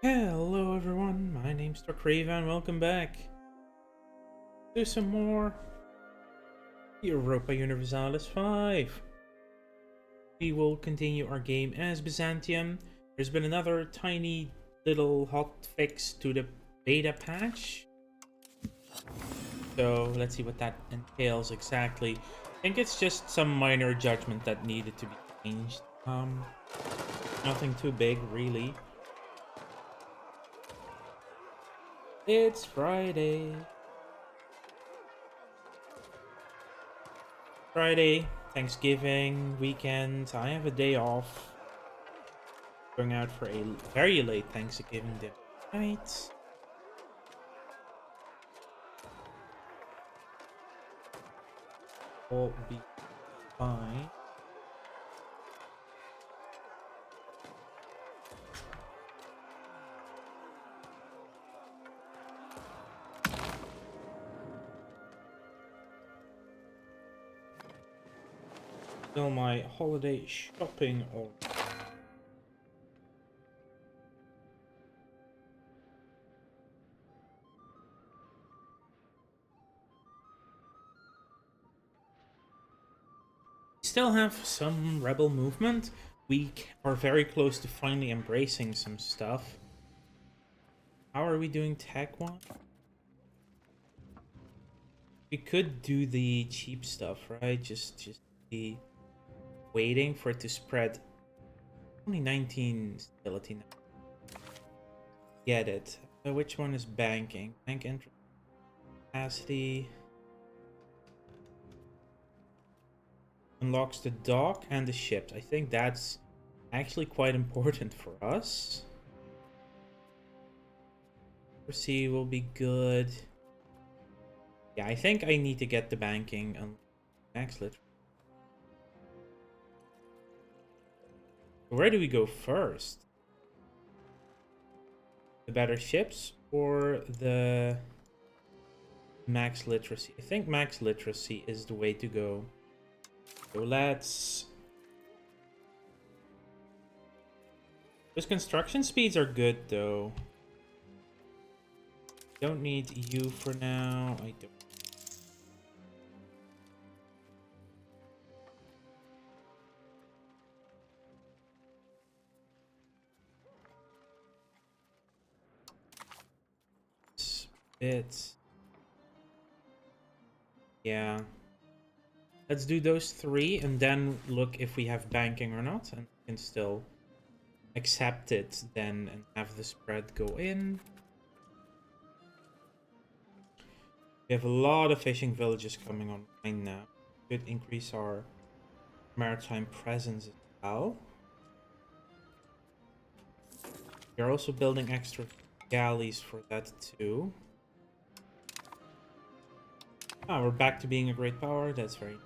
Hello everyone, my name's Dr. Raven, welcome back to some more Europa Universalis 5. We will continue our game as Byzantium. There's been another tiny little hot fix to the beta patch. So let's see what that entails exactly. I think it's just some minor judgment that needed to be changed. Nothing too big really. It's Friday. Thanksgiving weekend. I have a day off. Going out for a very late Thanksgiving dinner night. Will be fine. Still my holiday shopping or still have some rebel movement. We are very close to finally embracing some stuff. How are we doing tech-wise? We could do the cheap stuff, right? Just be waiting for it to spread. Only 19 stability now. Get it. Which one is banking? Bank interest capacity. Unlocks the dock and the ships. I think that's actually quite important for us. Sea will be good. Yeah, I think I need to get the banking and max lit. Where do we go first? The better ships or the max literacy? I think max literacy is the way to go. So let's... Those construction speeds are good though. Don't need you for now. I don't. It's... Yeah. Let's do those three and then look if we have banking or not, and we can still accept it then and have the spread go in. We have a lot of fishing villages coming online now. Could increase our maritime presence as well. We're also building extra galleys for that too. Ah, we're back to being a great power. That's very...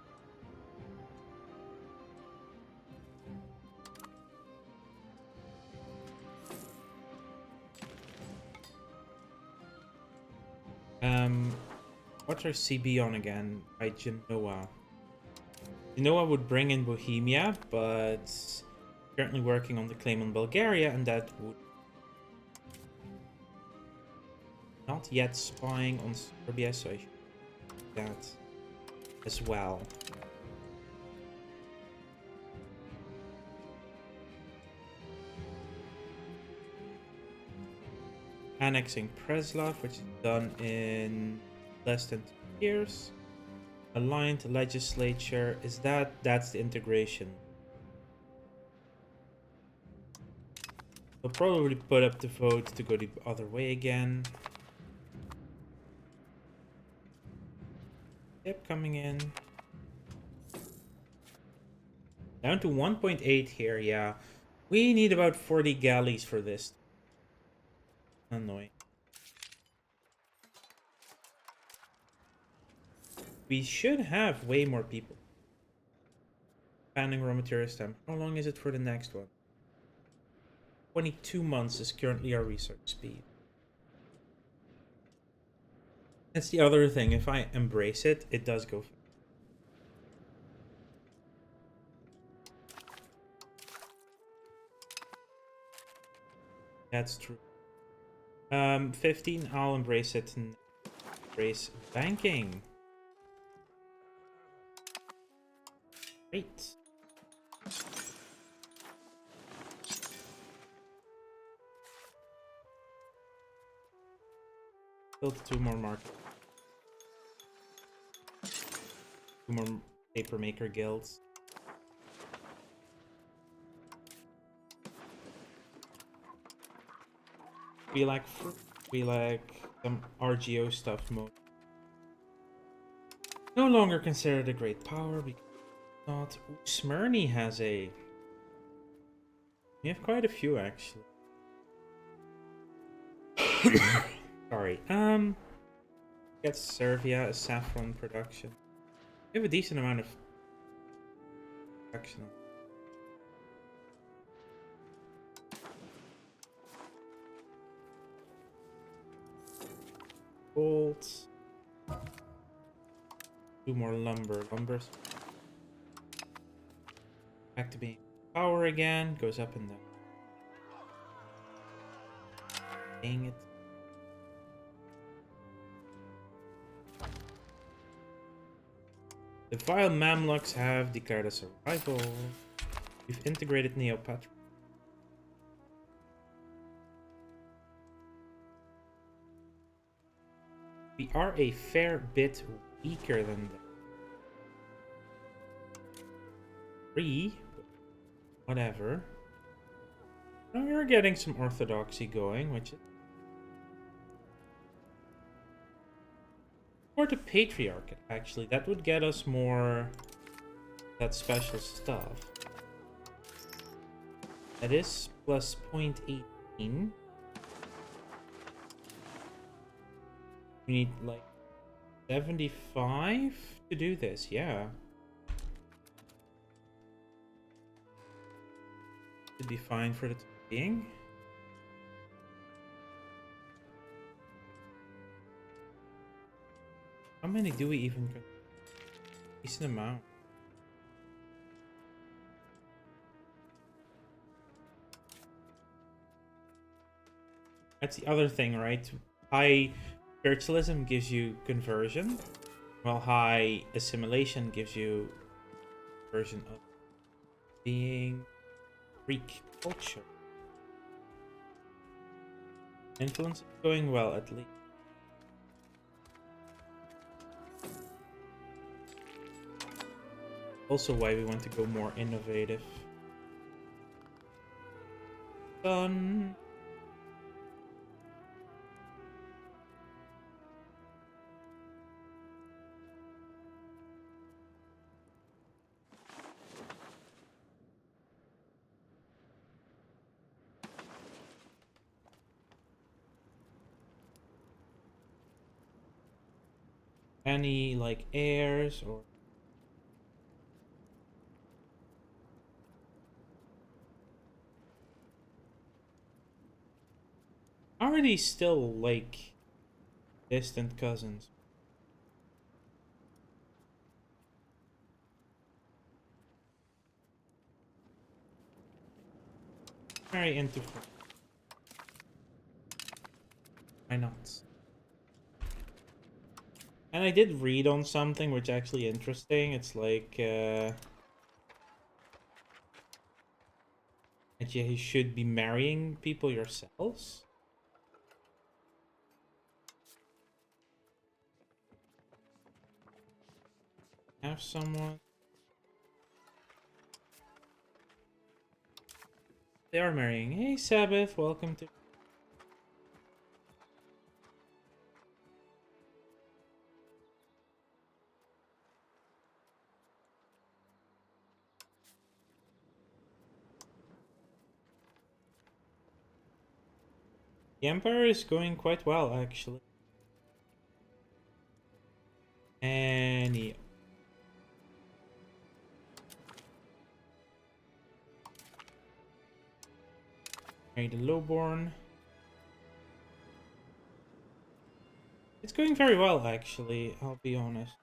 What's our CB on again? By Genoa. Genoa would bring in Bohemia, but currently working on the claim on Bulgaria, and that would not yet spying on Serbia, so I should do that as well. Annexing Preslav, which is done in less than 2 years. Aligned legislature, is that's the integration. We'll probably put up the vote to go the other way again. Yep, coming in. Down to 1.8 here, yeah. We need about 40 galleys for this. Annoying. We should have way more people. Expanding raw materials time. How long is it for the next one? 22 months is currently our research speed. That's the other thing. If I embrace it, it does go fast. That's true. 15, I'll embrace it and embrace banking. Great. Build 2 more markets. 2 more paper maker guilds. We like some RGO stuff mode. No longer considered a great power because it's not. Ooh, Smyrna has a. We have quite a few actually. Sorry. Get Servia a saffron production. We have a decent amount of production. Bolts. 2 more lumber. Lumber's back to being power again. Goes up and down. Dang it. The vile Mamluks have declared us a rival. We've integrated Neopatra. We are a fair bit weaker than them. 3, whatever. Now we're getting some orthodoxy going, which is or the patriarchate. Actually, that would get us more that special stuff. That is plus 0.18. We need like 75 to do this, yeah. Should be fine for the time being. How many do we even get? Decent amount. That's the other thing, right? High spiritualism gives you conversion, while high assimilation gives you conversion of being Greek culture. Influence is going well, at least. Also why we want to go more innovative. Done. Any like heirs or are these still like distant cousins? Very into why not? And I did read on something which actually interesting. It's like that you should be marrying people yourselves. Have someone. They are marrying. Hey Sabbath, welcome to. The Empire is going quite well, actually. And yeah. Marry the lowborn. It's going very well, actually, I'll be honest.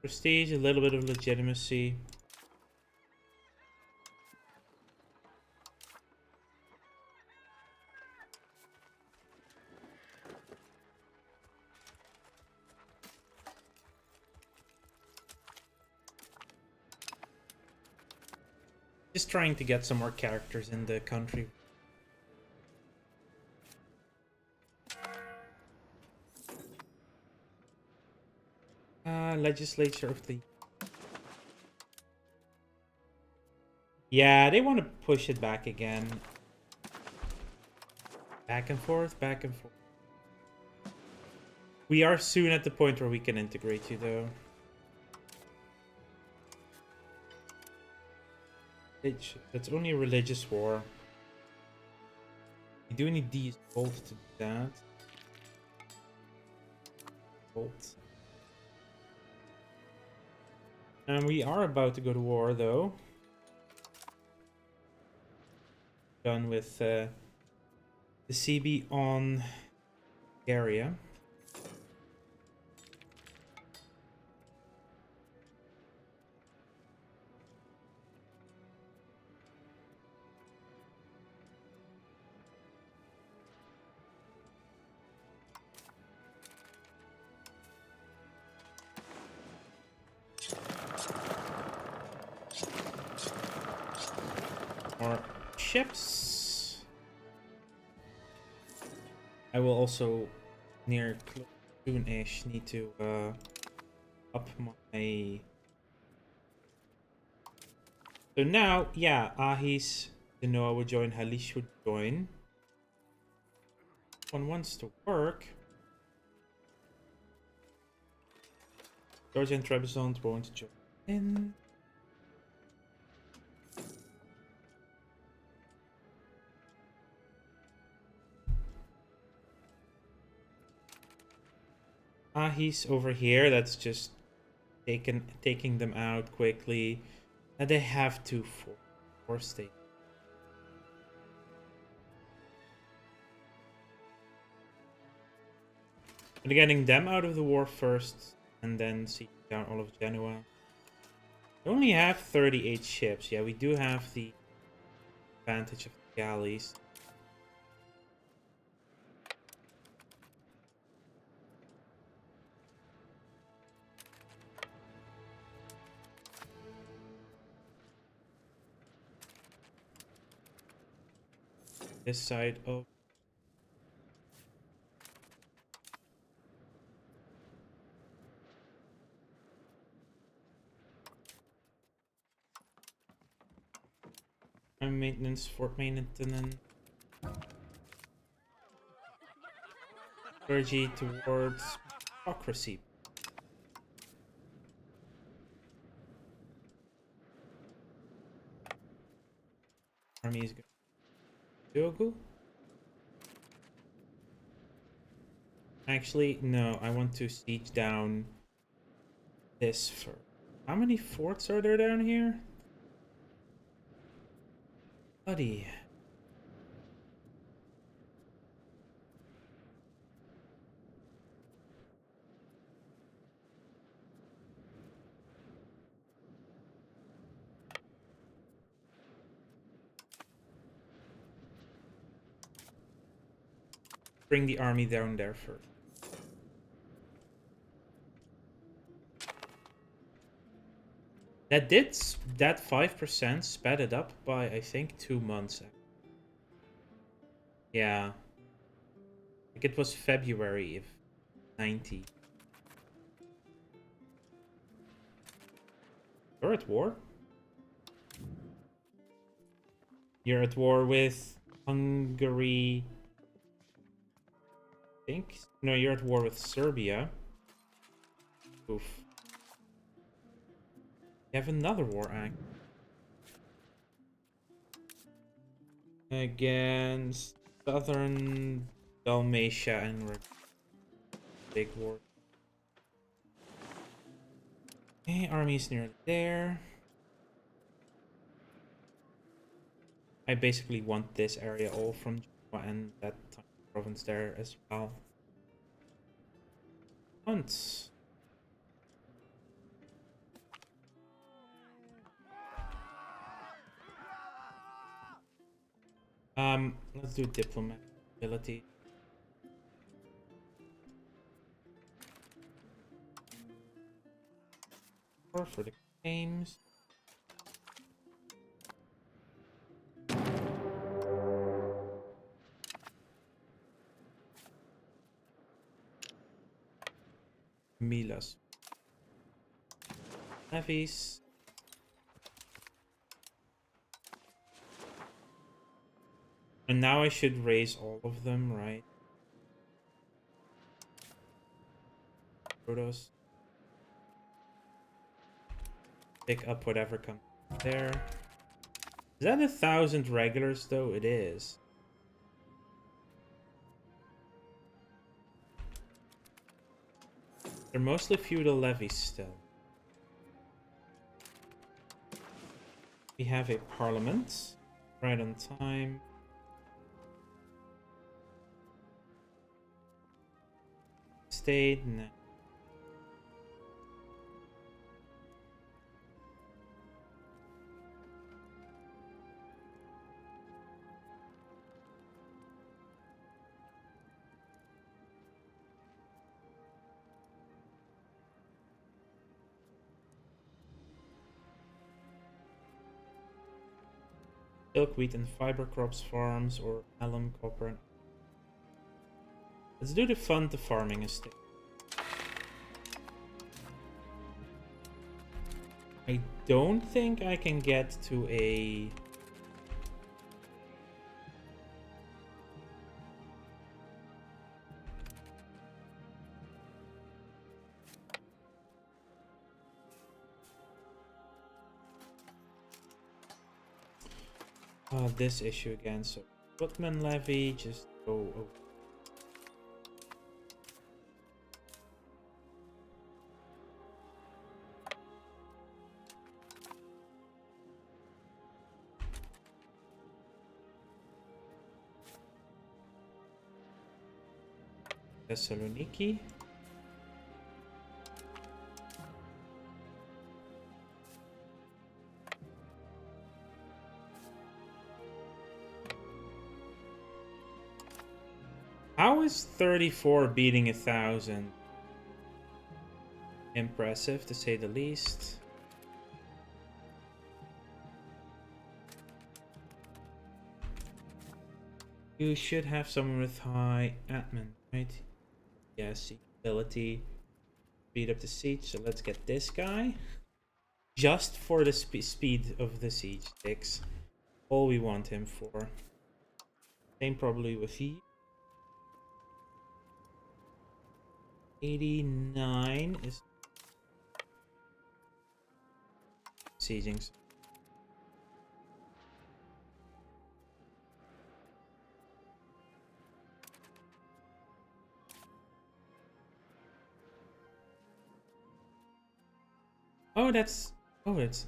Prestige, a little bit of legitimacy. Just trying to get some more characters in the country. Legislature of the... Yeah, they want to push it back again. Back and forth, back and forth. We are soon at the point where we can integrate you, though. That's only a religious war. You do need these bolts to do that. Bolt. And we are about to go to war, though. Done with the CB on area. More ships. I will also, near soon-ish, need to up my... So now, yeah, Ahis, Genoa would join, Halish would join. One wants to work. Georgia and Trebizond won't join in. He's over here. That's just taking them out quickly. And they have to force state. But getting them out of the war first, and then siege down all of Genoa. We only have 38 ships. Yeah, we do have the advantage of the galleys. This side of... maintenance, fort maintenance. Clergy towards bureaucracy. Army is good. Dogu? Actually, no. I want to siege down this first. How many forts are there down here? Buddy. Bring the army down there first. That 5% sped it up by, I think, 2 months. Yeah. Like it was February of 90. You're at war? You're at war with Hungary. I think? No, you're at war with Serbia. Oof. You have another war act. Against Southern Dalmatia, and we're big war. Okay, army's near there. I basically want this area all from Genoa and that province there as well. Once. Let's do diplomatic ability. Or for the games. Milas. Levies. And now I should raise all of them, right? Photos. Pick up whatever comes there. Is that 1,000 regulars though? It is. They're mostly feudal levies still. We have a parliament. Right on time. State. No. Silk, wheat, and fiber crops farms, or alum, copper, and... Let's do the fund the farming estate. I don't think I can get to a... this issue again, so Footman levy, just go over. Thessaloniki. How is 34 beating 1,000? Impressive, to say the least. You should have someone with high admin, right? Yes, ability. Speed up the siege, so let's get this guy. Just for the speed of the siege ticks. All we want him for. Same probably with he. 89 is sieging. Oh, that's... Oh, it's...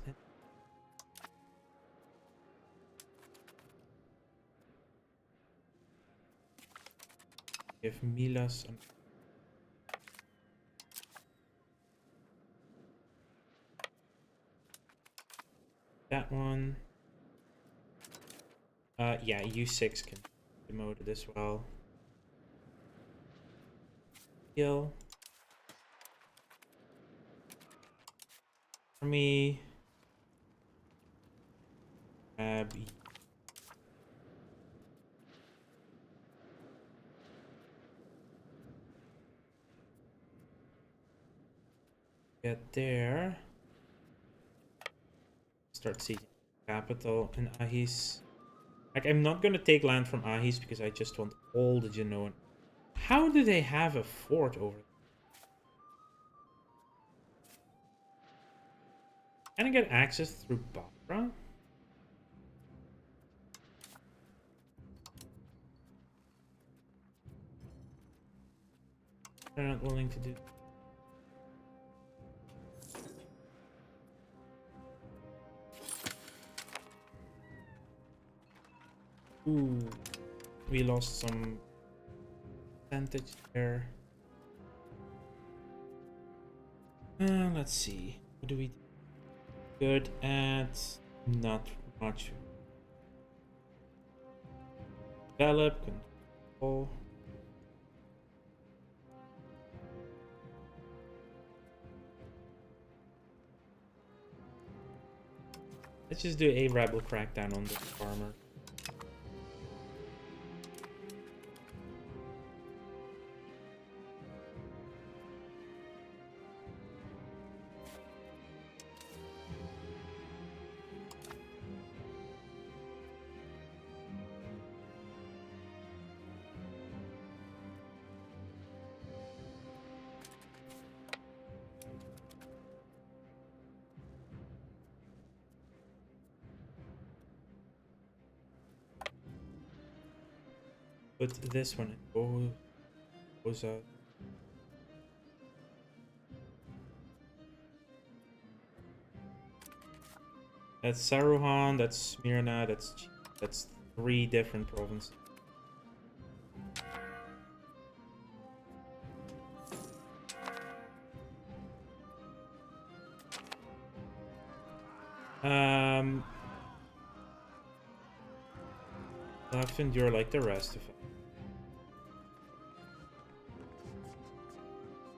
Give Milas... That one. Yeah, U6 can be demoted as well. Kill. Army. Grab. Get there. Start sieging capital in Ahis. Like, I'm not gonna take land from Ahis because I just want all the Genoan. How do they have a fort over there? Can I get access through Barbara? They're not willing to do. Ooh, we lost some percentage there. Let's see. What do we do? Good at not much. Develop, control. Let's just do a rebel crackdown on this farmer. Put this one in. Goes out. That's Saruhan, that's Smyrna, that's 3 different provinces. I'll have to endure like the rest of it.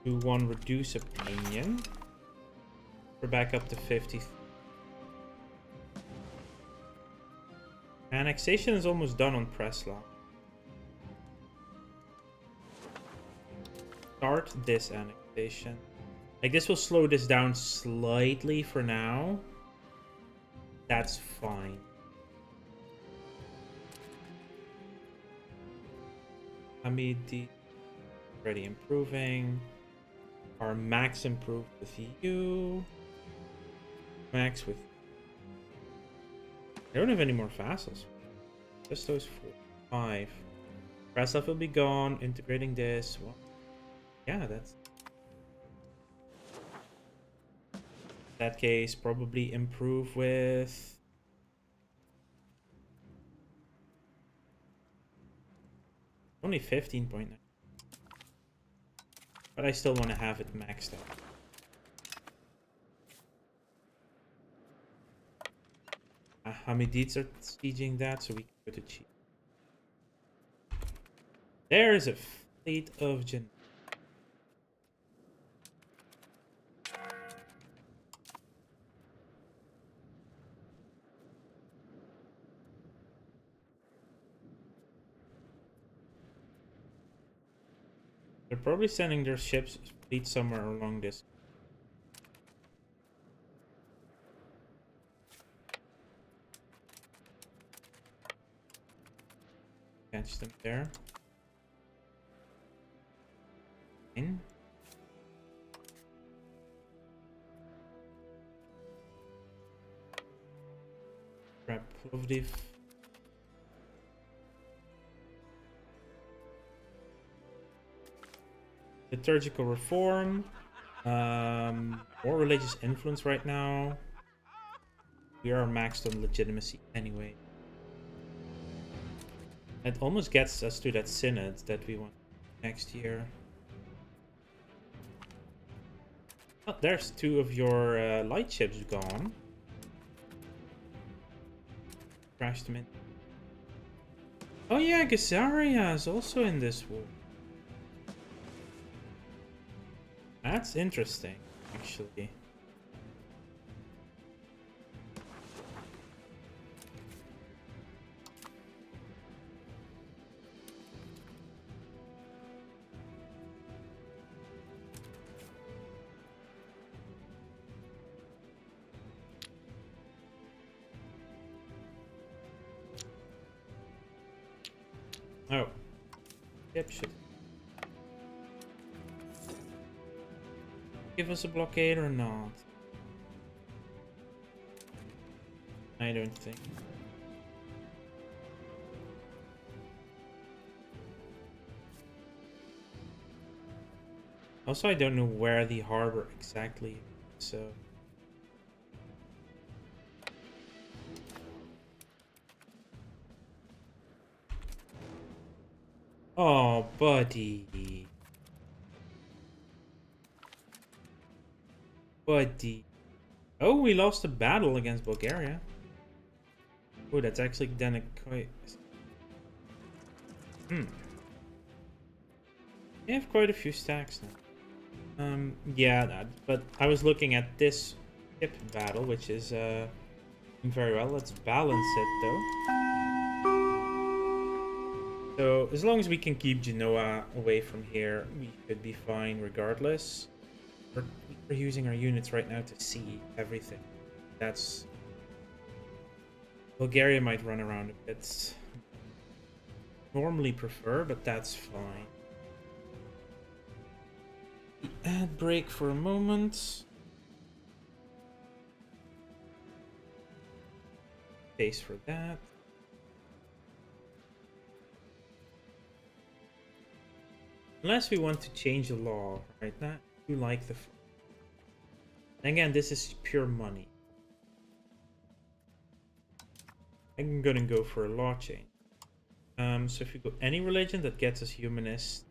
Do 1 reduce opinion. We're back up to 50. Annexation is almost done on Preslav. Start this annexation. Like, this will slow this down slightly for now. That's fine. Hamidi already improving. Our max improved with you. Max with... I don't have any more vassals. Just those 4. 5. Preslav will be gone. Integrating this. Well, yeah, that's... In that case, probably improve with... Only 15.9. But I still want to have it maxed out. Hamidids are sieging that, so we can go to cheat. There's a fleet of Gen. They're probably sending their ships fleet somewhere along this. Catch them there. In. Grab Plovdiv. Liturgical reform. More religious influence right now. We are maxed on legitimacy anyway. It almost gets us to that synod that we want next year. Oh, there's 2 of your light ships gone. Crashed them in. Oh yeah, Gazaria is also in this war. That's interesting, actually. Oh. Yep, shit. Give us a blockade or not? I don't think. Also, I don't know where the harbor exactly is, so... Oh, buddy. Buddy. Oh, we lost a battle against Bulgaria. Oh, that's actually then a quite... Hmm. We have quite a few stacks now. Yeah, but I was looking at this ship battle, which is doing very well. Let's balance it though. So as long as we can keep Genoa away from here, we should be fine regardless. We're using our units right now to see everything. That's... Bulgaria might run around a bit. Normally prefer, but that's fine. Ad break for a moment. Space for that. Unless we want to change the law, right? That you like the... And again, this is pure money. I'm gonna go for a law change. So if we go any religion that gets us humanist.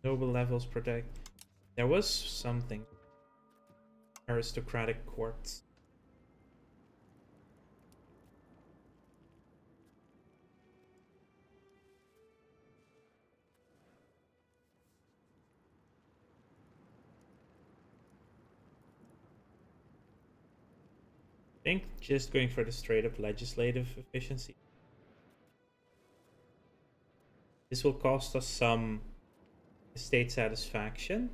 Noble levels protect. There was something. Aristocratic courts. I think just going for the straight up legislative efficiency. This will cost us some state satisfaction.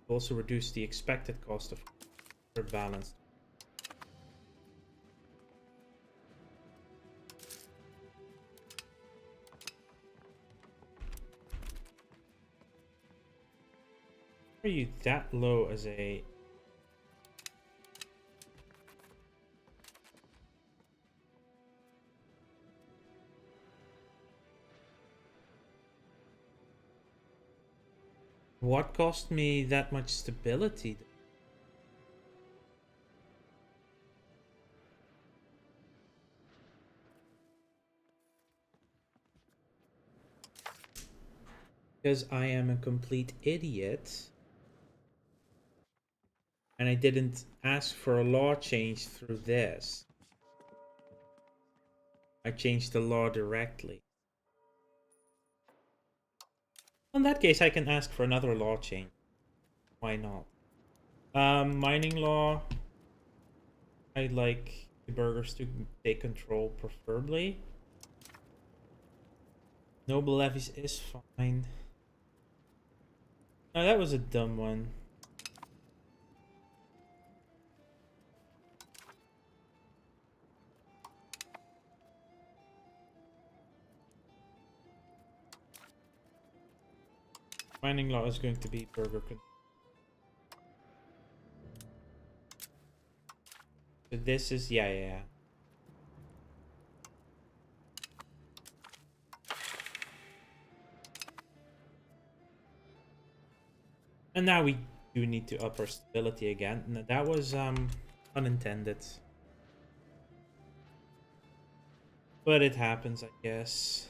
Will also reduce the expected cost of balance. Are you that low as a... What cost me that much stability? Because I am a complete idiot. And I didn't ask for a law change through this. I changed the law directly. In that case, I can ask for another law change. Why not? Mining law. I'd like the burghers to take control, preferably. Noble levies is fine. No, that was a dumb one. Mining law is going to be burger control. So this is... yeah. And now we do need to up our stability again. No, that was unintended. But it happens, I guess.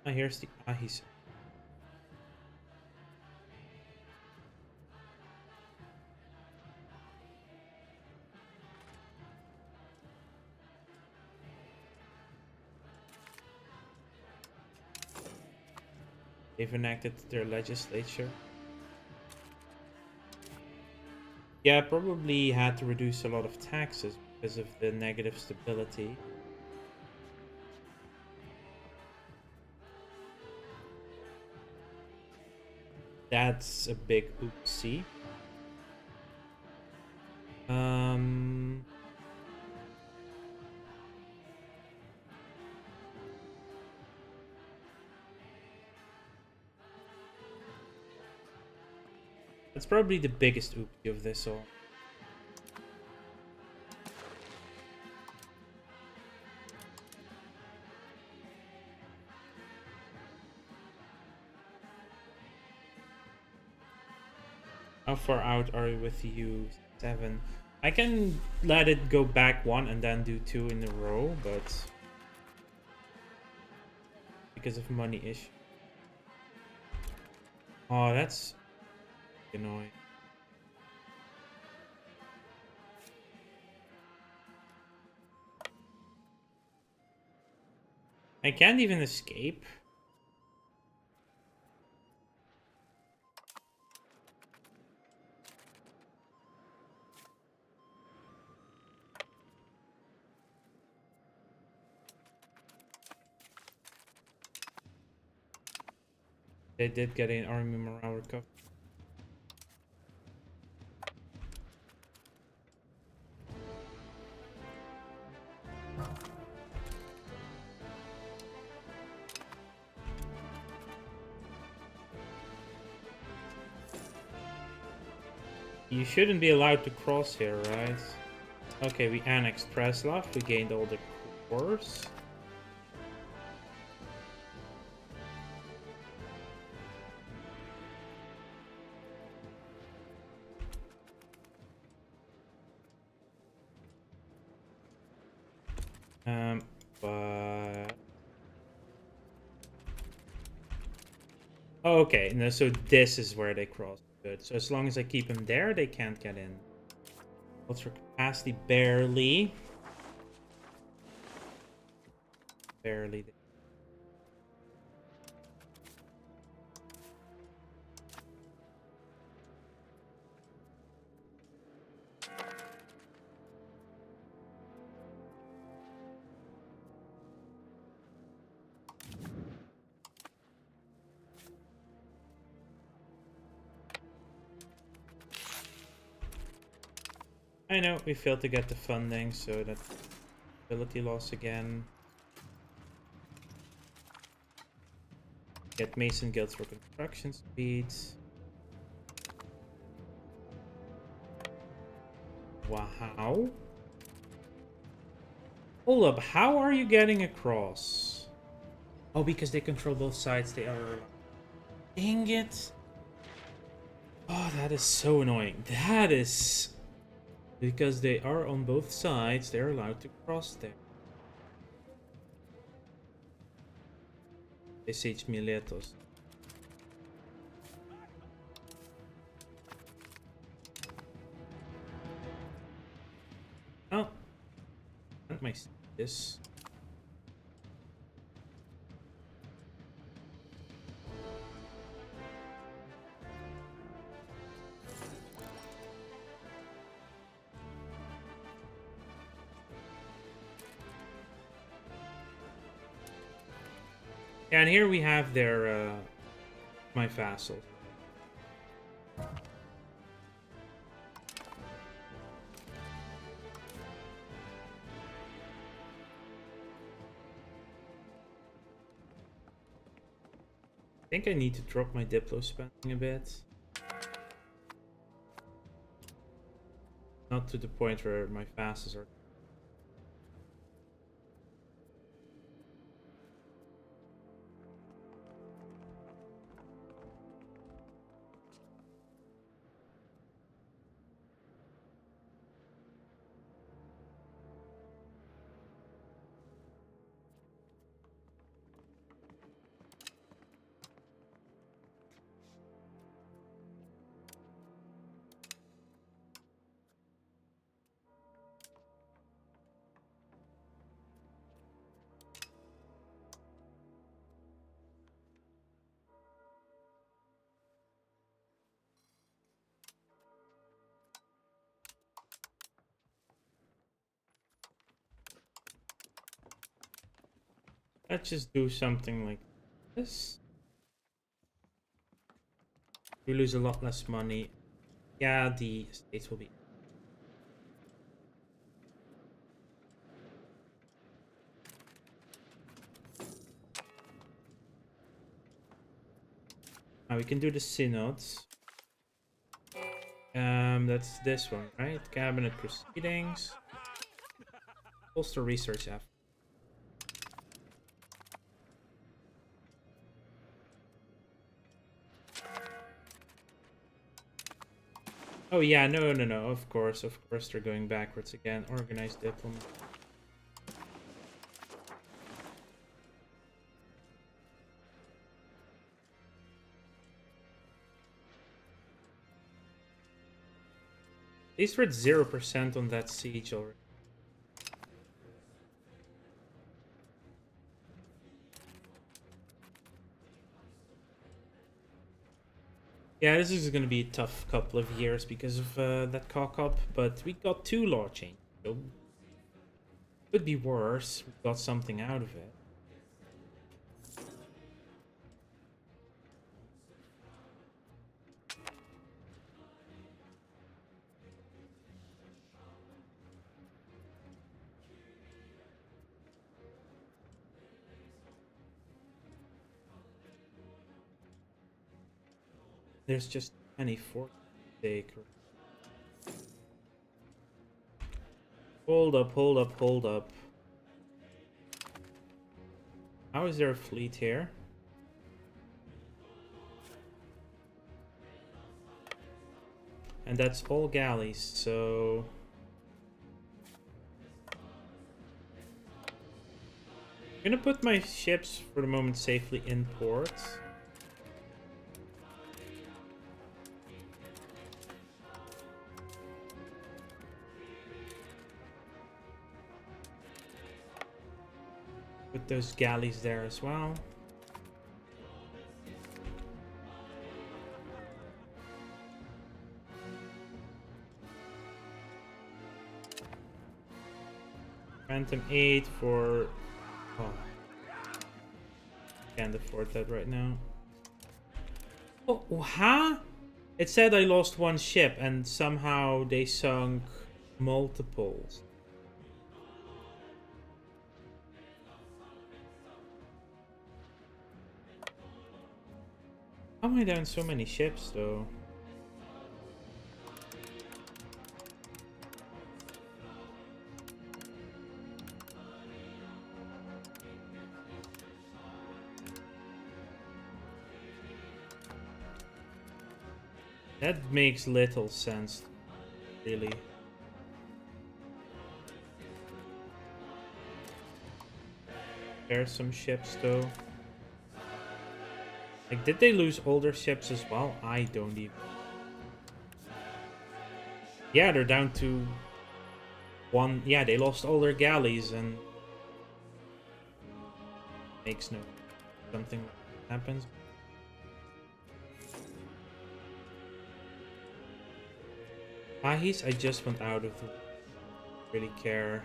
Ah, here's the... he's... They've enacted their legislature. Yeah, probably had to reduce a lot of taxes because of the negative stability. That's a big oopsie. That's probably the biggest oopsie of this all. How far out are we with you? 7. I can let it go back one and then do two in a row, but because of money issue. Oh, that's annoying. I can't even escape. They did get an army morale recovery. You shouldn't be allowed to cross here, right? Okay, we annexed Preslav. We gained all the cores. But oh, okay, no, so this is where they cross. Good. So as long as I keep them there, they can't get in. Cultural capacity barely. Barely. I know, we failed to get the funding, so that ability loss again. Get Mason Guilds for construction speeds. Wow. Hold up, how are you getting across? Oh, because they control both sides, they are... Dang it. Oh, that is so annoying. That is... Because they are on both sides, they're allowed to cross there. They siege Miletos. Oh. Can't I see this? Yeah, and here we have their, my vassal. I think I need to drop my Diplo spending a bit. Not to the point where my vassals are. Let's just do something like this. We lose a lot less money. Yeah, the estates will be... Now we can do the synods. That's this one, right? Cabinet proceedings. Bolster research effort. Oh yeah, no, no, no. Of course, they're going backwards again. Organized diplomat. At least we're at 0% on that siege already. Yeah, this is going to be a tough couple of years because of that cock-up, but we got 2 law changes, so could be worse. We got something out of it. There's just any force to take. Hold up, hold up, hold up. How is there a fleet here? And that's all galleys, so... I'm gonna put my ships for the moment safely in port. Put those galleys there as well. Phantom 8 for... Oh. Can't afford that right now. Oh, huh? It said I lost 1 ship and somehow they sunk multiples. How am I down so many ships though? That makes little sense, really. There's some ships though. Like, did they lose older ships as well? I don't even. Yeah, they're down to 1. Yeah, they lost all their galleys and makes no something happens. Mahis, I just went out of the really care.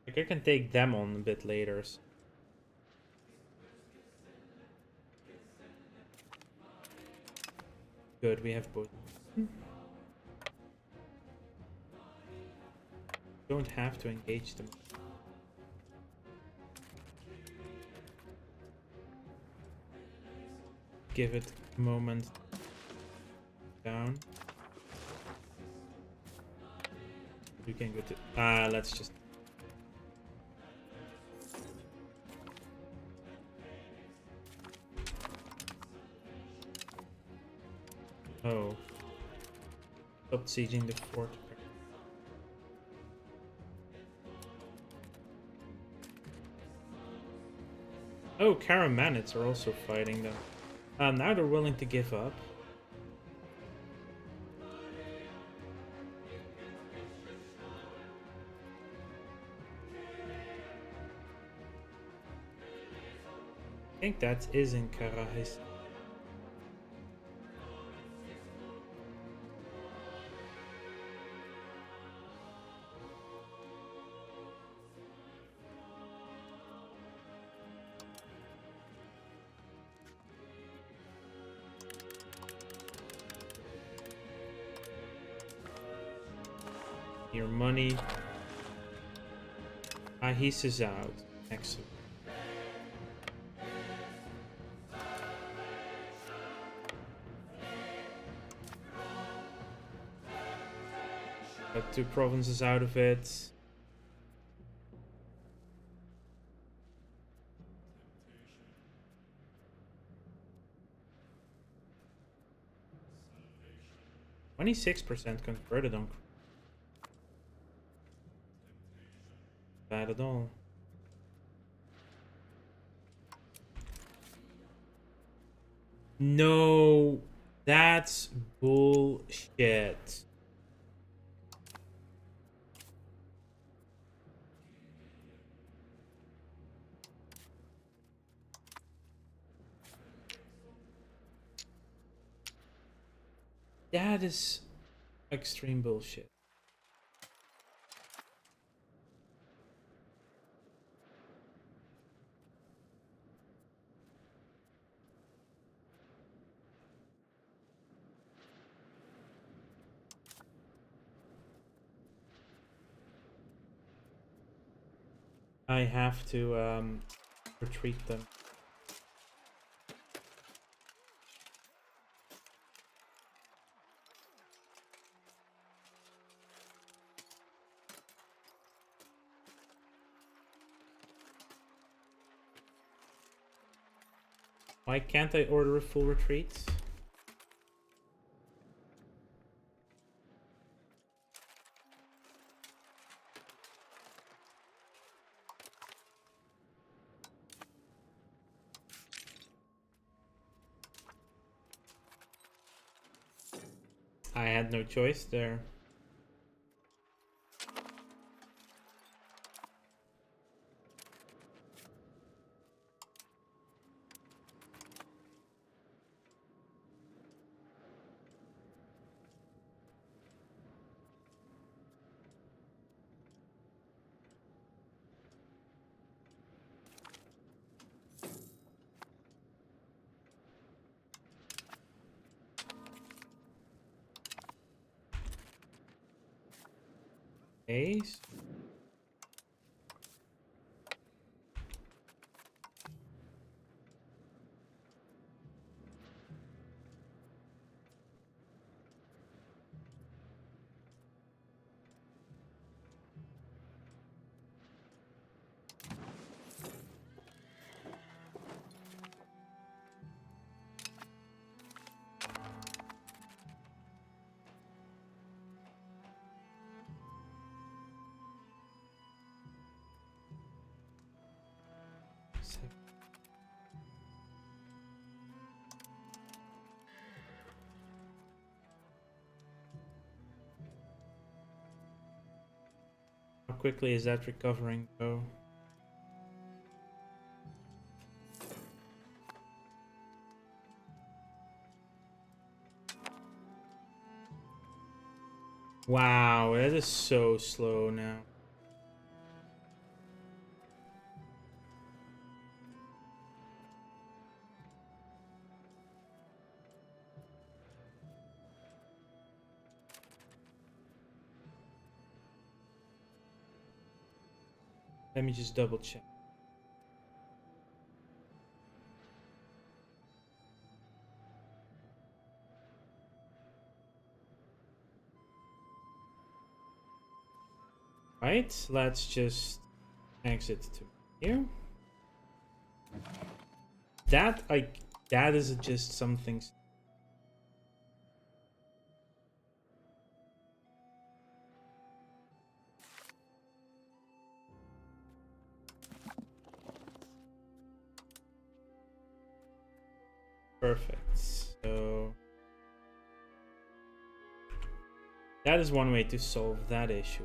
Like, I can take them on a bit later. So. Good, we have both. Don't have to engage them. Give it a moment down. We can go to... let's just... Oh. Stop sieging the fort. Oh, Karamanids are also fighting them. Now they're willing to give up. I think that is in Karahis. Your money. Ahis is out. Excellent. Got 2 provinces out of it. %26 converted on. Bad at all. No, that's bullshit. That is extreme bullshit. I have to retreat them. Why can't I order a full retreat? I had no choice there. Ace. How quickly is that recovering though? Wow, that is so slow now. Let me just double check. Right, let's just exit to here. That is just something. Perfect. So that is one way to solve that issue.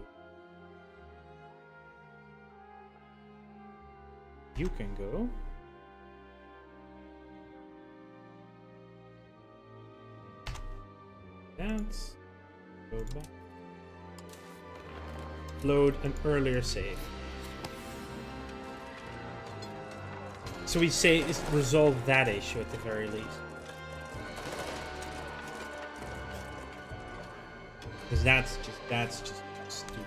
You can go. Dance. Go back. Load an earlier save. So we say is resolve that issue at the very least. Because that's just stupid.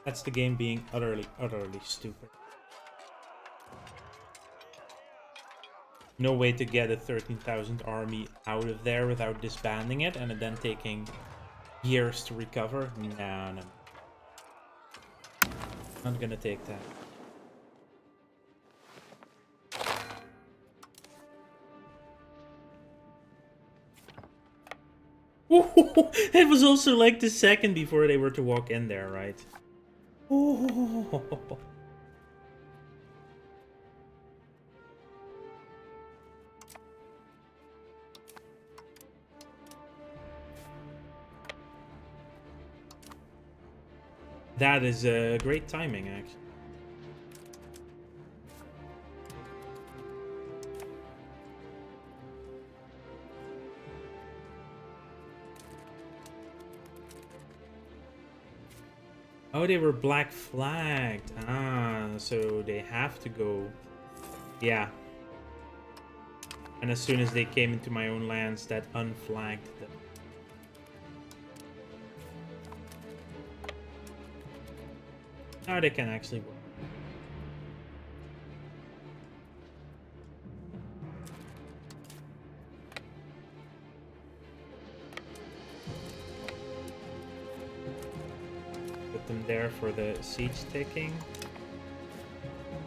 That's the game being utterly stupid. No way to get a 13,000 army out of there without disbanding it and then taking years to recover. No, no. Not gonna take that. It was also like the second before they were to walk in there, right? Oh. That is great timing, actually. Oh, they were black flagged. Ah, so they have to go. Yeah. And as soon as they came into my own lands, that unflagged them. Now they can actually work. Put them there for the siege taking.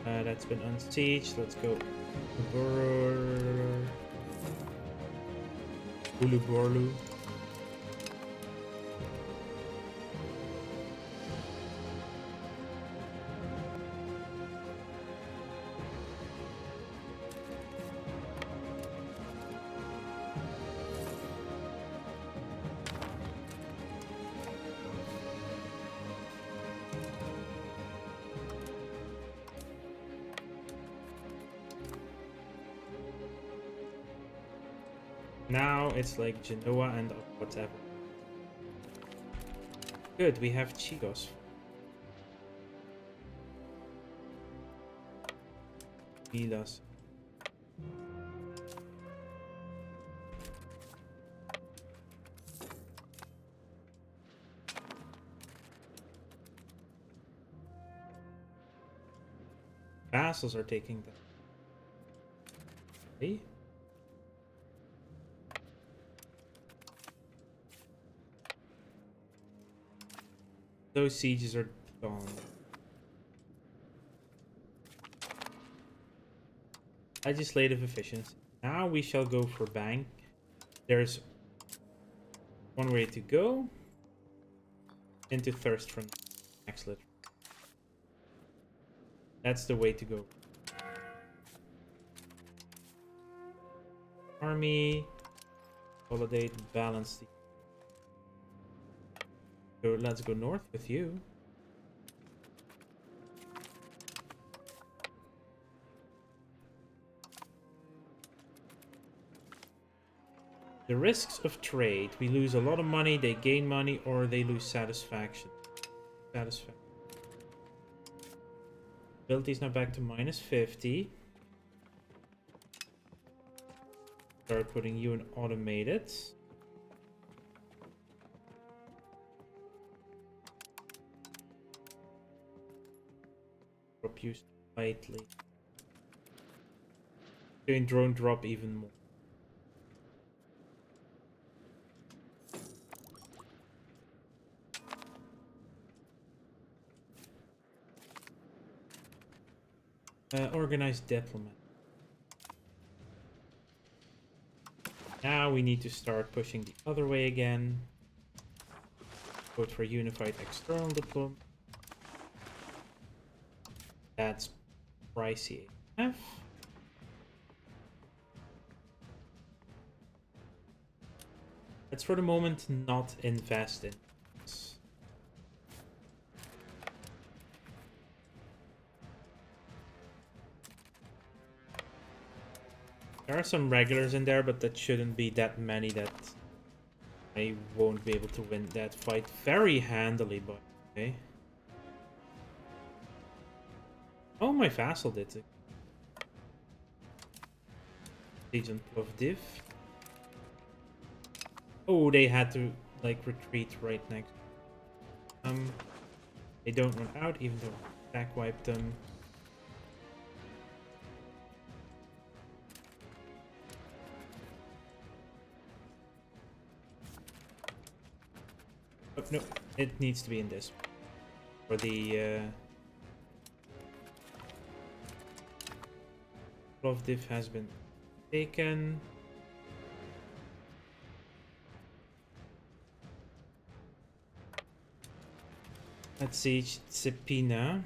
That's been unsieged. Let's go. Uluborlu. Now it's like Genoa and whatever. Good, we have Chigos. Vilas. Vassals are taking them. Hey? Those sieges are gone. Legislative efficiency. Now we shall go for bank. There's one way to go. Into thirst for next litter. That's the way to go. Army. Consolidate, balance the. So let's go north with you. The risks of trade. We lose a lot of money, they gain money, or they lose satisfaction. Ability's now back to -50. Start putting you in automated. Drop you slightly. Doing drone drop even more. Organized diplomat. Now we need to start pushing the other way again. Vote for unified external diplomat. That's pricey AF. Let's for the moment not invest in this. There are some regulars in there, but that shouldn't be that many that I won't be able to win that fight very handily, but okay. Oh, my vassal did it. Legion Plovdiv. Oh, they had to like retreat right next. They don't run out, even though I back wiped them. Oh, no, it needs to be in this. For the Plovdiv has been taken. Let's see, Tsipina.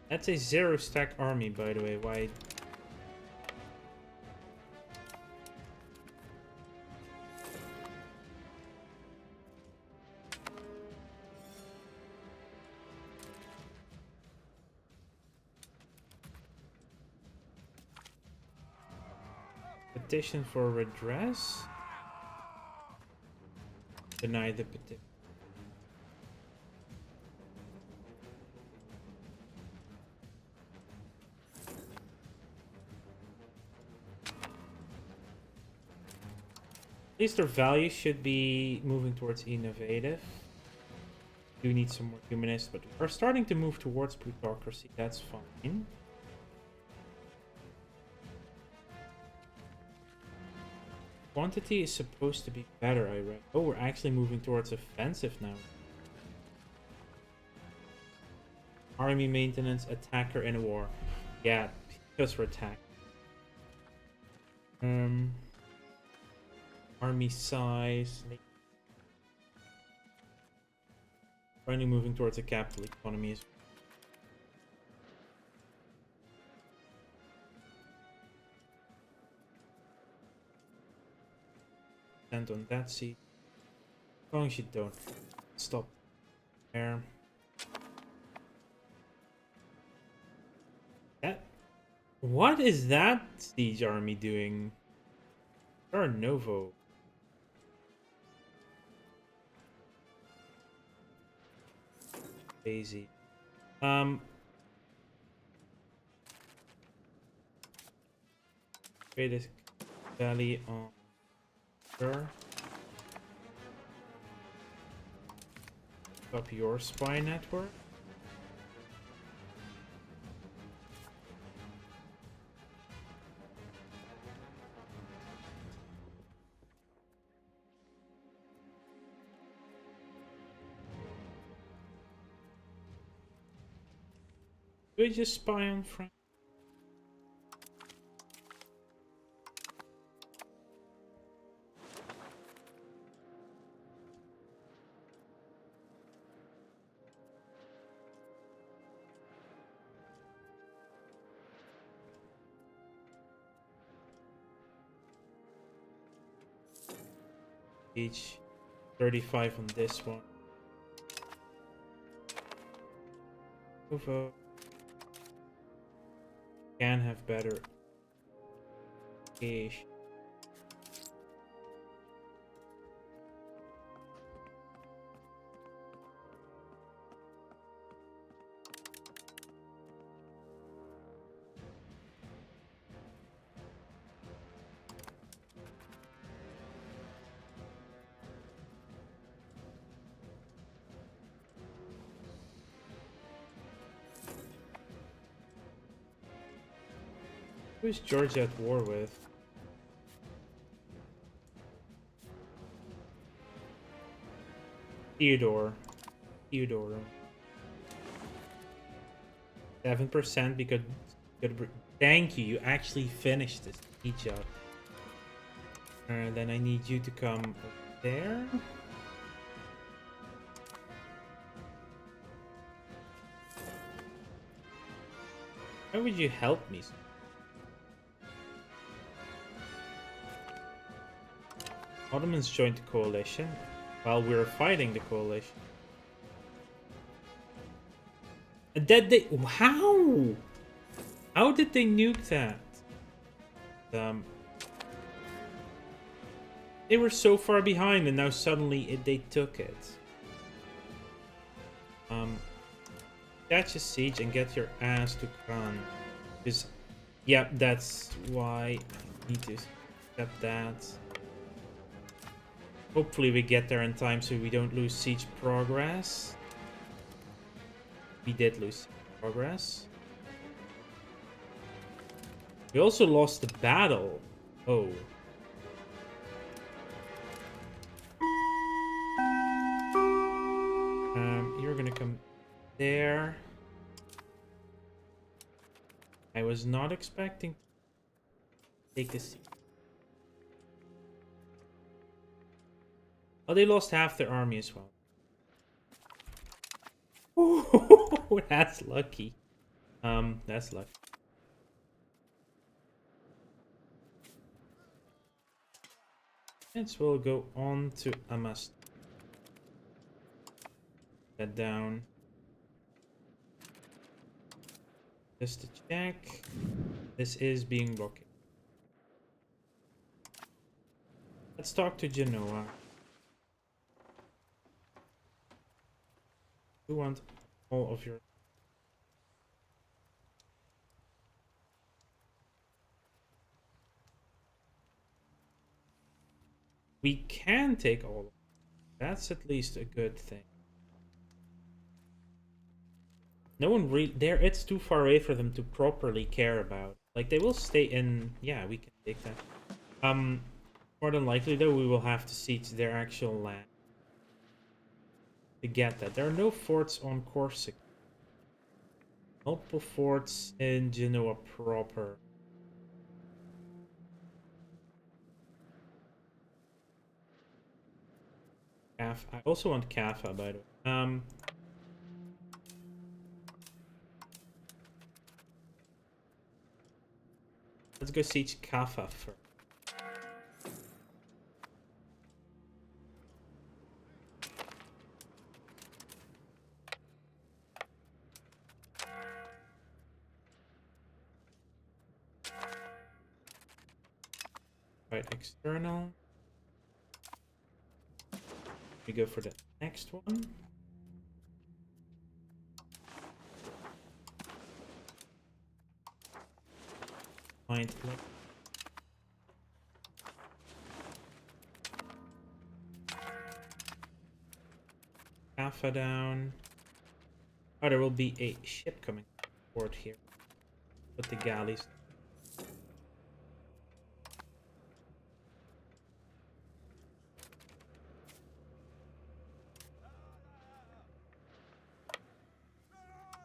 That's a 0-stack army, by the way. Why? Petition for redress? Deny the petition. At least their value should be moving towards innovative. Do need some more humanists, but we're starting to move towards plutocracy. That's fine. Quantity is supposed to be better, I read. Oh, we're actually moving towards offensive now. Army maintenance, attacker in a war. Yeah, because we're attacking. Army size. Finally moving towards a capital economy as well. And on that seat. As long as you don't stop there. That. What is that siege army doing? Or Novo. Crazy. Greatest valley on sure. Up your spy network. Do we just spy on France? Each 35 on this one. Ovo can have better cash. Who's Georgia at war with? Theodore. 7% because thank you. You actually finished this. Good job. Then I need you to come over there. How would you help me? Ottomans joined the coalition while we were fighting the coalition. And did they? How? How did they nuke that? They were so far behind, and now suddenly they took it. Catch a siege and get your ass to Khan. Because, yeah, that's why I need to accept that. Hopefully we get there in time so we don't lose siege progress. We did lose progress. We also lost the battle. Oh. You're gonna come there. I was not expecting to take this. Oh, they lost half their army as well. Oh, that's lucky. That's lucky. Let's will go on to Amast. Get down. Just to check. This is being blocked. Let's talk to Genoa. We want all of your... We can take all of them. That's at least a good thing. No one really... There, it's too far away for them to properly care about. Like, they will stay in... Yeah, we can take that. More than likely, though, we will have to siege their actual land. To get that. There are no forts on Corsica. Multiple forts in Genoa proper. I also want Kaffa, by the way. Let's go siege Kaffa first. Right, external. We go for the next one. Find Kaffa down. Oh, there will be a ship coming to port here. Put the galleys.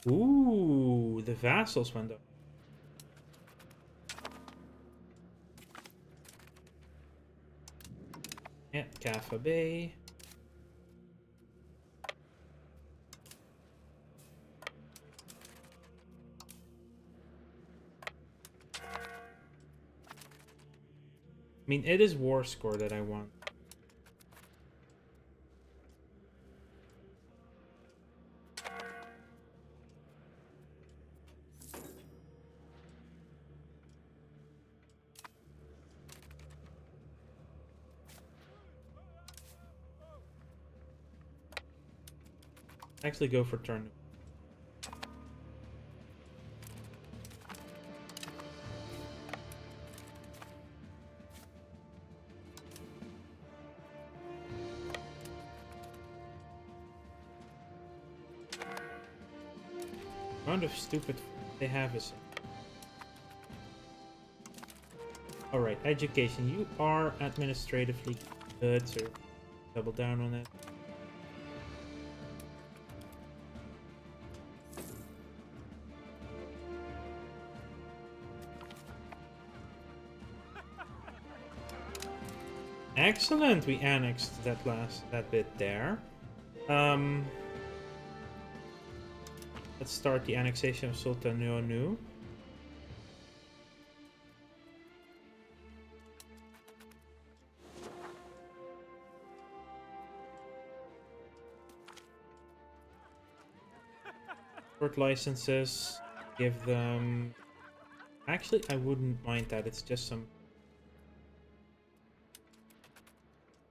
Ooh, the vassals went up. Yeah, Kaffa Bay. I mean, it is war score that I want. Actually go for turn. Amount of stupid they have is... Alright, education. You are administratively good, so double down on it. Excellent, we annexed that bit there. Let's start the annexation of Sultanonu. Short licenses, give them... Actually, I wouldn't mind that, it's just some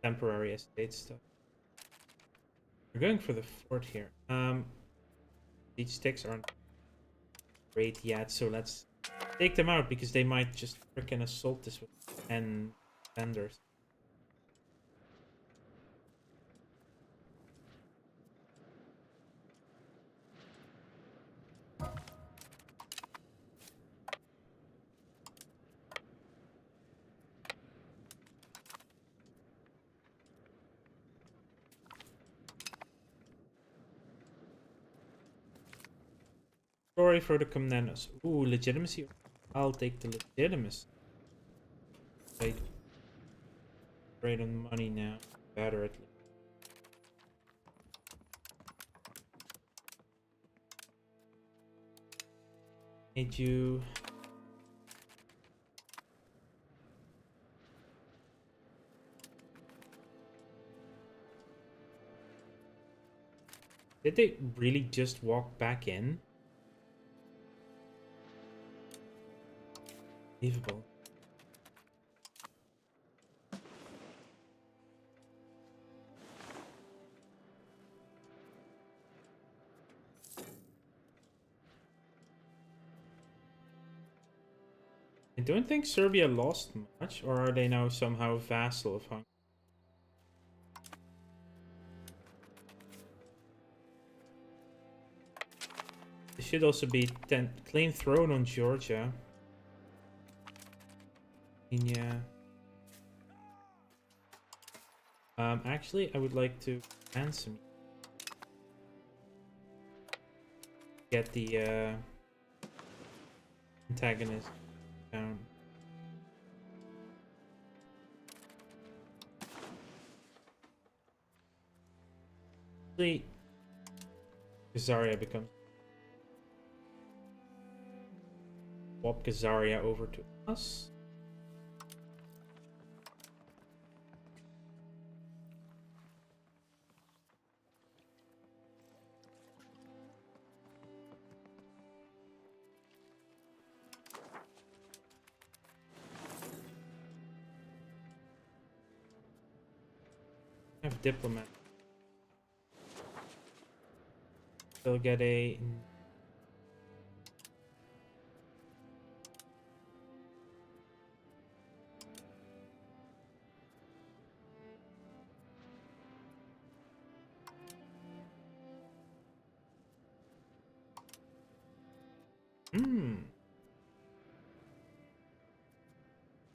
temporary estate stuff. We're going for the fort here. These sticks aren't great yet, so let's take them out because they might just freaking assault this with 10 vendors. Sorry for the Komnenos. Ooh, legitimacy. I'll take the legitimacy. Like, trade on money now. Better at least. Need you. Did they really just walk back in? Unbelievable. I don't think Serbia lost much, or are they now somehow vassal of Hungary? They should also be claim throne on Georgia. Yeah. Actually, I would like to ransom you. Get the antagonist down. Actually, Khazaria becomes. Swap Khazaria over to us. I have diplomat. They'll get a.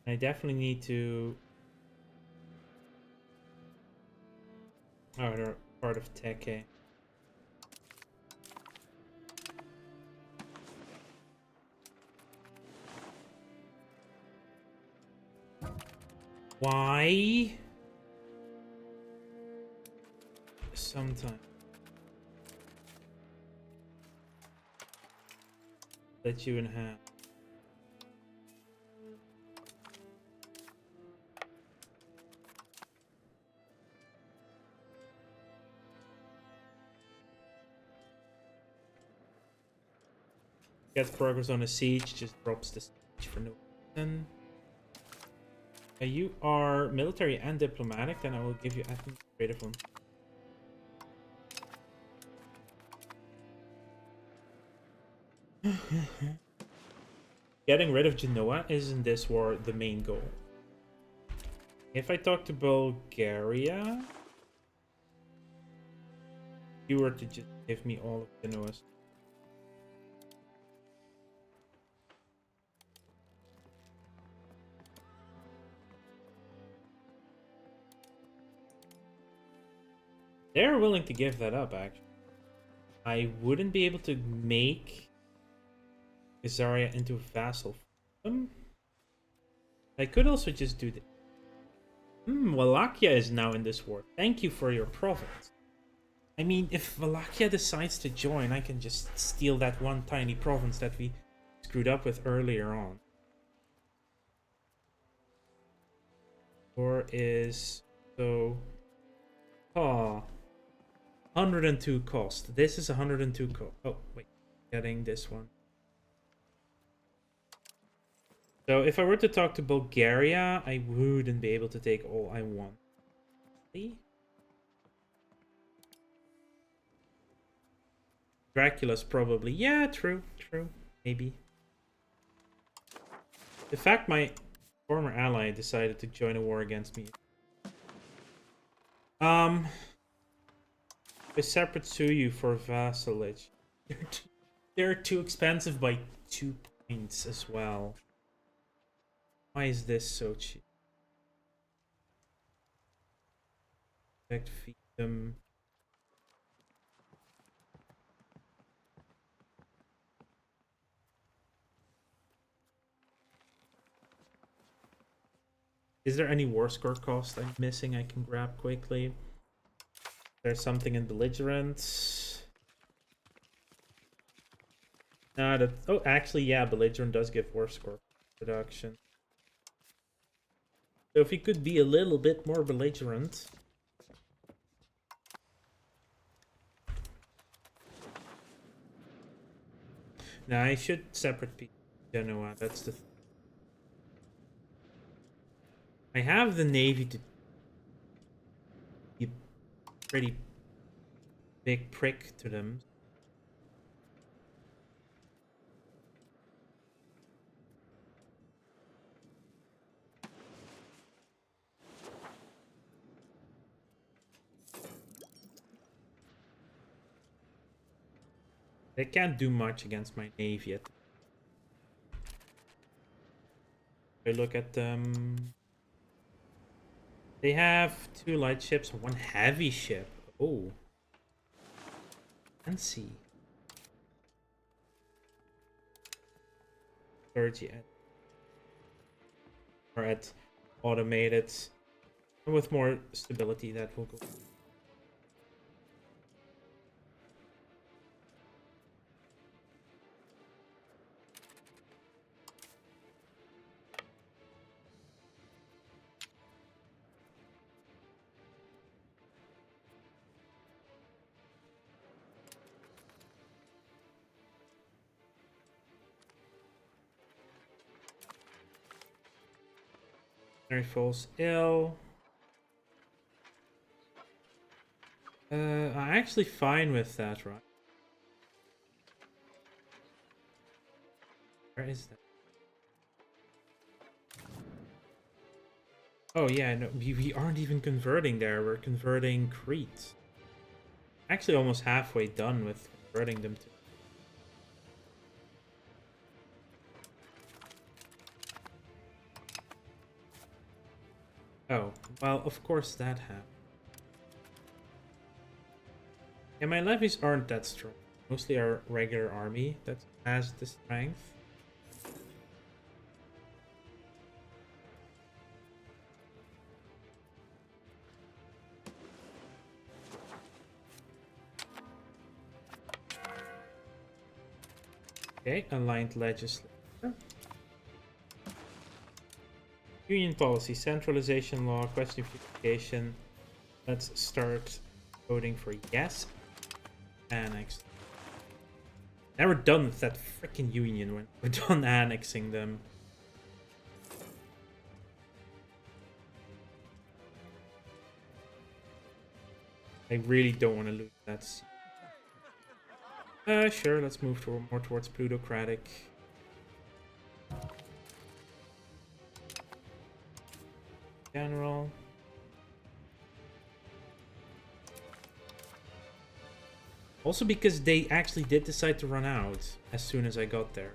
I definitely need to. Oh, they're part of Tech. Why? Sometime. Let you in half. Get progress on a siege, just drops the siege for no reason. You are military and diplomatic, then I will give you administrative one. Getting rid of Genoa is in this war the main goal. If I talk to Bulgaria, you were to just give me all of Genoa's. They're willing to give that up, actually. I wouldn't be able to make Khazaria into a vassal for them. I could also just do this. Wallachia is now in this war. Thank you for your province. I mean, if Wallachia decides to join, I can just steal that one tiny province that we screwed up with earlier on. Or is... so... Oh... 102 cost. This is 102 cost. Oh, wait. Getting this one. So if I were to talk to Bulgaria, I wouldn't be able to take all I want. See? Dracula's probably... yeah, true. Maybe. The fact my former ally decided to join a war against me. I separate sue you for vassalage. They're too expensive by 2 points as well. Why is this so cheap? Feed them. Is there any war score cost I'm missing I can grab quickly? There's something in belligerence. That. Oh, actually, yeah, belligerent does give war score reduction. So if he could be a little bit more belligerent. Now I should separate Genoa. That's the. I have the navy to be pretty big prick to them. They can't do much against my navy yet. I look at them. They have 2 light ships, 1 heavy ship. Oh. Fancy. 30 at. Or at automated. And with more stability, that will go. Very falls ill. I'm actually fine with that, right? Where is that? Oh yeah, no, we aren't even converting there. We're converting Crete. Actually, almost halfway done with converting them to. Oh, well, of course that happened. Yeah, my levies aren't that strong. Mostly our regular army that has the strength. Okay, aligned legislature. Union policy, centralization law, question unification. Let's start voting for yes. Annexed. Now we're done with that freaking union when we're done annexing them. I really don't want to lose that seat. Sure, let's move more towards plutocratic. General. Also because they actually did decide to run out as soon as I got there.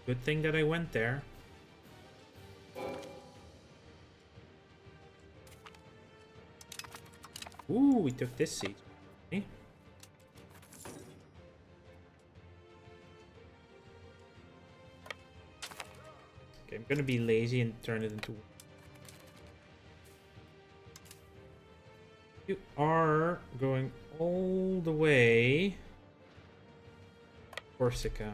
Good thing that I went there. Ooh, we took this seat. Okay. Okay, I'm gonna be lazy and turn it into. You are going all the way. Corsica.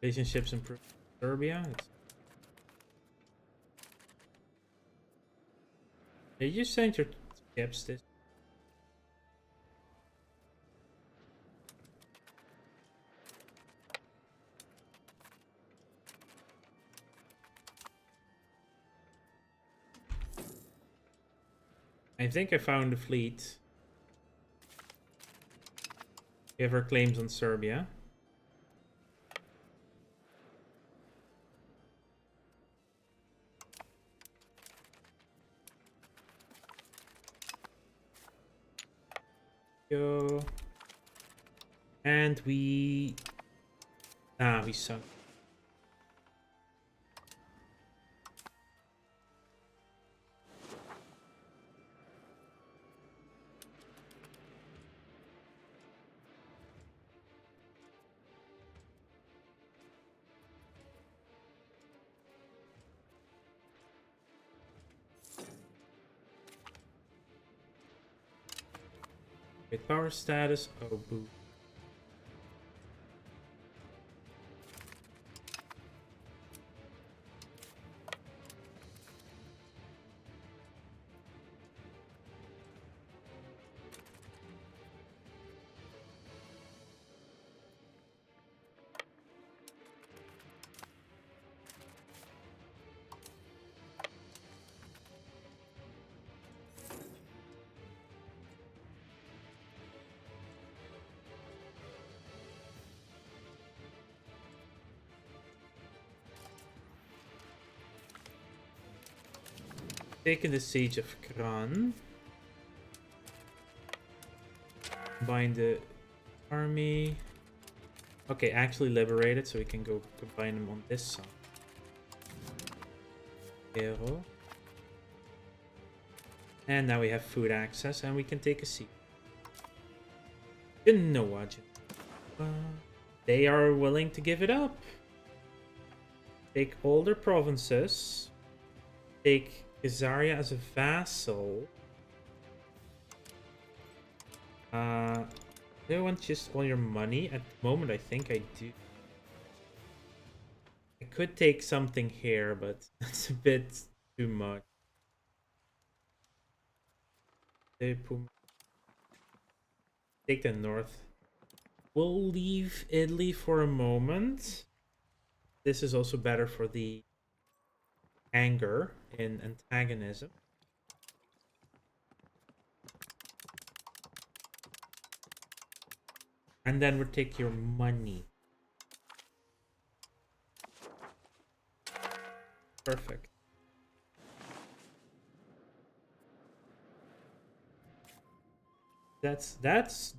Relationships improve. Serbia. Did you send your ships this? I think I found the fleet. We have our claims on Serbia. Go. And we sunk. Great power status. Oh, boo. Taking the siege of Kran. Combine the army. Okay, actually liberated, so we can go combine them on this side. Hero. And now we have food access, and we can take a seat. Didn't know what. They are willing to give it up. Take all their provinces. Take Khazaria as a vassal. Do I want just all your money? At the moment, I think I do. I could take something here, but that's a bit too much. Take the north. We'll leave Italy for a moment. This is also better for the anger in antagonism. And then we'll take your money. Perfect.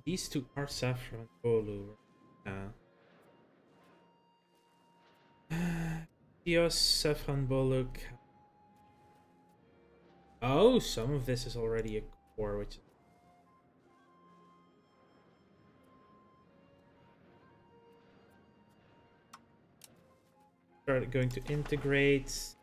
These two are Saffron and Bolu. Dios, Saffron, Boluk. Oh, some of this is already a core, which is started going to integrate.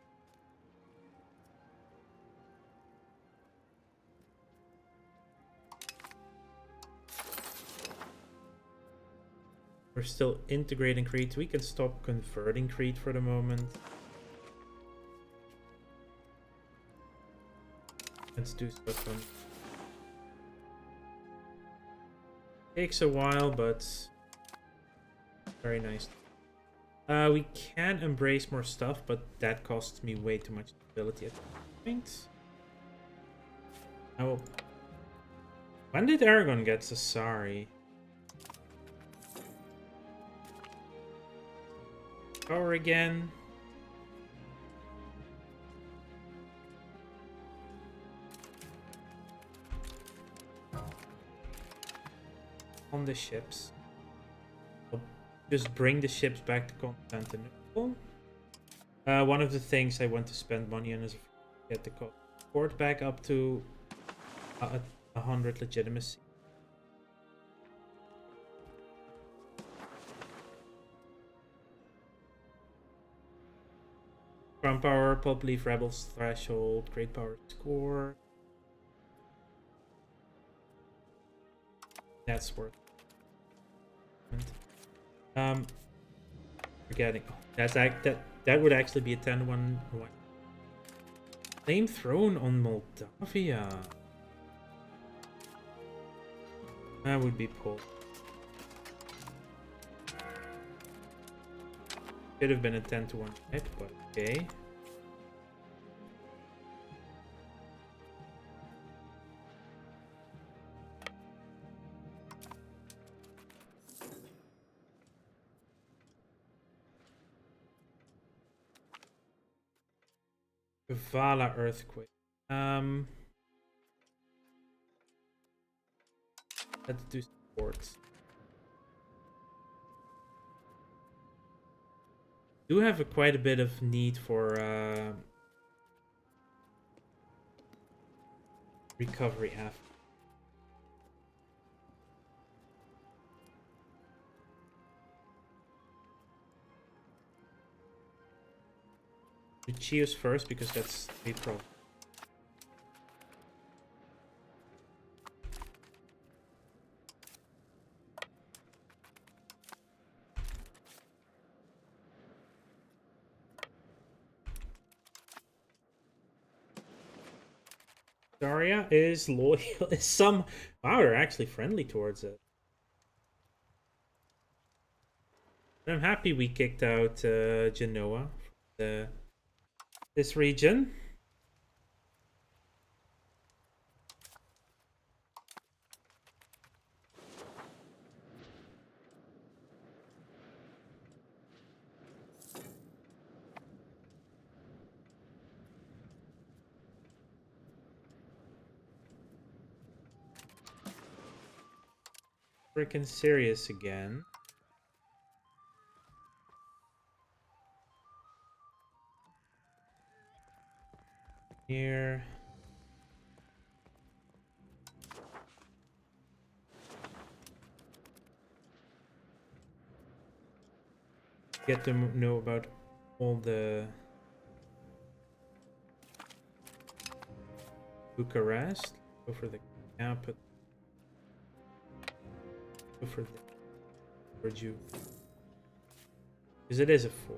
We're still integrating Crete. We can stop converting Crete for the moment. Let's do stuff on. Takes a while, but very nice. We can embrace more stuff, but that costs me way too much stability at this point. Oh. When did Aragon get Sassari? Power again. On the ships. I'll just bring the ships back to Constantinople. One of the things I want to spend money on is get the port back up to 100 legitimacy. Crown power, pulp leaf, rebels threshold, great power score. That's worth. Forgetting. Oh, that would actually be a 10-1. Flame throne on Moldavia. That would be pulled. Could have been a 10-1 hit, but okay. Vala earthquake. Let's do sports. Do have quite a bit of need for recovery after. Do Chios first because that's a pro. Daria is loyal. Is some wow, they're actually friendly towards it. I'm happy we kicked out Genoa from this region. Freaking serious again. Here. Get to know about all the Bucharest. Go for the capital. Go for the Virgil. Because it is a 4.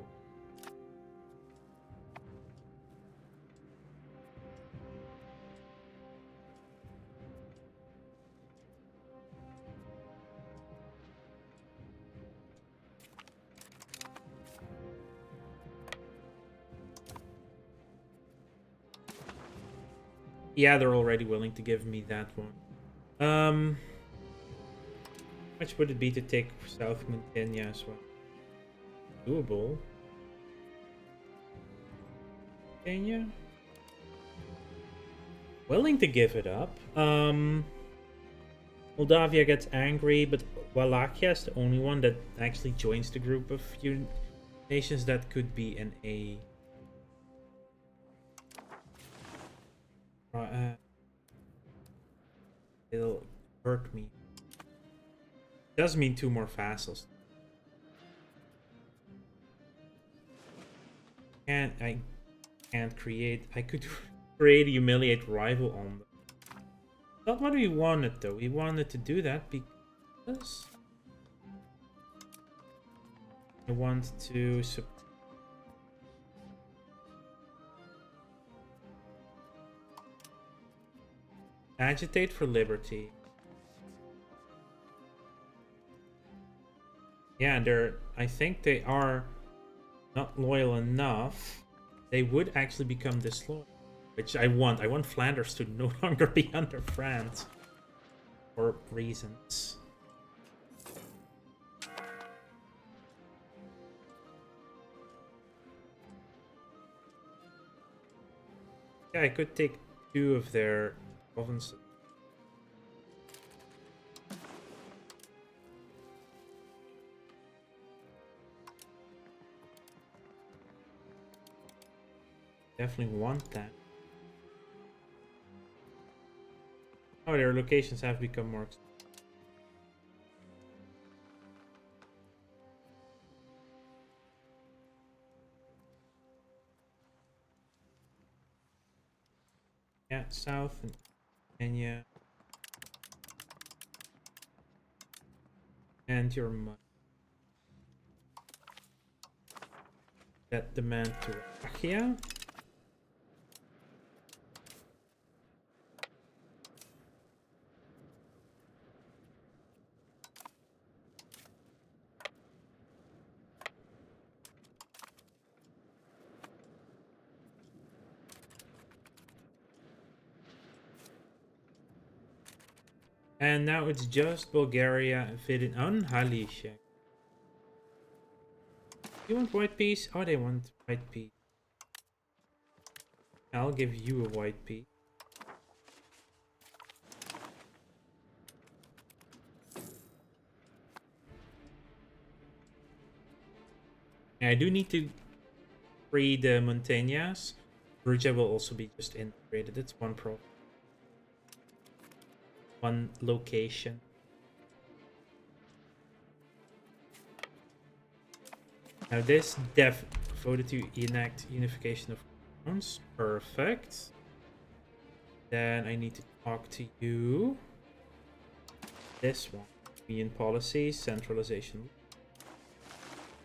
Yeah, they're already willing to give me that one. How much would it be to take South Montaigne as well? Doable. Montaigne? Willing to give it up. Moldavia gets angry, but Wallachia is the only one that actually joins the group of nations that could be an A. It'll hurt me. Does mean 2 more vassals. I can't create. I could create a humiliate rival on them. Not what we wanted though. We wanted to do that because I want to agitate for liberty. Yeah, and I think they are not loyal enough. They would actually become disloyal, which I want. I want Flanders to no longer be under France for reasons. Yeah, I could take 2 of their provinces. Definitely want that. Oh, their locations have become more expensive. Yeah, south and Kenya. And your money. That demand to Wallachia. And now it's just Bulgaria fitting on Halish. You want white piece? Oh, they want white piece. I'll give you a white piece. I do need to free the Montañas. Bruja will also be just integrated. It's one one location. Now this voted to enact unification of crowns. Perfect. Then I need to talk to you. This one. Union policy, centralization.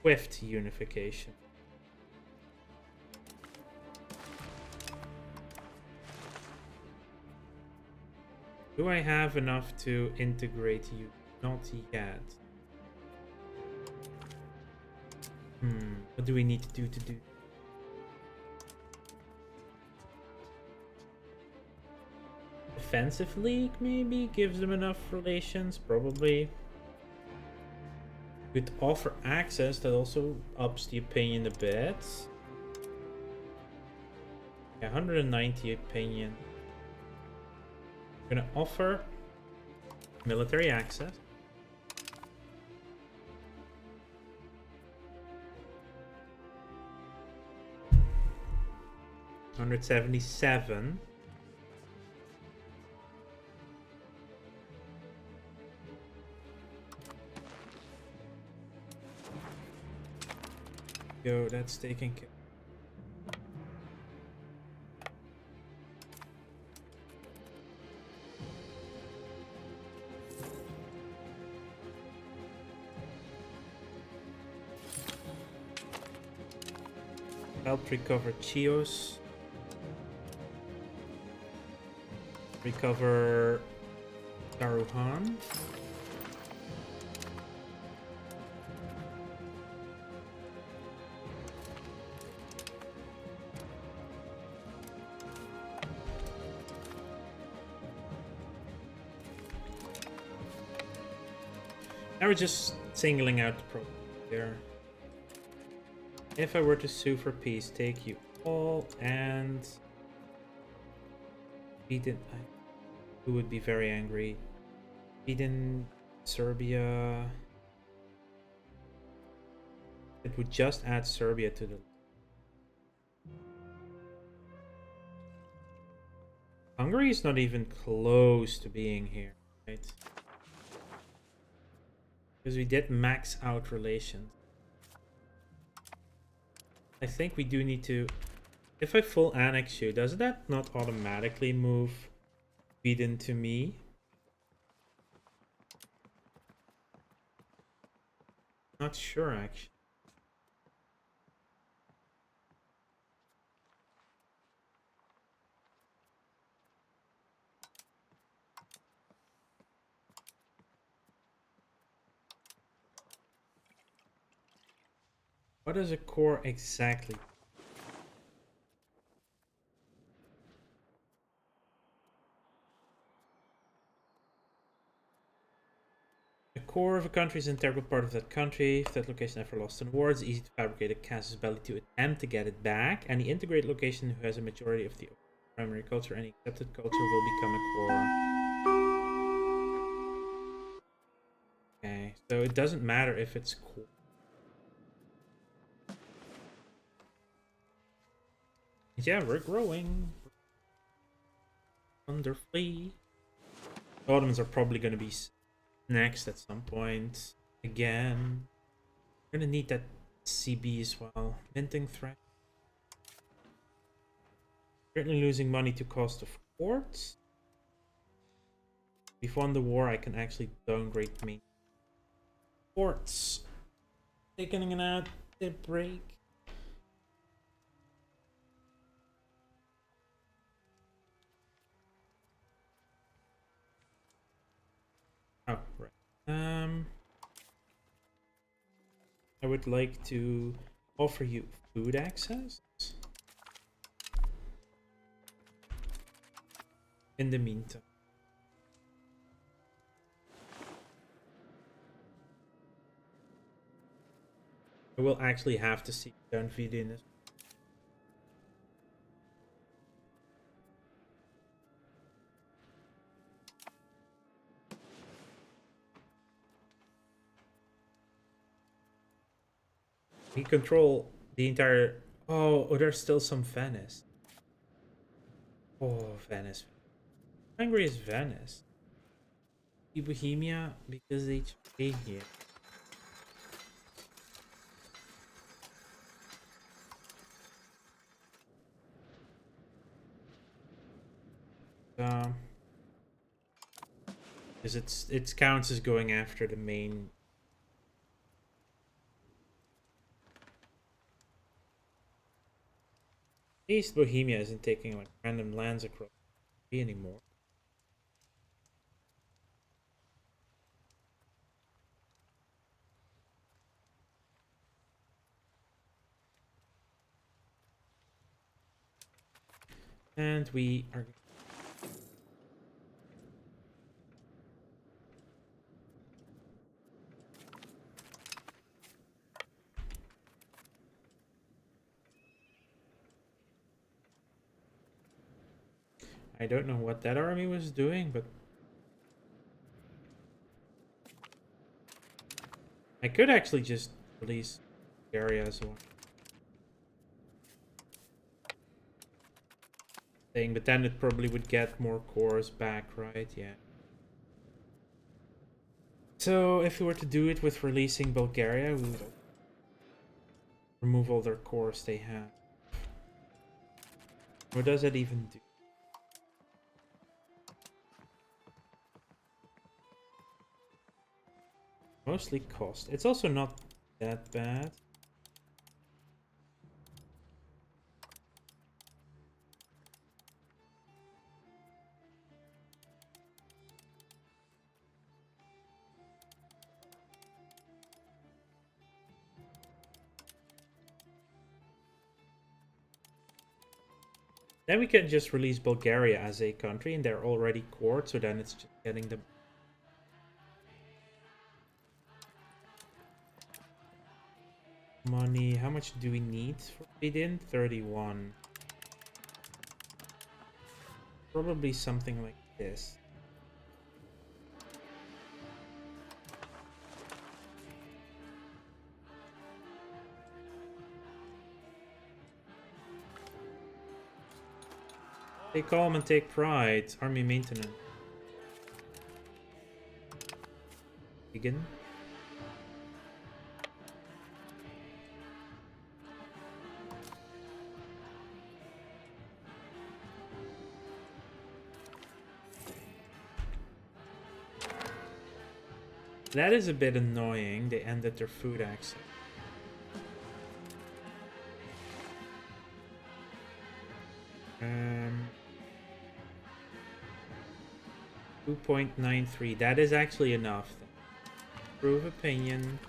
Swift unification. Do I have enough to integrate you? Not yet. What do we need to do Defensive League, maybe? Gives them enough relations? Probably. Could offer access, that also ups the opinion a bit. Yeah, 190 opinion. I'm gonna offer military access. $177. Yo, that's taking care. Helped recover Chios. Recover Daruhan. Now we're just singling out the problem here. If I were to sue for peace, take you all and Sweden, who would be very angry. Sweden, Serbia. It would just add Serbia to the. Hungary is not even close to being here, right? Because we did max out relations. I think we do need to... If I full annex you, does that not automatically move Sweden to me? Not sure, actually. What is a core exactly? The core of a country is an integral part of that country. If that location ever lost in war, it's easy to fabricate a casus belli to attempt to get it back. Any integrated location who has a majority of the primary culture, any accepted culture, will become a core. Okay, so it doesn't matter if it's core. Yeah, we're growing. Wonderfully. The Ottomans are probably going to be next at some point. Again. We're going to need that CB as well. Minting threat. Currently losing money to cost of ports. If we won the war, I can actually downgrade me. Ports. Taking an out the break. Oh, right. I would like to offer you food access. In the meantime. I will actually have to see down Vidinus. We control the entire... Oh, there's still some Venice. Oh, Venice. Hungary is Venice. Bohemia because they stay here. Because it counts as going after the main. East Bohemia isn't taking like random lands across the sea anymore. And we are... I don't know what that army was doing, but I could actually just release area as one thing, but then it probably would get more cores back, right? Yeah. So if we were to do it with releasing Bulgaria, we would remove all their cores they have. What does that even do? Mostly cost. It's also not that bad. Then we can just release Bulgaria as a country, and they're already cored, so then it's just getting them. Money. How much do we need for it in? 31. Probably something like this. Take calm and take pride. Army maintenance. Begin. That is a bit annoying. They ended their food access. Um, 2.93. That is actually enough. Prove opinion.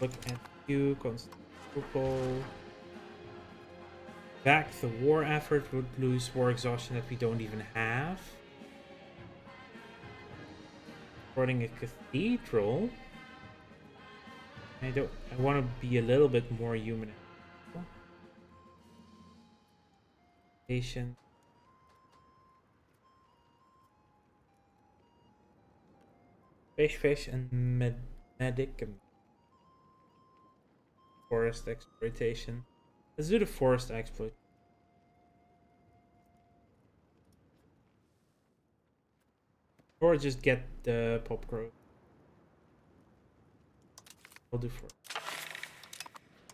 Look at you. Constable. Back the war effort would lose war exhaustion that we don't even have. Supporting a cathedral. I want to be a little bit more human. Patient. Fish, and medicament. Forest exploitation. Let's do the forest exploit. Or just get the pop growth. I'll do for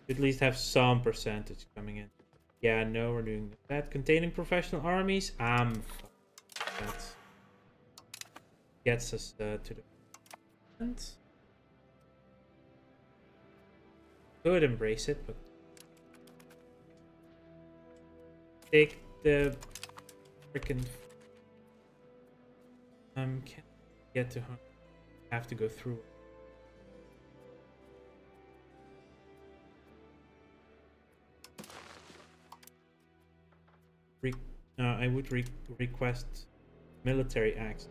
at least have some percentage coming in. Yeah, no, we're doing that. Containing professional armies. That gets us to the end. Could embrace it, but take the freaking can't get to hunt. Have to go through it. I would request military access.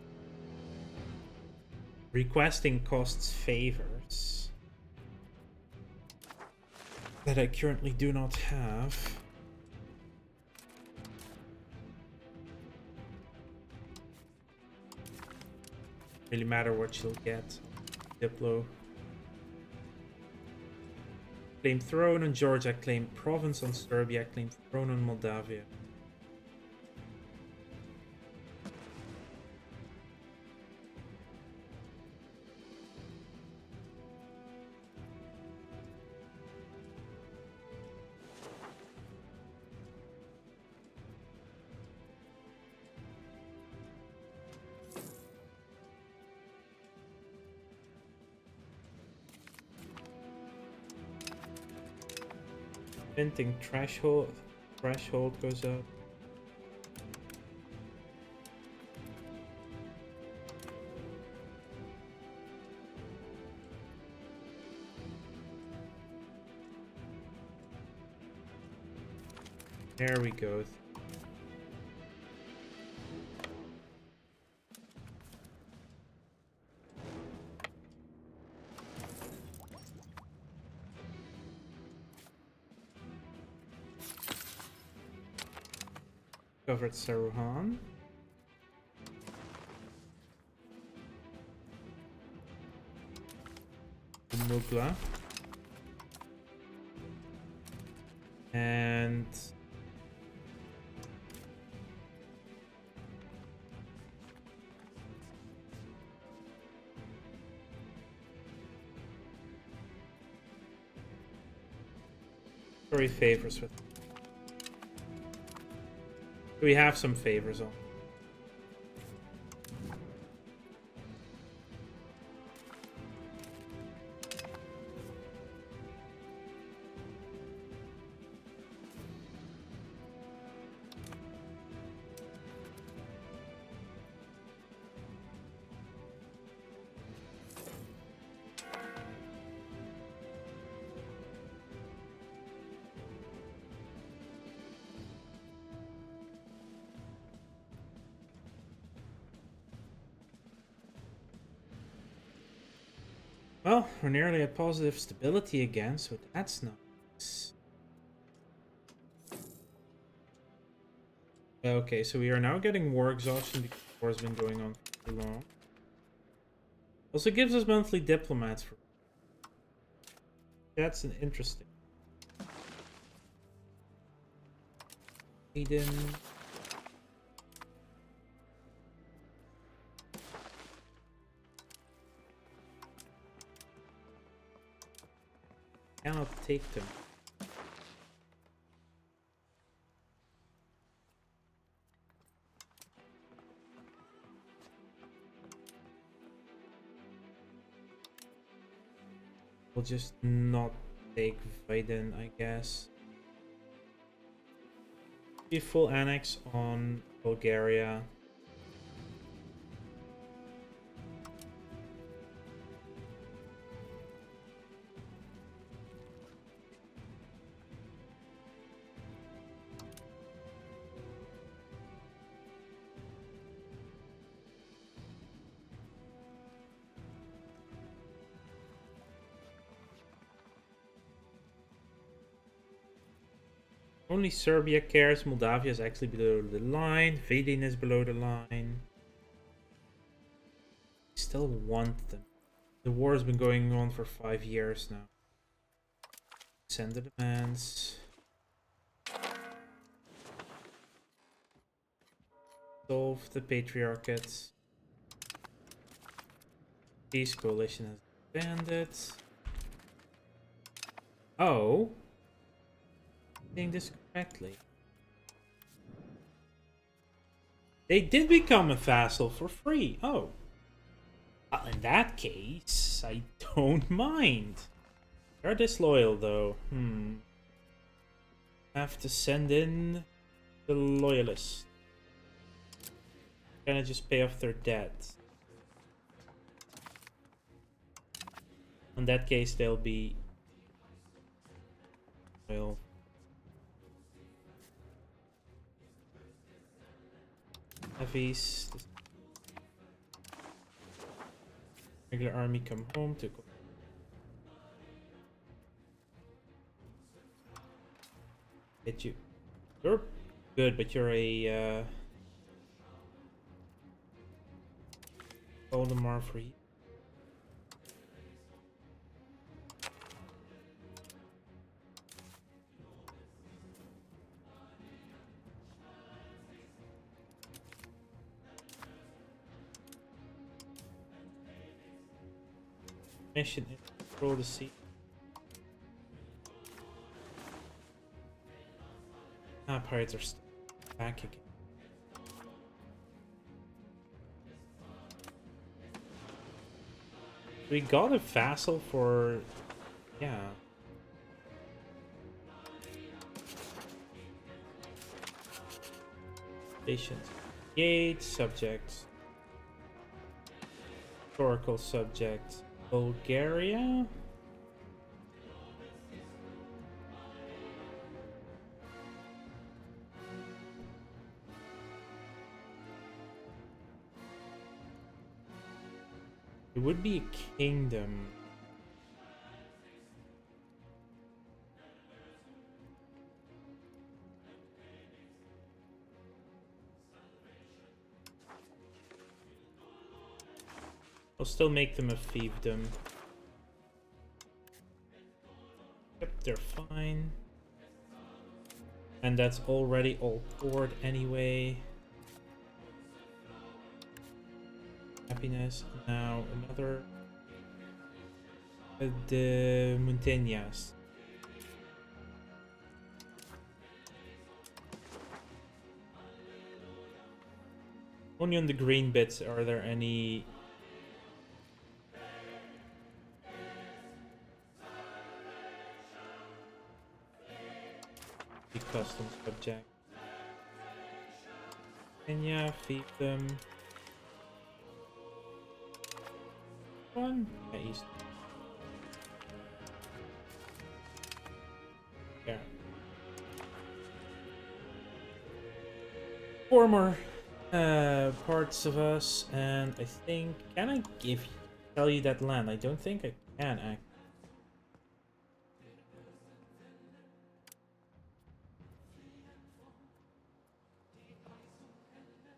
Requesting costs favors that I currently do not have. Really matter what you'll get. Diplo. claimed throne on Georgia, claimed province on Serbia, claimed throne on Moldavia. Printing threshold goes up. There we go. Covered Saruhan. Mugla. And story favors with. We have some favors on. Well, we're nearly at positive stability again, so that's nice. Okay, so we are now getting war exhaustion because the war has been going on for too long. Also gives us monthly diplomats for. That's an interesting. Eden. Cannot take them. We'll just not take Vaiden, I guess. Be full annex on Bulgaria. Only Serbia cares. Moldavia is actually below the line. Vaden is below the line. Still want them. The war has been going on for 5 years now. Send the demands. Solve the patriarchate. Peace coalition has expanded. Oh. Saying this correctly. They did become a vassal for free. Oh. Well, in that case, I don't mind. They're disloyal though. Have to send in the loyalists. Can I just pay off their debt? In that case, they'll be well. Heavies. Regular army come home to go. Hit you. You're good, but you're a Voldemar for you. Mission is control the sea. Ah, pirates are still back again. We got a vassal for... yeah. Nations. Gate subjects. Historical subjects. Bulgaria? It would be a kingdom. I'll still make them a fiefdom. Yep, they're fine. And that's already all poured anyway. Happiness. Now another. The Montañas. Only on the green bits are there any. Custom subject. And yeah, feed them. One. Yeah, east. Yeah. 4 more parts of us, and I think can I tell you that land? I don't think I can actually.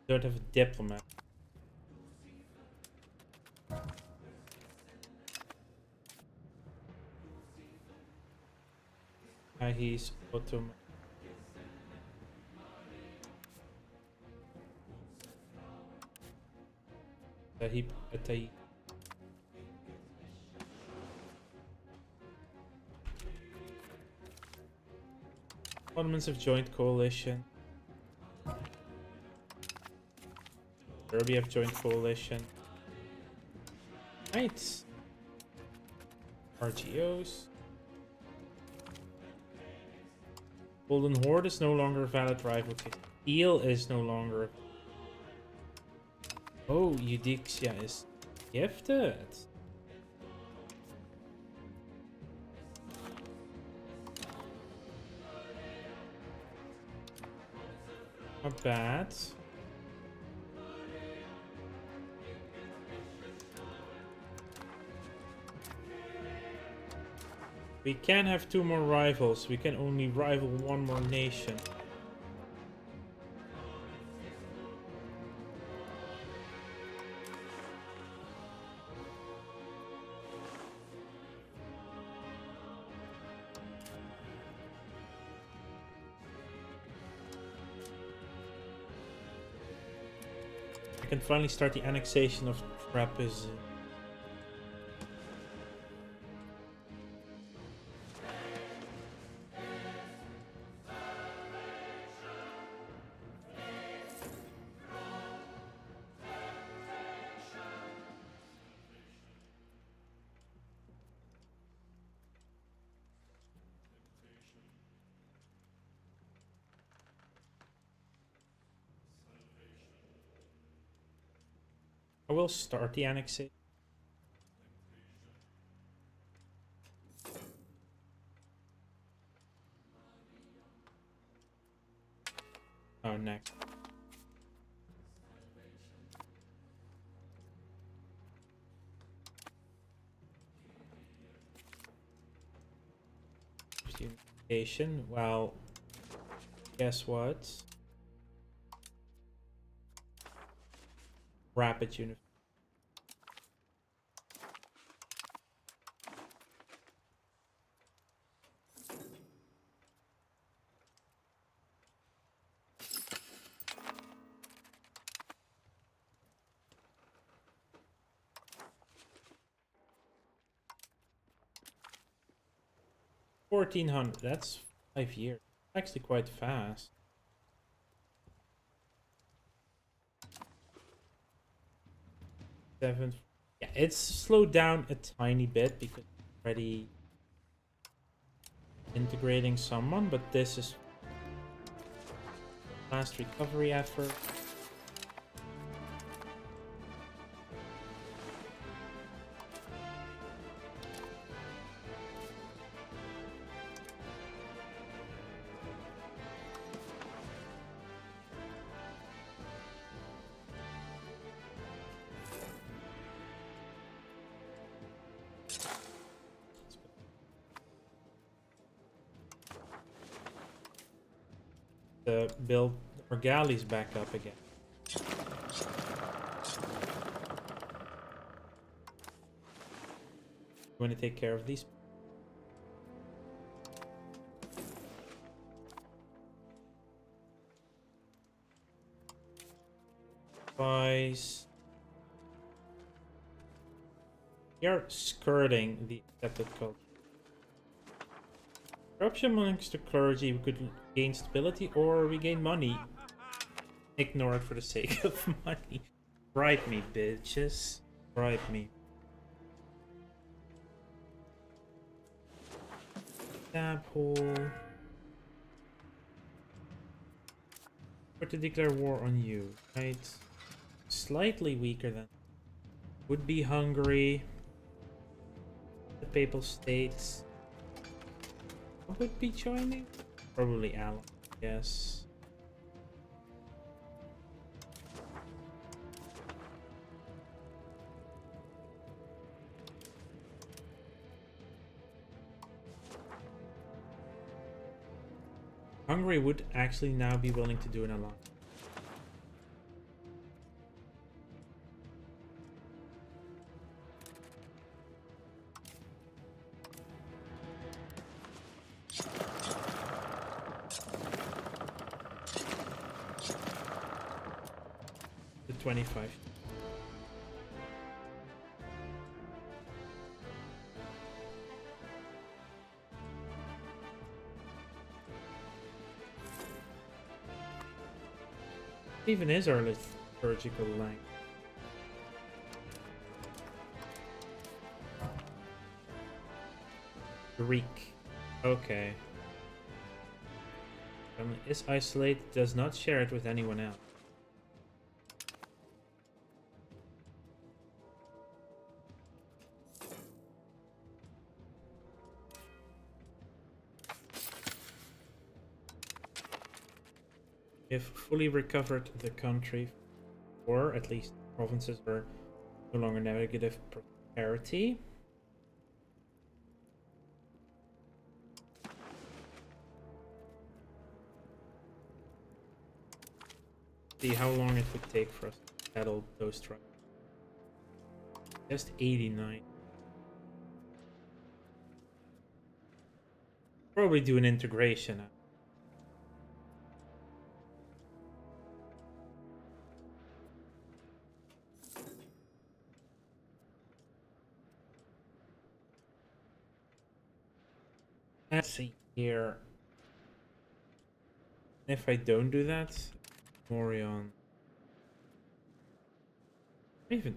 Don't have a diplomat. He's Ottoman. Tahib Atai. Ottomans have joined coalition. Serbia have joined coalition. Right. RGOs. Golden Horde is no longer a valid rival. Eel is no longer. Oh, Eudixia is gifted. Not bad. We can't have 2 more rivals. We can only rival 1 more nation. I can finally start the annexation of Trapezoid. I will start the annexation. Oh, next. Unification. Well, guess what? Rapid unification. 1400. That's 5 years. Actually quite fast. Seven. Yeah, it's slowed down a tiny bit because it's already integrating someone, but this is fast recovery effort. Build our galleys back up again. You want to take care of these? Guys, you're skirting the accepted culture. Corruption amongst the clergy, we could gain stability or we gain money. Ignore it for the sake of money. Bribe me, bitches. Bribe me. Stab hole. Or to declare war on you, right? Slightly weaker than would be Hungary. The Papal States. What would be joining? Probably Allies, yes. Hungary would actually now be willing to do an alliance. The 25. Even is our liturgical language. Greek. Okay. Family is isolated, does not share it with anyone else. If fully recovered the country, or at least provinces were no longer negative prosperity. See how long it would take for us to settle those tribes. Just 89. Probably do an integration. Let's see here. If I don't do that, Morion. Even.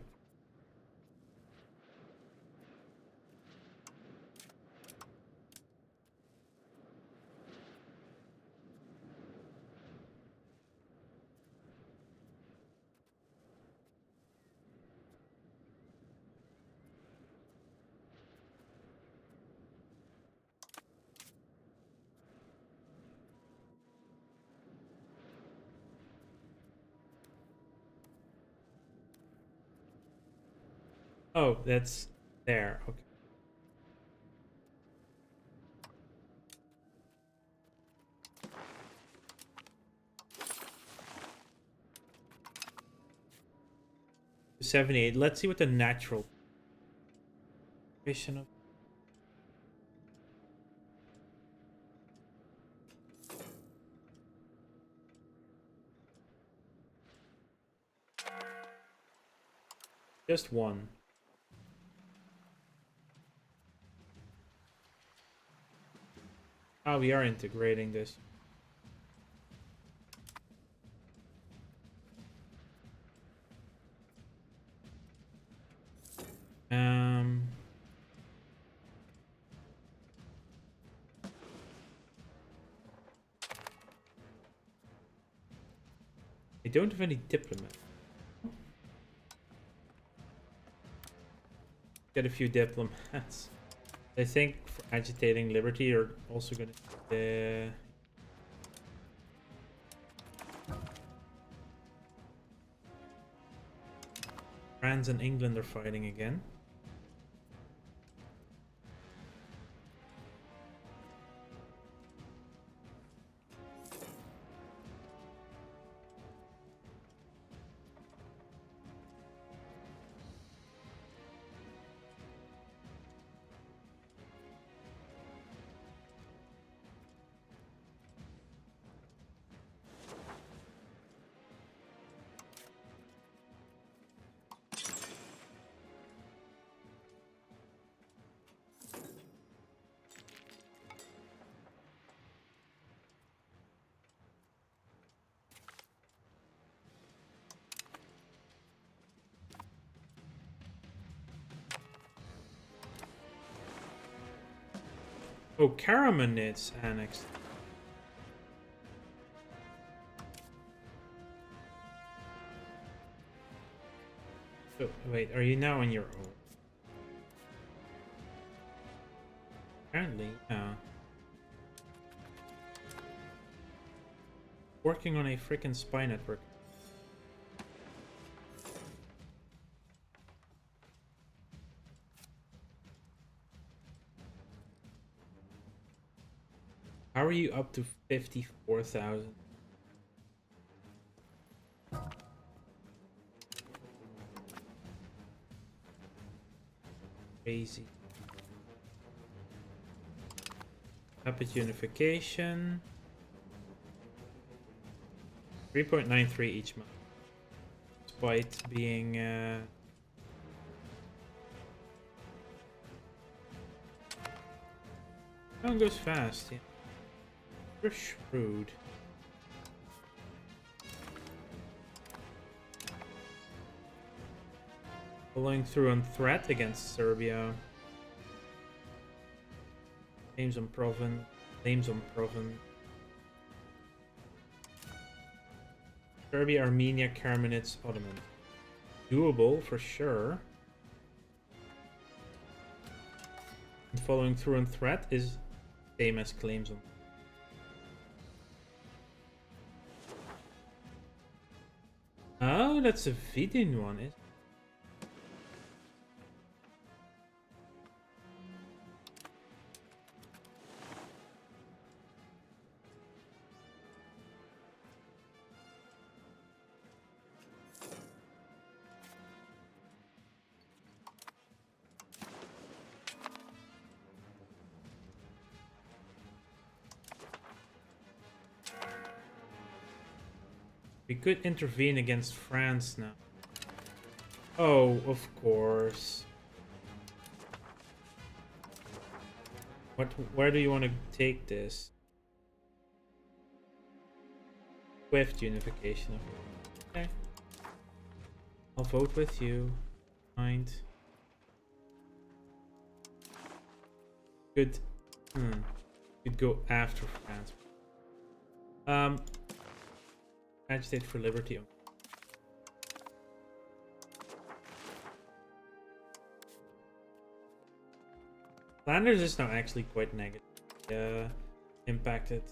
Oh, that's there. Okay. $78. Let's see what the natural of. Just one. Oh, we are integrating this. I don't have any diplomats. Get a few diplomats. I think for agitating liberty, you're also gonna. France and England are fighting again. Oh, Karamanid's annexed. So, wait, are you now on your own? Apparently, yeah. Working on a freaking spy network. How are you up to 54,000? Crazy. Puppet unification. 3.93 each month. Despite being that one goes fast, yeah. You're shrewd. Following through on threat against Serbia. Claims on province. Claims on province. Serbia, Armenia, Karamanid's, Ottoman. Doable for sure. And following through on threat is same as claims on. Oh, that's a Vidin one, is it? We could intervene against France now. Oh, of course. Where do you want to take this? Swift unification. Okay. I'll vote with you. Mind. Good. Could go after France. Agitate for liberty. Flanders is now actually quite negative. Impacted.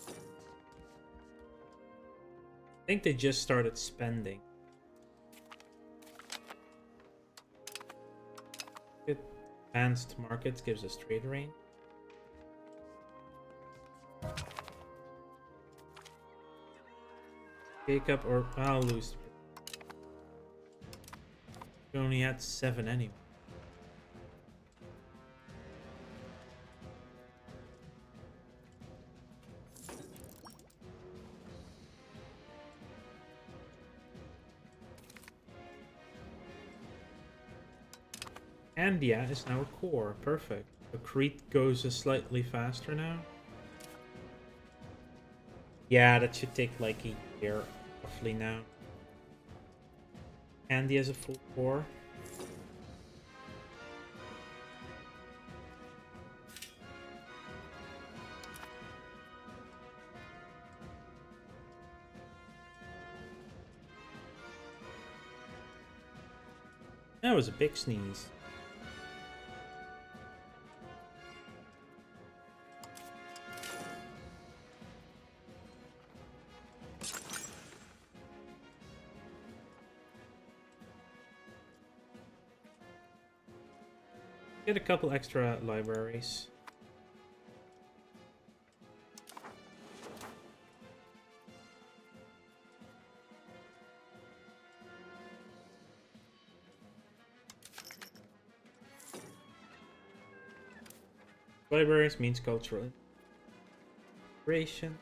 I think they just started spending. Good. Advanced markets gives us trade range. Jacob or I'll lose. We only had 7 anyway. Andia is now a core. Perfect. So Crete goes slightly faster now. Yeah, that should take like a year roughly now. Andy has a full core. That was a big sneeze. Get a couple extra libraries. Libraries means cultural integration.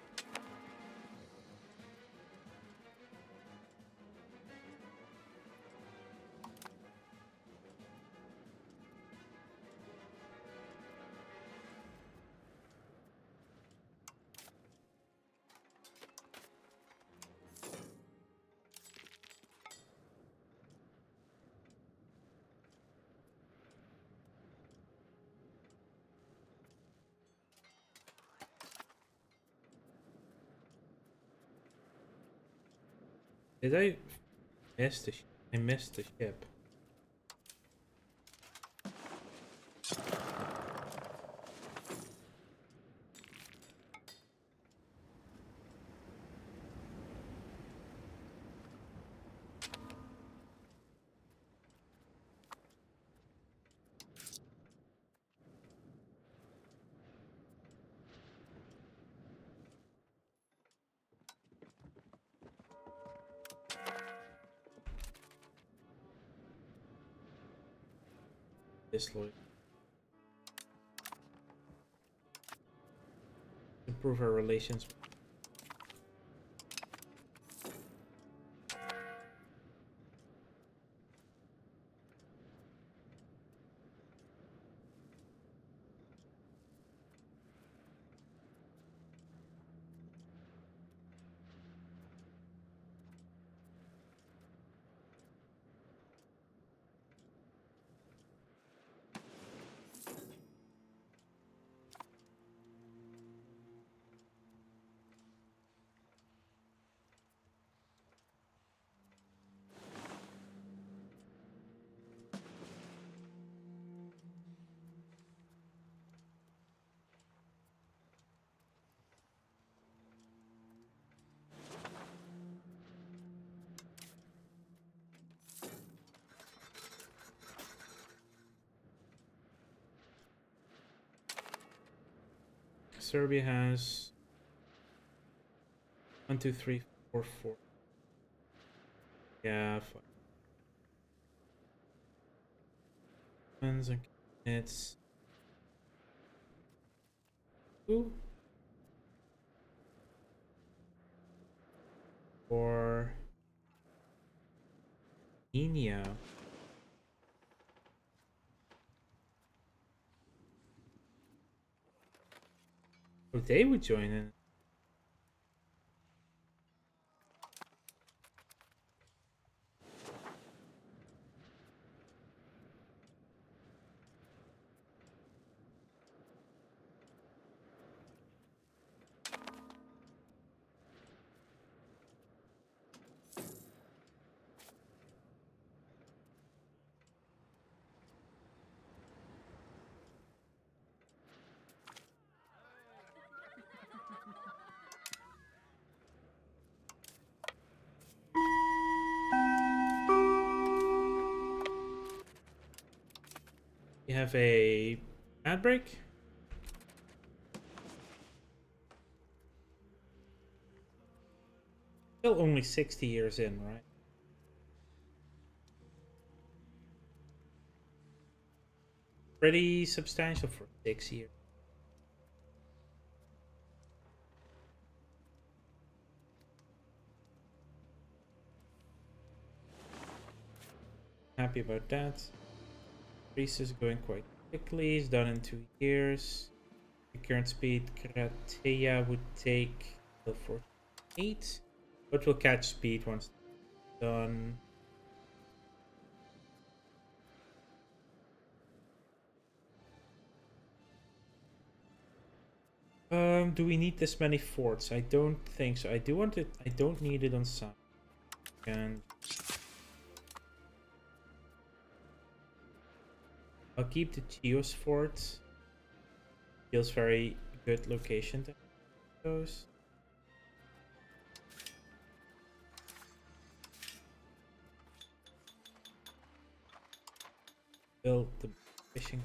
Did I miss the ship? I missed the ship. Disloyal. Improve our relations. Serbia has 1, 2, 3, 4, 4. Yeah, and it's two for Enia. Oh, they would join in. You have a ad break? Still only 60 years in, right? Pretty substantial for 6 years. Happy about that. Greece is going quite quickly. It's done in 2 years. The current speed, Kratea would take till 48, but we'll catch speed once it's done. Do we need this many forts? I don't think so. I do want it. I don't need it on some. And I'll keep the Chios fort. Feels very good location to those. Build the fishing.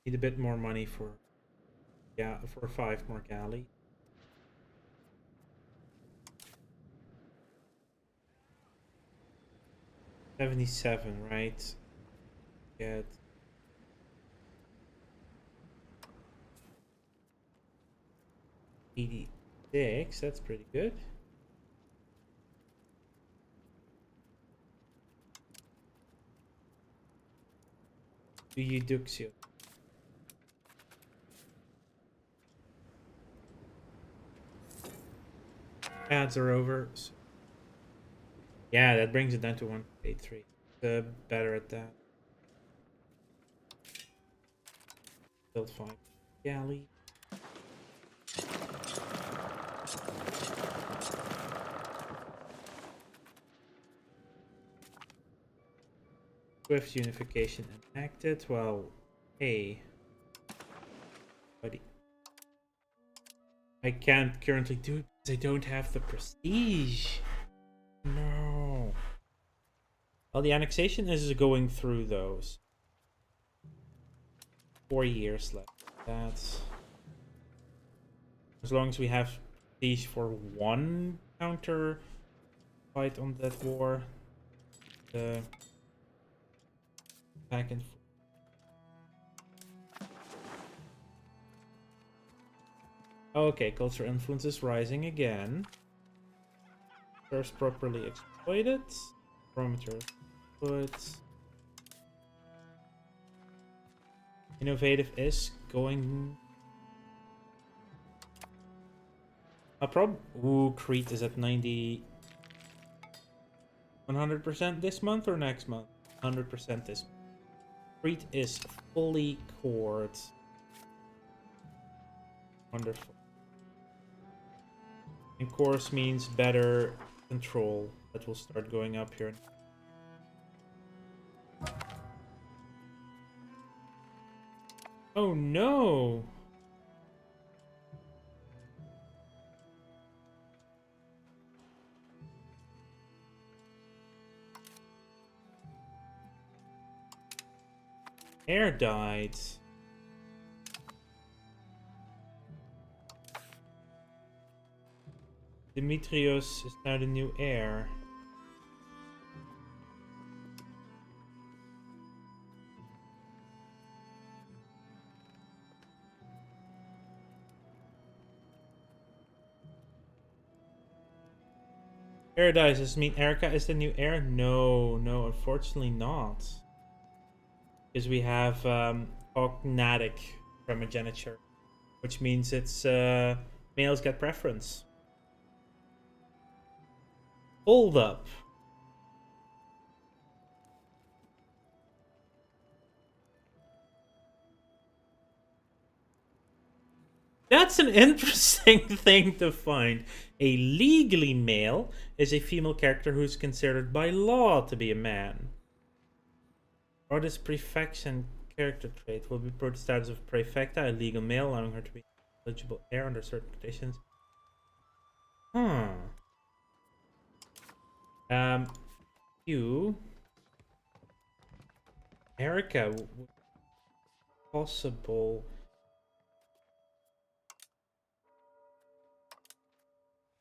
Need a bit more money for, yeah, for 5 more galley. $77, right? Get 86. That's pretty good. Do you Duxio? Ads are over. So yeah, that brings it down to 183. Better at that. Build 5 galley. Swift unification enacted. Well, hey, buddy. I can't currently do it because I don't have the prestige. No. Well, the annexation is going through those. 4 years left. That's as long as we have prestige for one counter fight on that war. The back and forth. Okay, cultural influence is rising again. First properly exploited. Parameter put. Innovative is going. Ooh, Crete is at 90. 100% this month or next month? 100% this month. Crete is fully cored. Wonderful. And course means better control. That will start going up here. Oh no! Air died. Demetrios is now the new heir. Paradise, does this mean Erica is the new heir? No, no, unfortunately not. Because we have cognatic primogeniture, which means it's males get preference. Hold up. That's an interesting thing to find. A legally male is a female character who's considered by law to be a man. Or this prefection character trait will be pro the status of prefecta, a legal male, allowing her to be eligible heir under certain conditions. You, Erica, possible.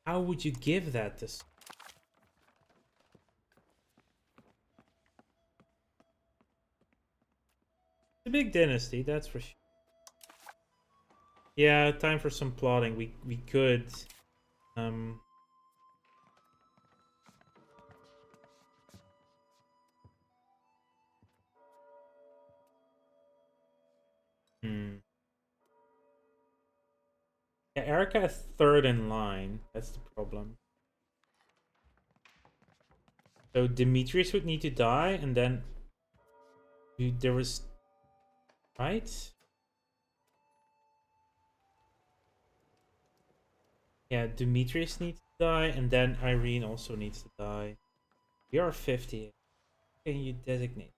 How would you give that to? It's a big dynasty, that's for sure. Yeah, time for some plotting. We could. Um. Hmm. Yeah, Erica is third in line. That's the problem. So Demetrius would need to die, and then there was, right? Yeah, Demetrius needs to die, and then Irene also needs to die. We are 50. Can you designate?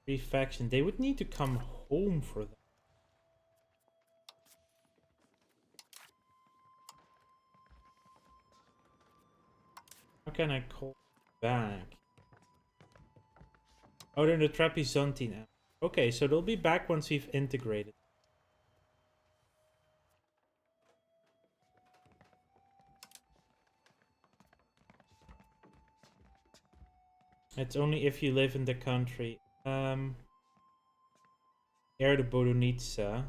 Free faction. They would need to come home for that. How can I call back? Oh, they're in the Trapezontine Empire. Okay, so they'll be back once we've integrated. It's only if you live in the country. Air the Bodonica.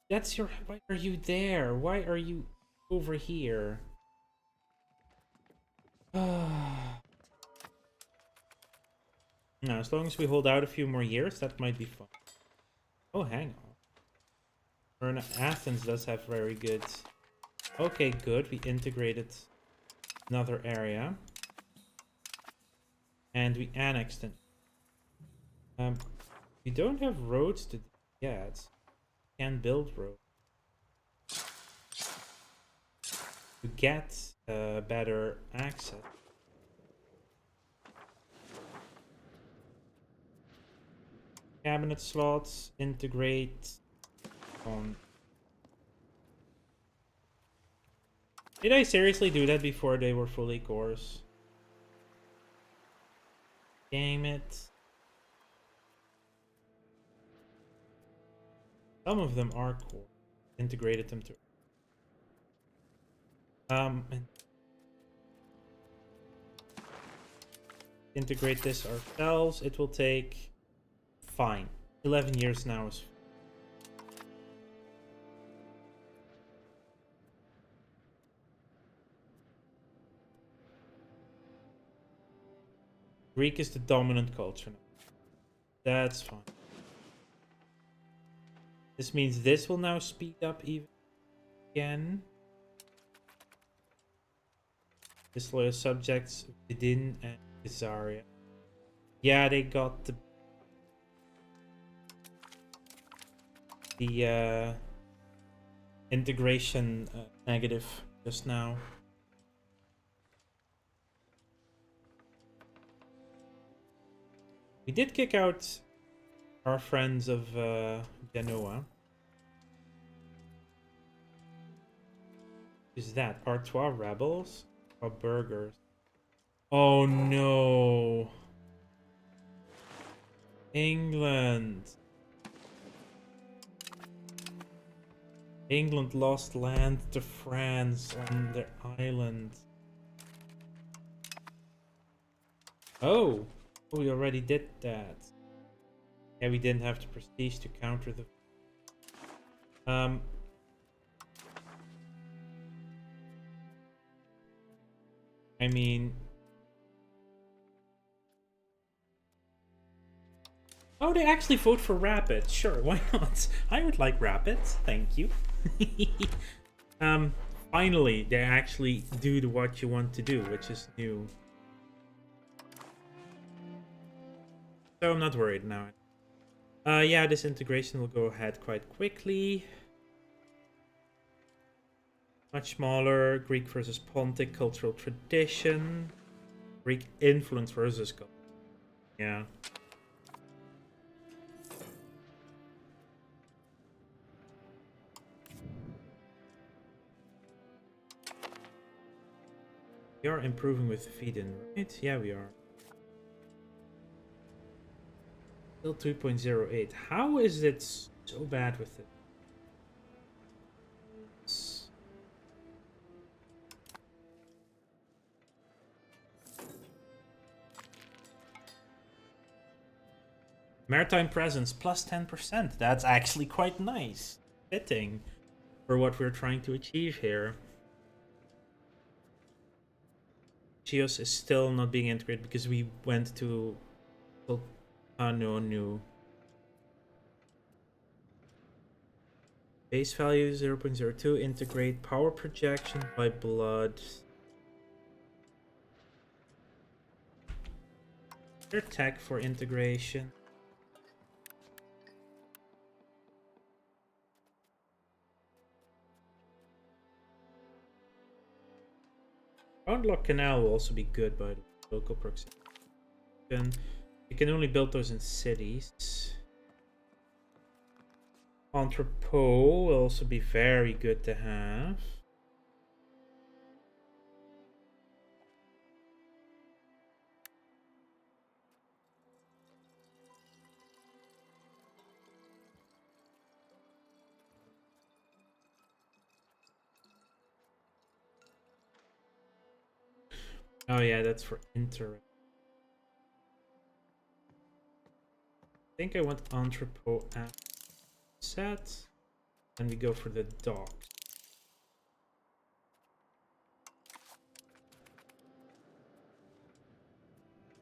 That's your... Why are you there? Why are you over here? No, as long as we hold out a few more years, that might be fun. Oh, hang on. Athens does have very good... Okay, good. We integrated another area. And we annexed it. We don't have roads to do yet. Can build roads. To get better access. Cabinet slots, integrate on. Did I seriously do that before they were fully cores? Damn it. Some of them are core. Integrated them to. And integrate this ourselves. It will take fine. 11 years now is. Greek is the dominant culture now. That's fine. This means this will now speed up even again. Disloyal subjects within and Caesarea. Yeah, they got the integration negative just now. We did kick out our friends of Genoa. Is that Artois rebels or burgers? Oh no! England! England lost land to France on their island. Oh! We already did that. Yeah, we didn't have the prestige to counter the... I mean... Oh, they actually vote for Rapid. Sure, why not? I would like Rapid. Thank you. Finally, they actually do what you want to do, which is new. So I'm not worried now. Yeah, this integration will go ahead quite quickly. Much smaller. Greek versus Pontic cultural tradition. Greek influence versus culture. Yeah. We are improving with feed-in, right? Yeah, we are. Still 2.08. How is it so bad with it? Maritime presence plus 10%. That's actually quite nice. Fitting for what we're trying to achieve here. Chios is still not being integrated because we went to no. Base value 0.02. Integrate power projection by blood. Their tech for integration. Roundlock Canal will also be good by the local proximity. You can only build those in cities. Entrepot will also be very good to have. Oh yeah, that's for inter. I think I want entrepot set, and we go for the docks.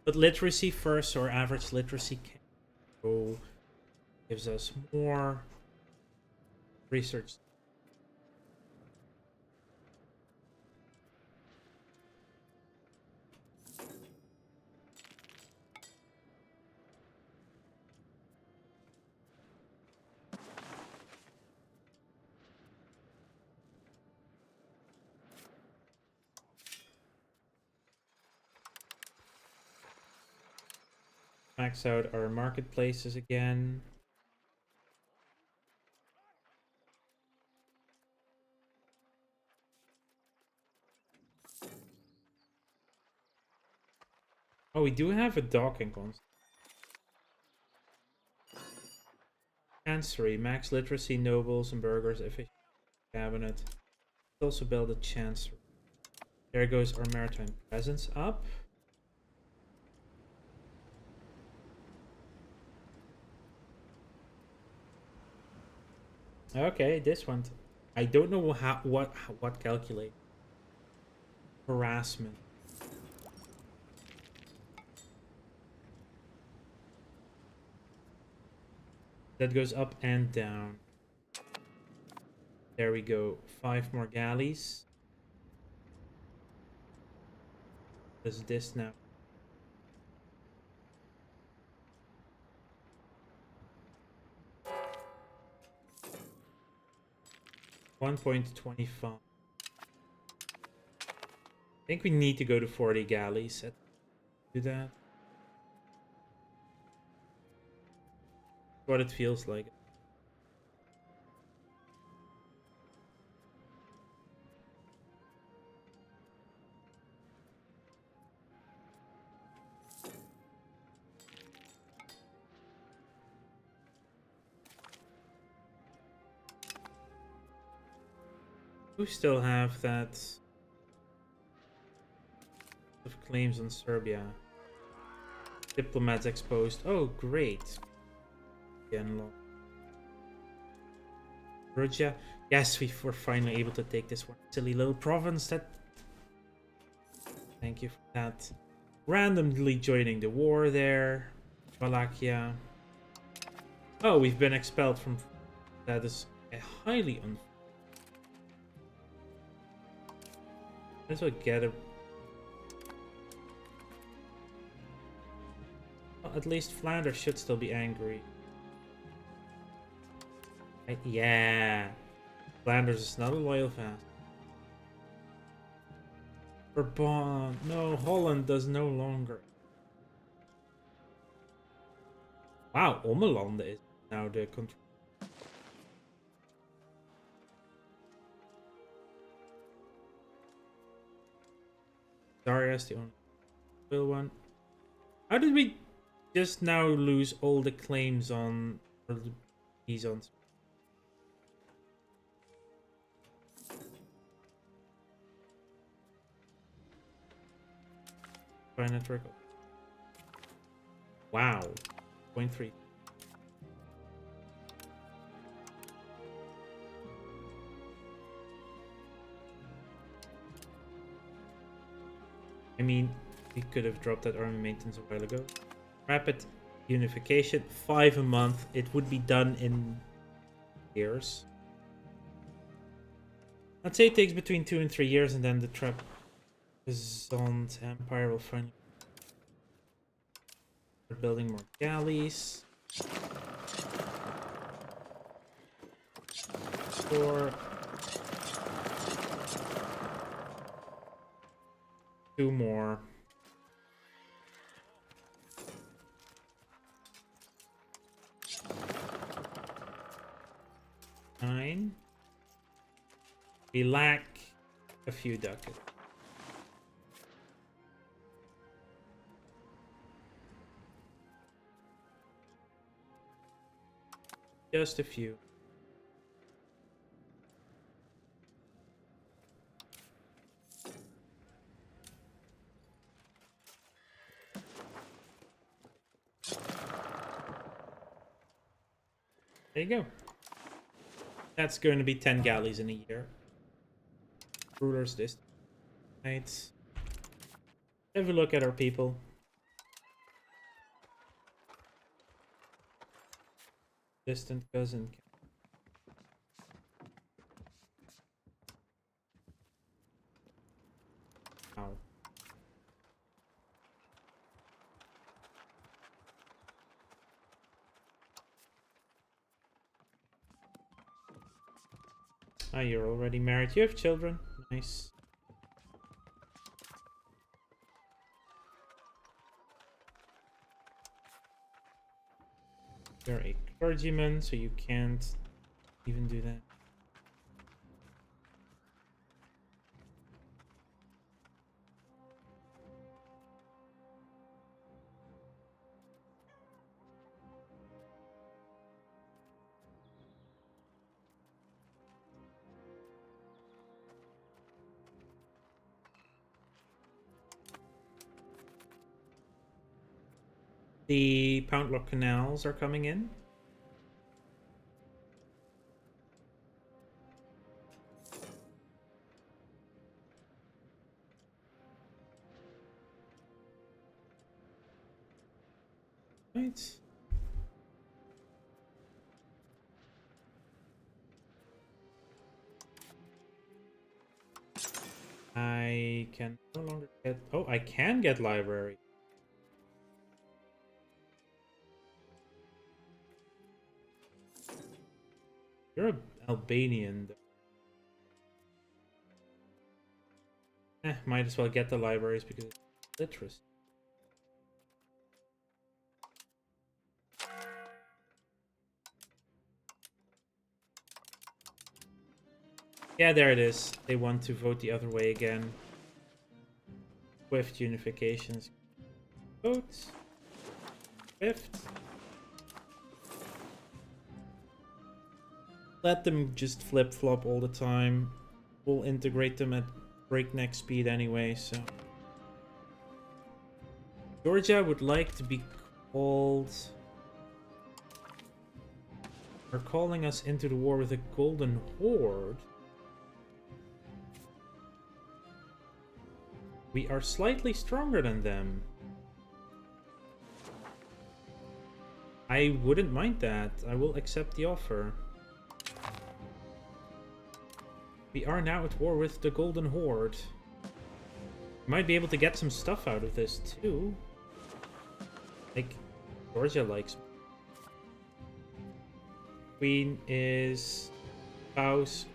But literacy first, or average literacy gives us more research. Max out our marketplaces again. Oh, we do have a docking constant. Chancery, max literacy, nobles and burghers, efficient cabinet. Let's also build a chancery. There goes our maritime presence up. Okay, this one. I don't know what calculate. Harassment. That goes up and down. There we go. 5 more galleys. Does this now? $1.25. I think we need to go to 40 galleys. Do that. What it feels like. We still have that of claims on Serbia. Diplomats exposed. Oh, great. Again, Georgia. Yes, we were finally able to take this one. Silly little province. That. Thank you for that. Randomly joining the war there. Wallachia. Oh, we've been expelled from. That is a highly unfair. Let's get a. Well, at least Flanders should still be angry. Right? Yeah. Flanders is not a loyal fast. Bourbon. No, Holland does no longer. Wow, Ommelanden is now the control. Darius, the only real one. How did we just now lose all the claims on these on? By network. Wow. 0.3. I mean, we could have dropped that army maintenance a while ago. Rapid unification, 5 a month. It would be done in years. I'd say it takes between 2 and 3 years, and then the Byzantine Empire will finally start building more galleys. 4. 2 more. 9. We lack a few ducats. Just a few. There you go. That's going to be 10 galleys in a year. Rulers this night. Have a look at our people. Distant cousin. Ow. Ah, you're already married. You have children. Nice. You're a clergyman, so you can't even do that. The Pound Lock canals are coming in. Right. I can no longer get... Oh, I can get library. You're an Albanian. Might as well get the libraries because it's literacy. Yeah, there it is. They want to vote the other way again. Swift unifications. Votes. Swift. Let them just flip-flop all the time. We'll integrate them at breakneck speed anyway, so... Georgia would like to be called... They're calling us into the war with the Golden Horde. We are slightly stronger than them. I wouldn't mind that. I will accept the offer. We are now at war with the Golden Horde. Might be able to get some stuff out of this too. Like, Georgia likes. Queen is spouse.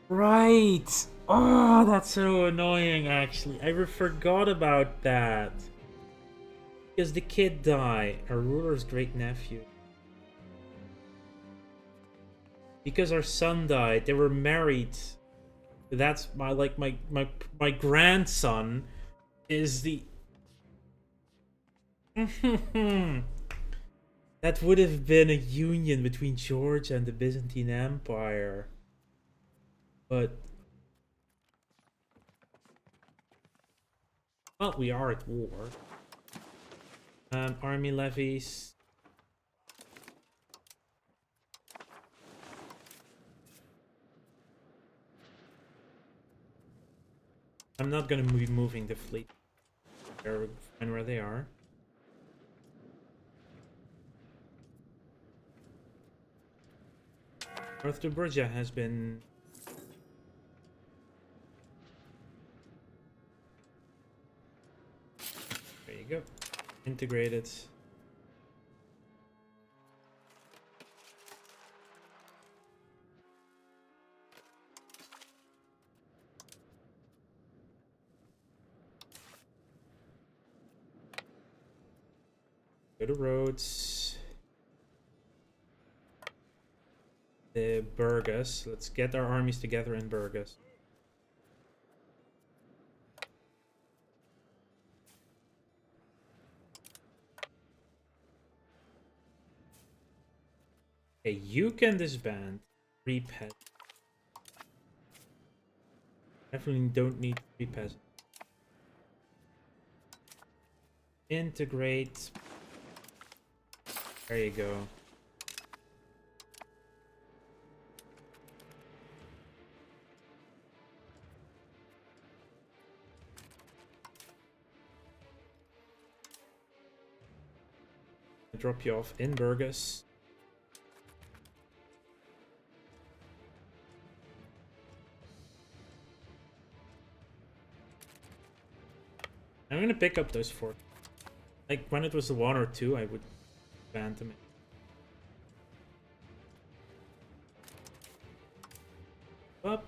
Right! Oh, that's so annoying, actually. I forgot about that. Because the kid died, our ruler's great nephew. Because our son died. They were married. That's my grandson is the that would have been a union between Georgia and the Byzantine Empire. But well, we are at war. Army levies. I'm not gonna be moving the fleet. They're fine where they are. North to Georgia has been. There you go. Integrated. Go to roads. The Burgas. Let's get our armies together in Burgas. Okay, you can disband. 3 pets. Definitely don't need 3 peasants. Integrate. There you go. Drop you off in Burgas. I'm gonna pick up those 4. Like when it was the 1 or 2, I would ban them. Up.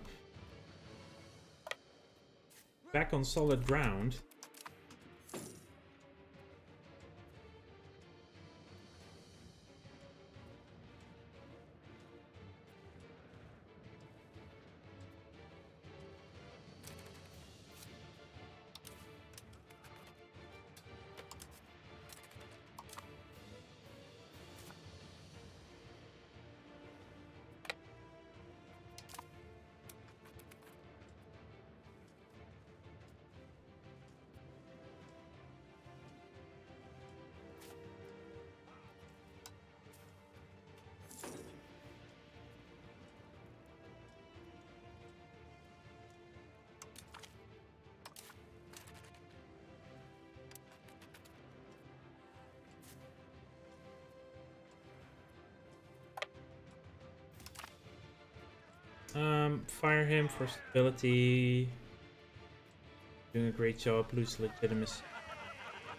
Back on solid ground. Fire him for stability. Doing a great job, lose legitimacy.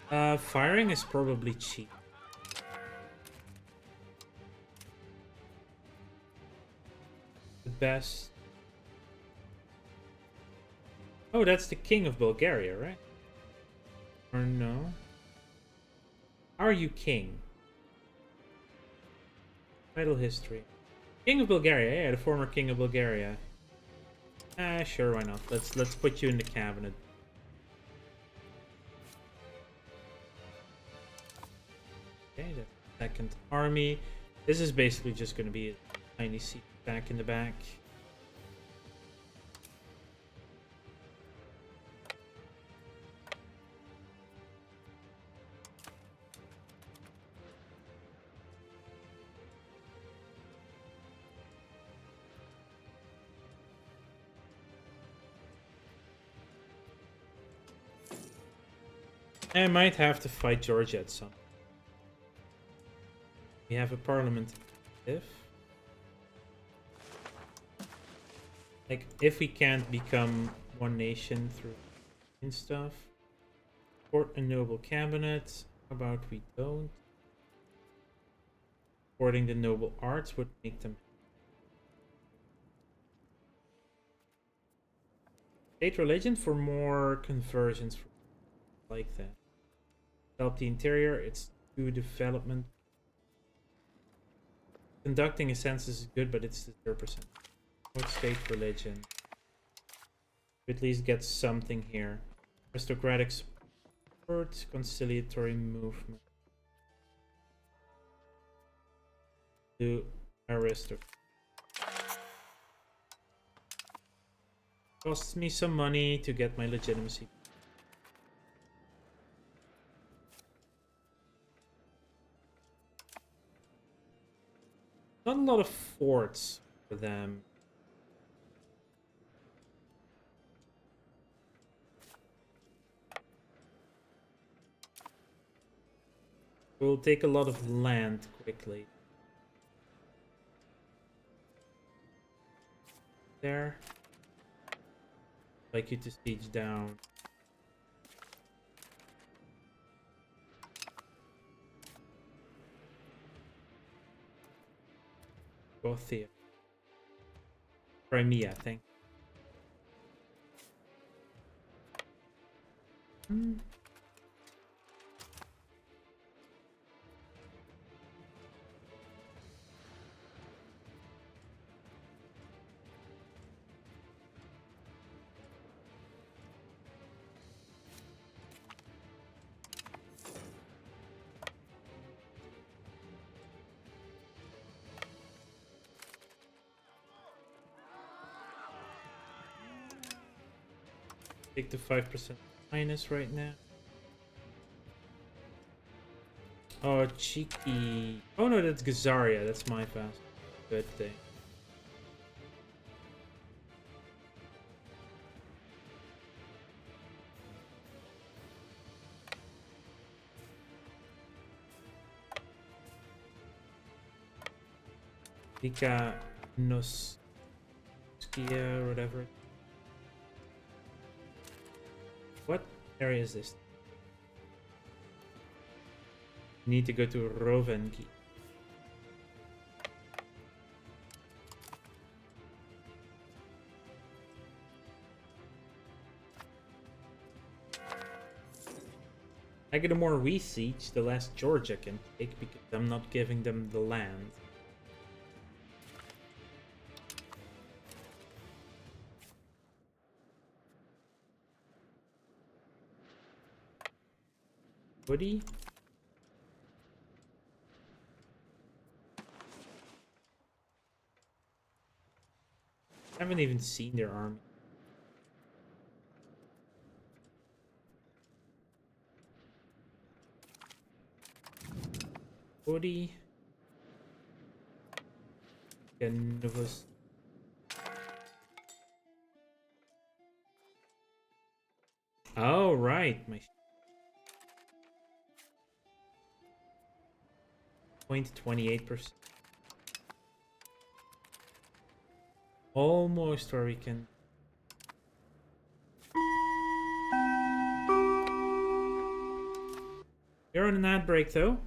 Firing is probably cheap. The best. Oh, that's the king of Bulgaria, right? Or no? Are you king? Title history. King of Bulgaria, yeah, the former king of Bulgaria. Sure, why not? Let's put you in the cabinet. Okay, the second army. This is basically just going to be a tiny seat back in the back. I might have to fight Georgia at some. We have a parliament. If we can't become one nation through and stuff. Support a noble cabinet. How about we don't? Supporting the noble arts would make them. State religion for more conversions like that. Help the interior, it's to development. Conducting a census is good, but it's 0%. What state religion? At least get something here. Aristocratic support, conciliatory movement. Do aristocrat. Costs me some money to get my legitimacy. Not a lot of forts for them. We'll take a lot of land quickly. There. Like you to siege down. Gothia. Crimea, I think. Take the 5% minus right now. Oh, cheeky. Oh no, that's Gazaria. That's my fast. Good thing. Vika Noskia, whatever. What area is this? Need to go to Rovenki. I get a more we siege, the less Georgia can take because I'm not giving them the land. Woody? I haven't even seen their army. Woody? Novus. Oh, right. My 0.28%. Almost where we can. You're on an ad break though.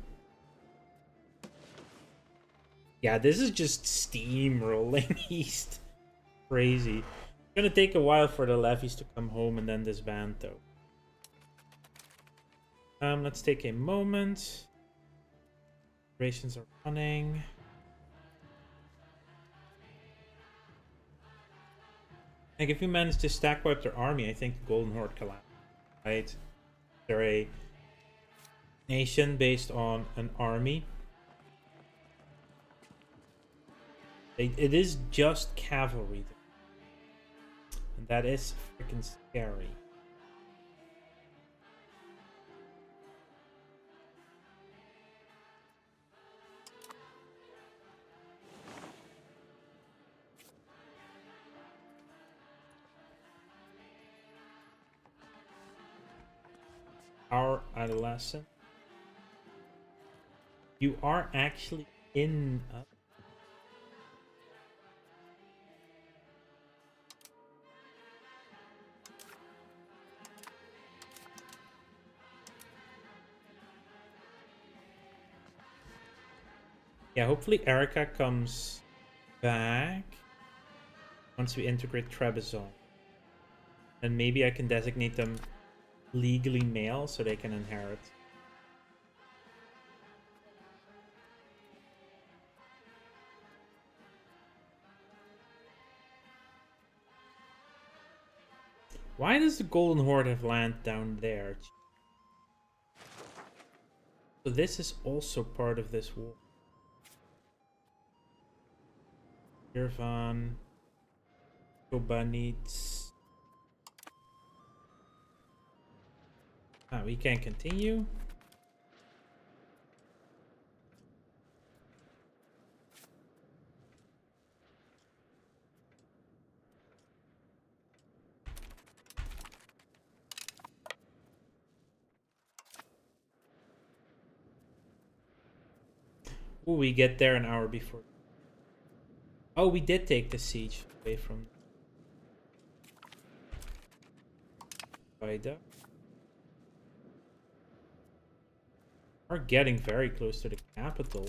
Yeah, this is just steamrolling east. Crazy. It's gonna take a while for the levies to come home and then disband though. Let's take a moment. Operations are running. Like if you manage to stack wipe their army, I think the Golden Horde collapsed. Right? They're a nation based on an army. It is just cavalry. And that is freaking scary. Our adolescent. You are actually in. Yeah, hopefully Erica comes back once we integrate Trebizond. And maybe I can designate them legally male so they can inherit. Why does the Golden Horde have land down there? So this is also part of this war. Irvan. Kobanits. Ah, we can continue. Ooh, we get there an hour before. Oh, we did take the siege away from Vaida. We're getting very close to the capital.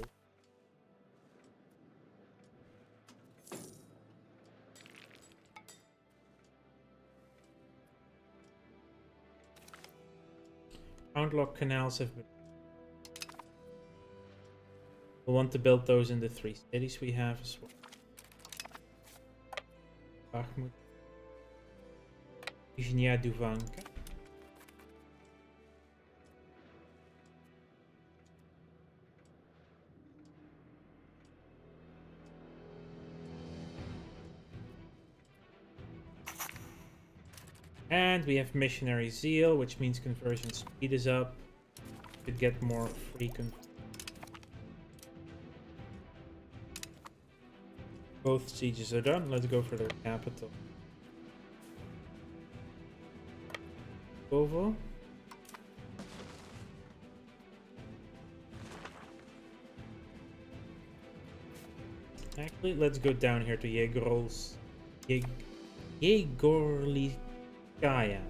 Outlock canals have been. We'll want to build those in the 3 cities we have as well. Bakhmut. Nizhnya Duvanka. And we have Missionary Zeal, which means conversion speed is up. Could get more free conversion. Both sieges are done. Let's go for their capital. Kovo. Actually, let's go down here to Yegorlikaya.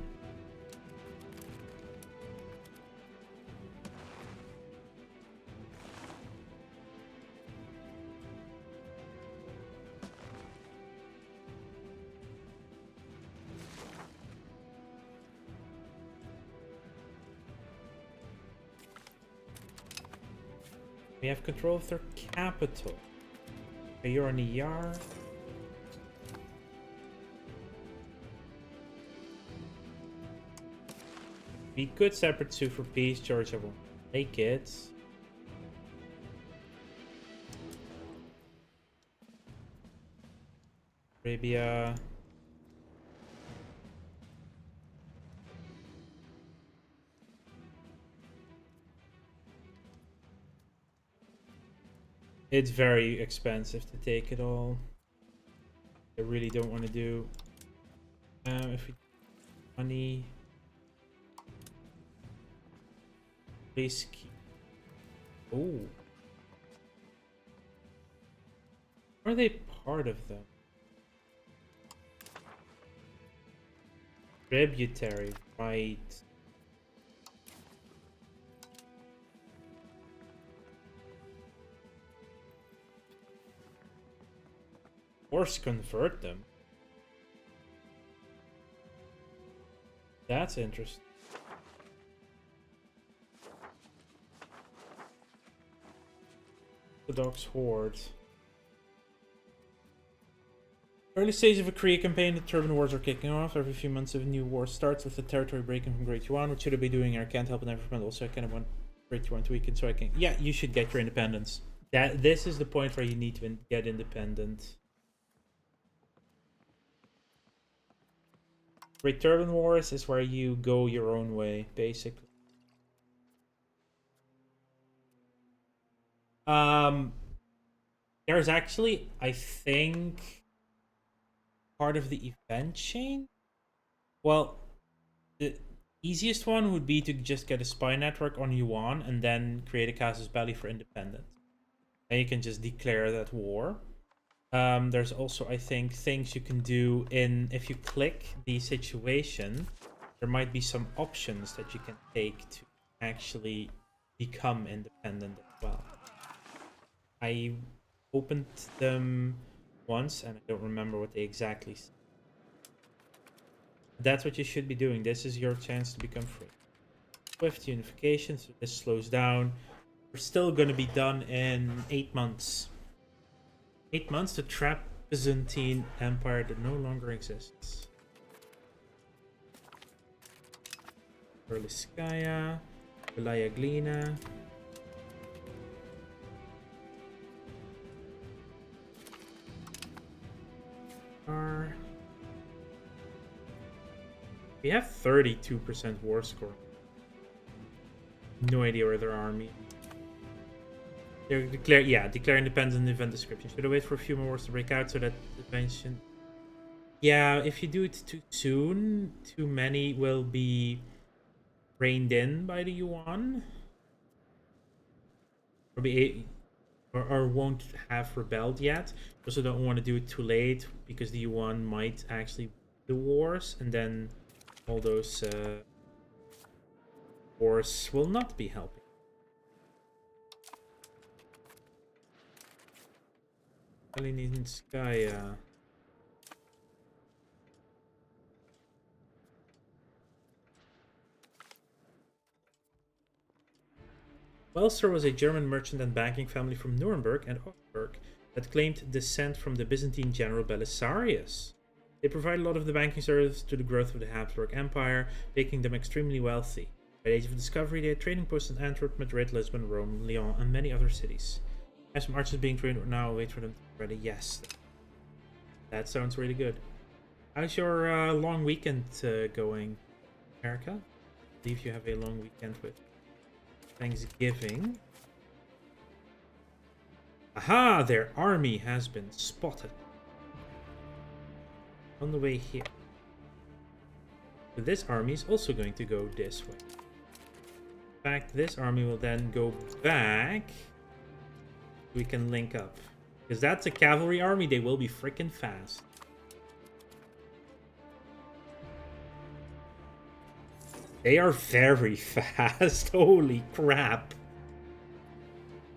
We have control of their capital. Okay, you're on the yard. We could separate sue for peace. Georgia won't take it. Arabia. It's very expensive to take it all. I really don't want to do. If we money, please keep. Oh, are they part of them? Tributary, right? Force convert them. That's interesting. Orthodox Horde. Early stage of a Korea campaign, the Turban Wars are kicking off. Every few months, a new war starts with the territory breaking from Great Yuan. What should I be doing? I can't help it never friend. Also, I kind of want Great Yuan to weaken, so I can. Yeah, you should get your independence. This is the point where you need to get independent. Great Turban Wars is where you go your own way, basically. There's actually, I think, part of the event chain. Well, the easiest one would be to just get a spy network on Yuan and then create a casus belli for independence. And you can just declare that war. There's also, I think, things you can do if you click the situation, there might be some options that you can take to actually become independent as well. I opened them once and I don't remember what they exactly said. That's what you should be doing. This is your chance to become free. Swift unification, so this slows down. We're still going to be done in 8 months. 8 months to trap Byzantine Empire that no longer exists. Berliskaya, Belaya Glina. We have 32% war score. No idea where their army. They're declare independence in the event description. Should I wait for a few more wars to break out so that the invasion? Yeah, if you do it too soon, too many will be reined in by the Yuan. Or won't have rebelled yet. Also don't want to do it too late because the Yuan might actually the wars and then all those wars will not be helping. Kalininskaya. Welser was a German merchant and banking family from Nuremberg and Augsburg that claimed descent from the Byzantine general Belisarius. They provided a lot of the banking service to the growth of the Habsburg Empire, making them extremely wealthy. By the age of discovery, they had trading posts in Antwerp, Madrid, Lisbon, Rome, Lyon, and many other cities. I have some archers being trained now. Wait for them to be ready. Yes, that sounds really good. How's your long weekend going, Erica? I believe you have a long weekend with Thanksgiving. Aha! Their army has been spotted. On the way here. So this army is also going to go this way. In fact, this army will then go back. We can link up. Because that's a cavalry army, they will be freaking fast. They are very fast. Holy crap.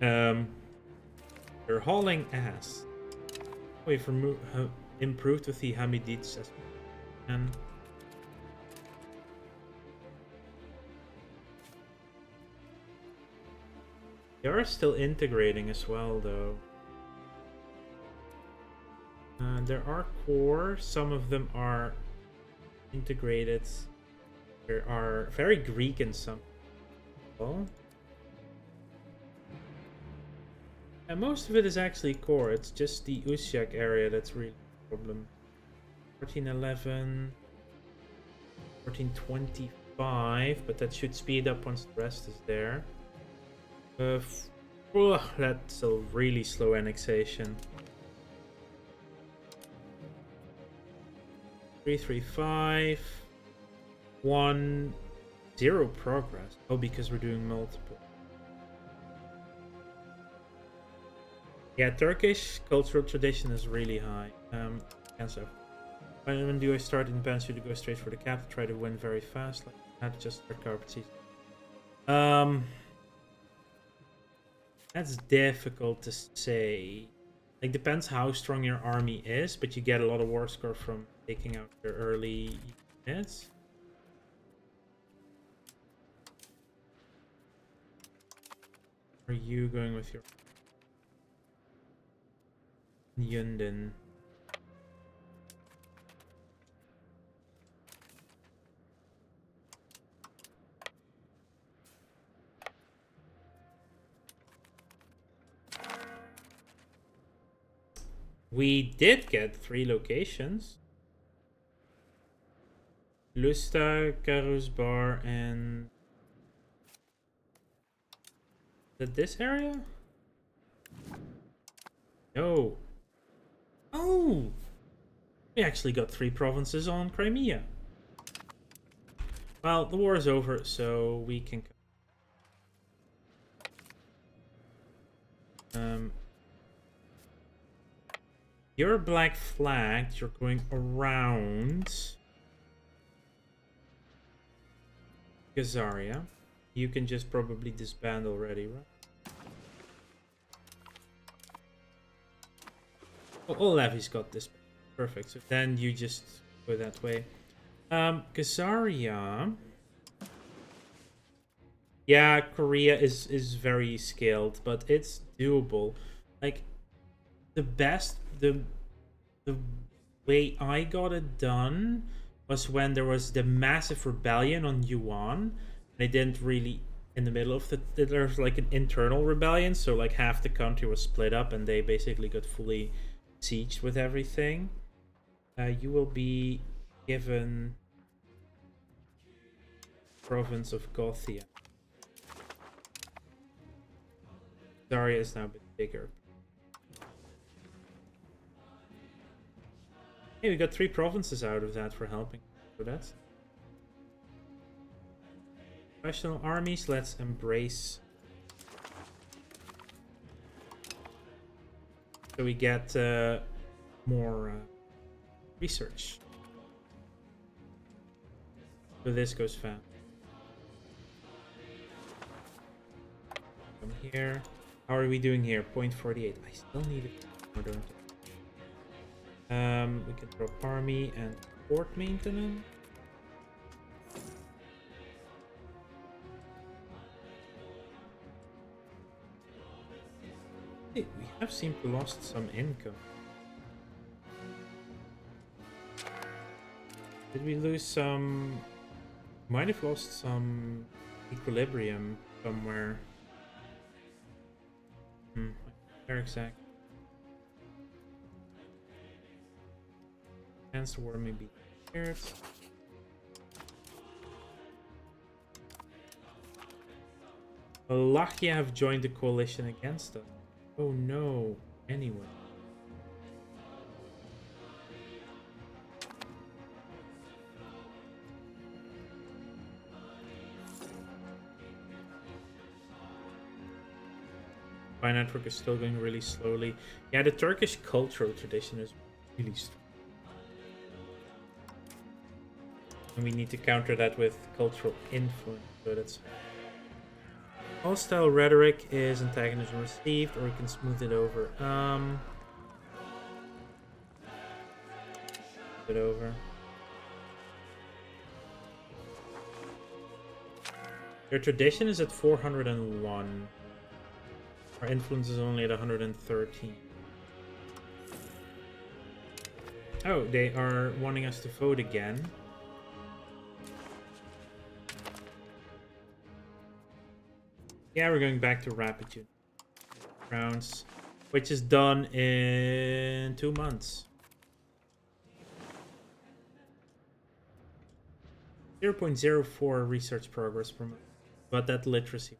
They're hauling ass. Wait for improved with the Hamidids as well. And they are still integrating as well, though. There are core. Some of them are integrated. There are very Greek in some. And most of it is actually core. It's just the Usyk area that's really a problem. 1411, 1425, but that should speed up once the rest is there. That's a really slow annexation. 335, 1, 0 progress. Oh, because we're doing multiple. Yeah, Turkish cultural tradition is really high. Answer. When do I start in Bansu to go straight for the cap? Try to win very fast, like not just start carpet season. That's difficult to say. Like, depends how strong your army is, but you get a lot of war score from taking out your early units. Are you going with your Yunden? We did get 3 locations. Lusta, Karusbar, and... Is it this area? No. Oh! We actually got 3 provinces on Crimea. Well, the war is over, so we can... You're black flagged, you're going around Gazaria. You can just probably disband already, right? Oh, all levies got this. Perfect. So then you just go that way. Gazaria. Yeah, Korea is very scaled, but it's doable. Like, the way I got it done was when there was the massive rebellion on Yuan. They didn't really, in the middle of there's like an internal rebellion, so like half the country was split up and they basically got fully sieged with everything. You will be given province of Gothia. Daria is now a bit bigger. Hey, we got 3 provinces out of that for helping. So that's professional armies. Let's embrace. So we get more research. So this goes fast. Come here. How are we doing here? 0.48. I still need it more, don't I? We can drop army and port maintenance. Hey, we have seemed to lost some income. Did we lose some? Might have lost some equilibrium somewhere. Where exactly? Against war maybe here. Wallachia have joined the coalition against us. Oh no. Anyway. My network is still going really slowly. Yeah, the Turkish cultural tradition is really strong. And we need to counter that with cultural influence. So that's hostile rhetoric is antagonism received, or we can smooth it over. It over. Their tradition is at 401. Our influence is only at 113. Oh, they are wanting us to vote again. Yeah, we're going back to rapid rounds, which is done in 2 months. 0.04 research progress per month, but that literacy.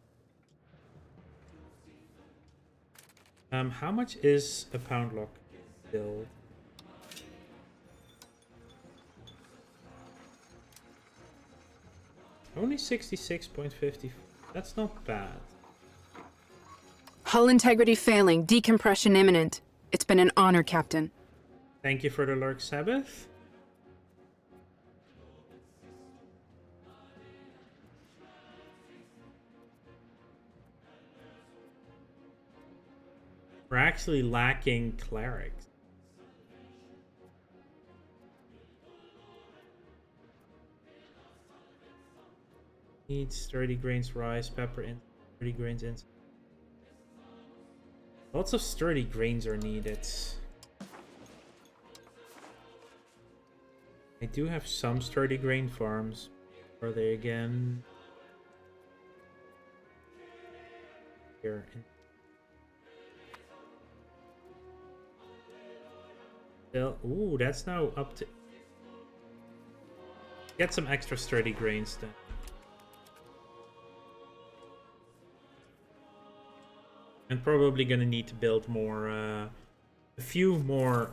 How much is a pound lock build? Only 66.50. That's not bad. Hull integrity failing. Decompression imminent. It's been an honor, Captain. Thank you for the lurk, Sabbath. We're actually lacking clerics. Needs sturdy grains rice, pepper in, sturdy grains in. Lots of sturdy grains are needed. I do have some sturdy grain farms. Are they again? Here. Ooh, that's now up to... Get some extra sturdy grains then. And probably gonna need to build more, a few more.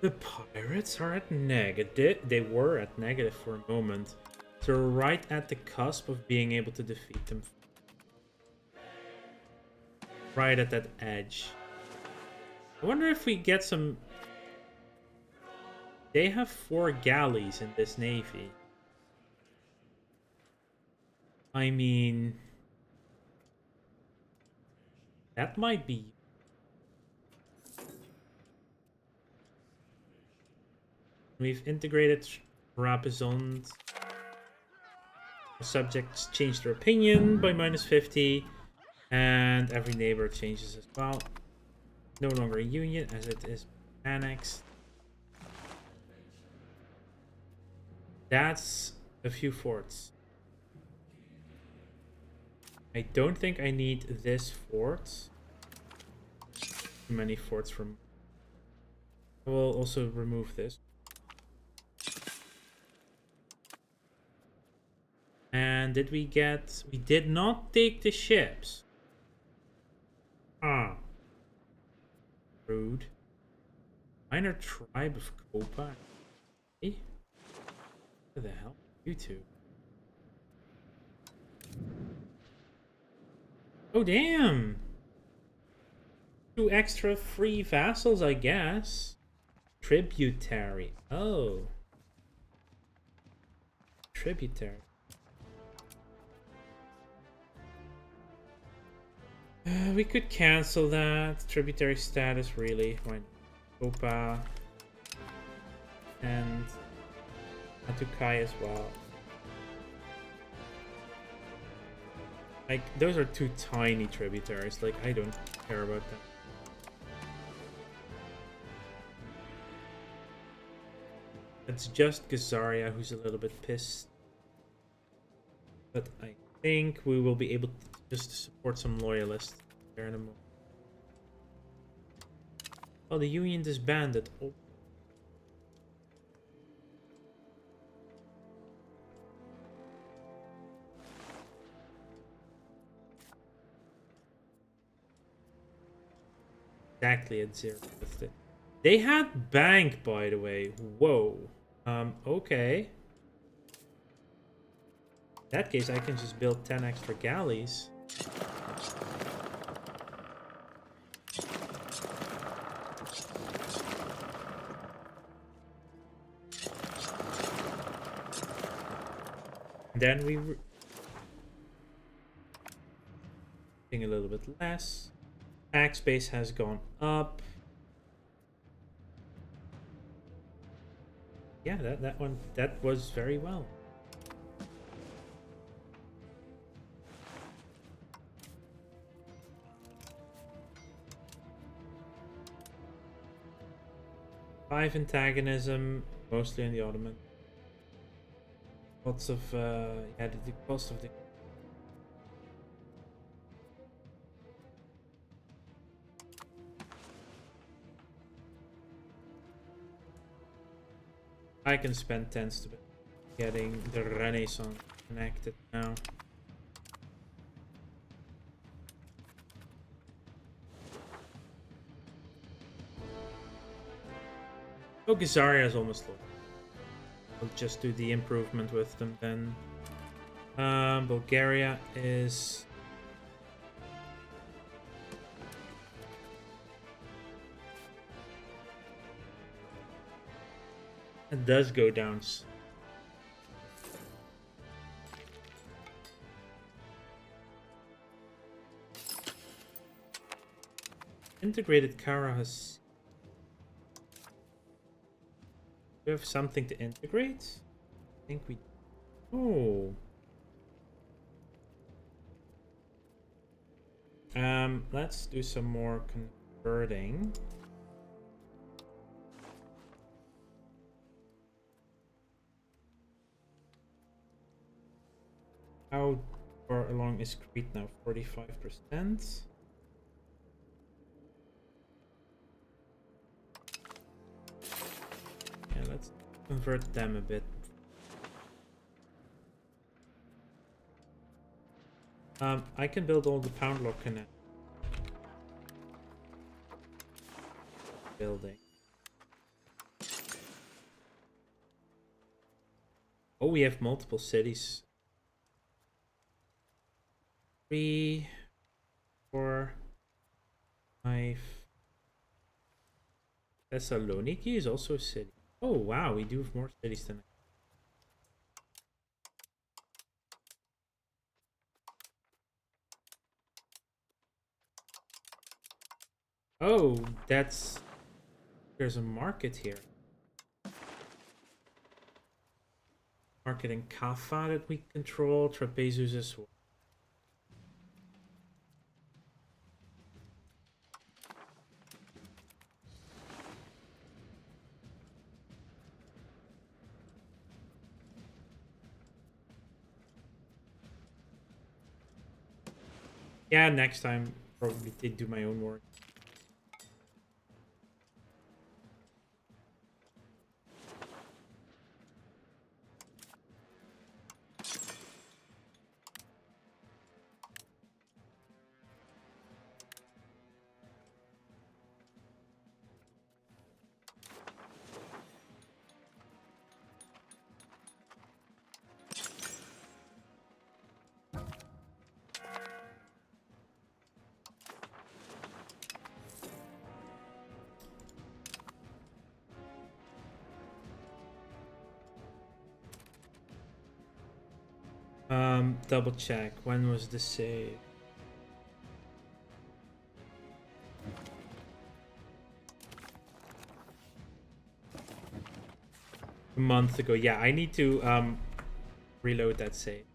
The pirates are at negative. They were at negative for a moment. So we're right at the cusp of being able to defeat them. Right at that edge. I wonder if we get some... They have 4 galleys in this navy. I mean... That might be... We've integrated Rapizons. Subjects change their opinion by -50. And every neighbor changes as well. No longer a union as it is annexed. That's a few forts. I don't think I need this fort. Too many forts from... I will also remove this. And did we get... We did not take the ships. Ah. Rude. Minor tribe of Copa. Hey? What the hell? You two. Oh, damn! 2 extra free vassals, I guess. Tributary. Oh. Tributary. We could cancel that. Tributary status, really. Why not? Opa. And Atukai as well. Like, those are 2 tiny tributaries. Like, I don't care about them. It's just Gazaria who's a little bit pissed. But I think we will be able to just support some loyalists there in a moment. Oh, the Union disbanded. Oh. Exactly at 0. They had bank, by the way. Whoa. Okay. In that case, I can just build 10 extra galleys. Then we... a little bit less. Tax base has gone up. Yeah, that was very well. Five antagonism, mostly in the Ottoman. Lots of yeah, the cost of the... I can spend 10s to getting the Renaissance connected now. Oh, Gazaria is almost low. We'll just do the improvement with them then. Bulgaria is... It does go down. Integrated Kara has... Do we have something to integrate? I think we... Oh. Let's do some more converting. How far along is Crete now? 45%. Yeah, let's convert them a bit. I can build all the pound lock connect. Building. Oh, we have multiple cities. 3, 4, 5. Thessaloniki is also a city. Oh wow, we do have more cities than I... Oh, that's... There's a market here. Market in Kaffa that we control. Trapezus as well. Yeah, next time probably did do my own work. Double check. When was the save? A month ago. Yeah, I need to reload that save.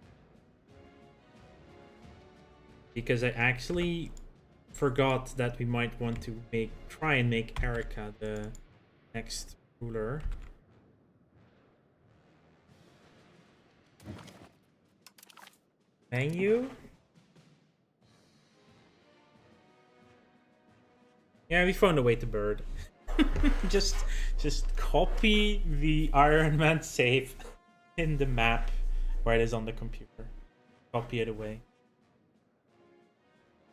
Because I actually forgot that we might want to try and make Erica the next ruler. Can you? Yeah, we found a way to bird. just copy the Iron Man save in the map where it is on the computer. Copy it away.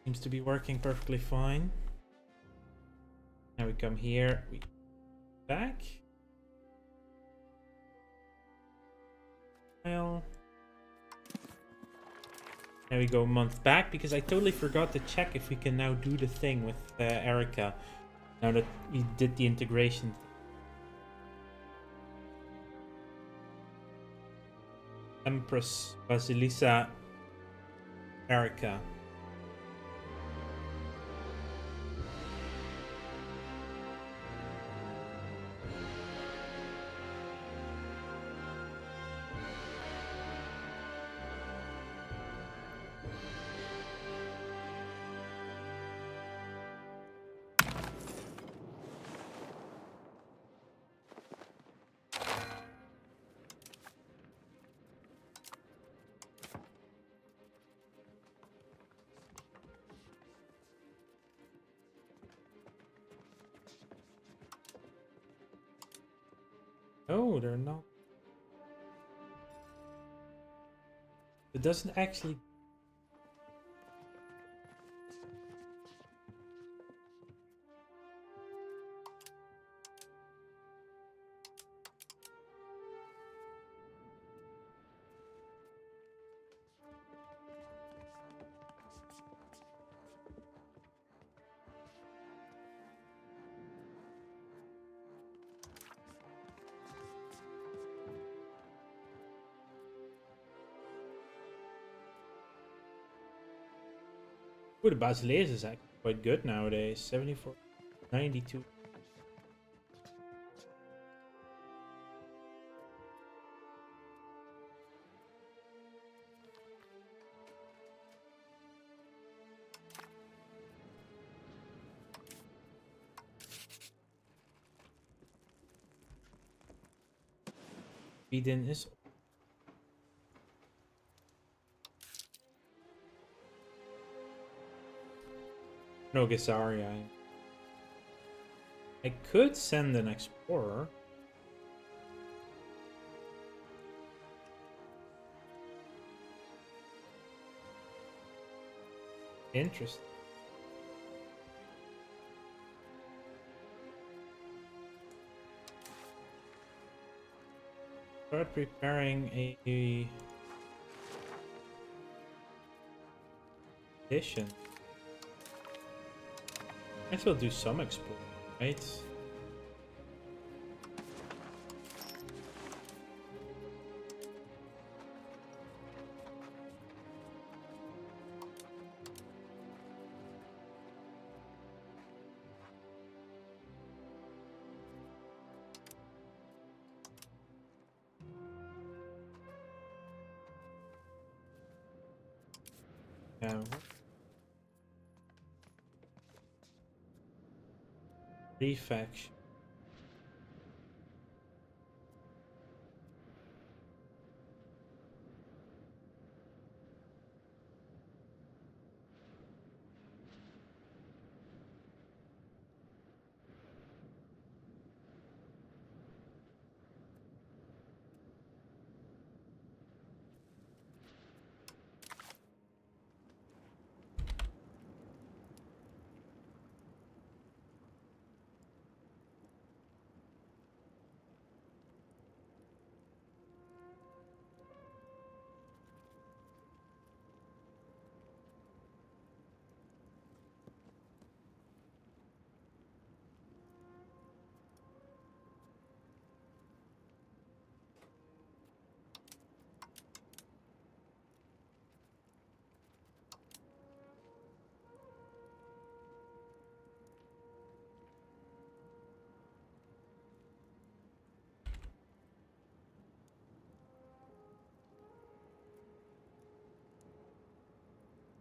Seems to be working perfectly fine. Now we come here, we back. Well, now we go a month back because I totally forgot to check if we can now do the thing with Erica. Now that we did the integration. Empress Basilissa Erica. Oh, they're not. It doesn't actually. Oh, the Basileus is actually quite good nowadays. 74, 92. Eden is. No, Gesaria. I could send an explorer. Interesting. Start preparing a edition. I guess we'll do some exploring, right? Yeah. Refaction.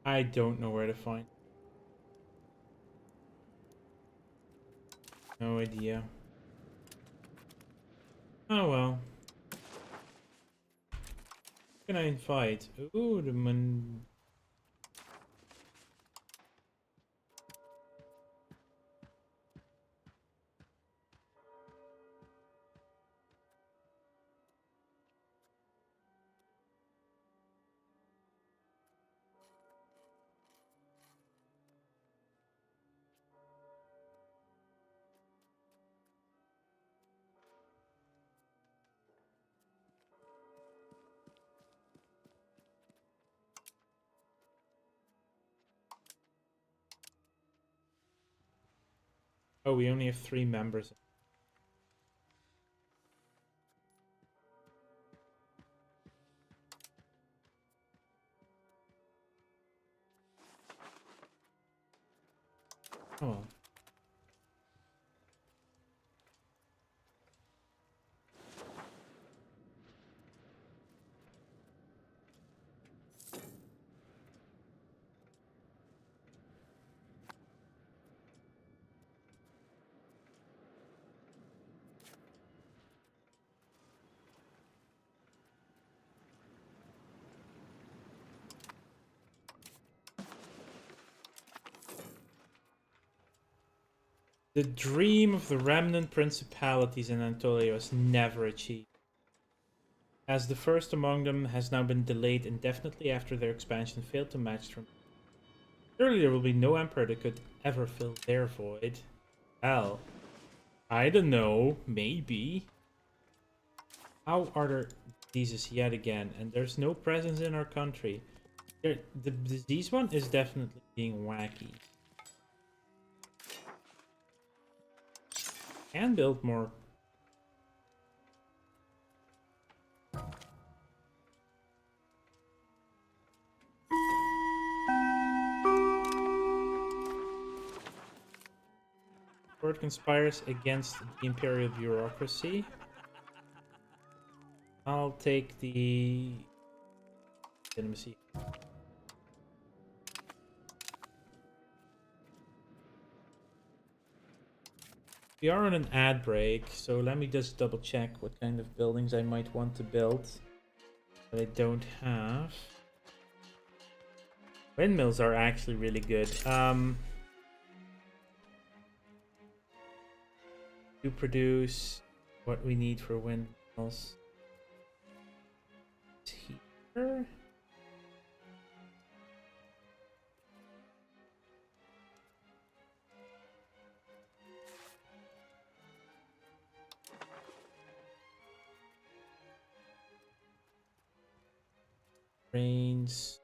I don't know where to find. No idea. Oh well. Who can I invite? Ooh, the man. Oh, we only have 3 members. Oh well. The dream of the remnant principalities in Anatolia was never achieved, as the first among them has now been delayed indefinitely after their expansion failed to match them. Surely there will be no emperor that could ever fill their void. Well, I don't know, maybe. How are there diseases yet again? And there's no presence in our country. The disease one is definitely being wacky. Can build more. Court conspires against the imperial bureaucracy. I'll take the intimacy. We are on an ad break, so let me just double check what kind of buildings I might want to build that I don't have. Windmills are actually really good. To produce what we need for windmills. Here. Rains.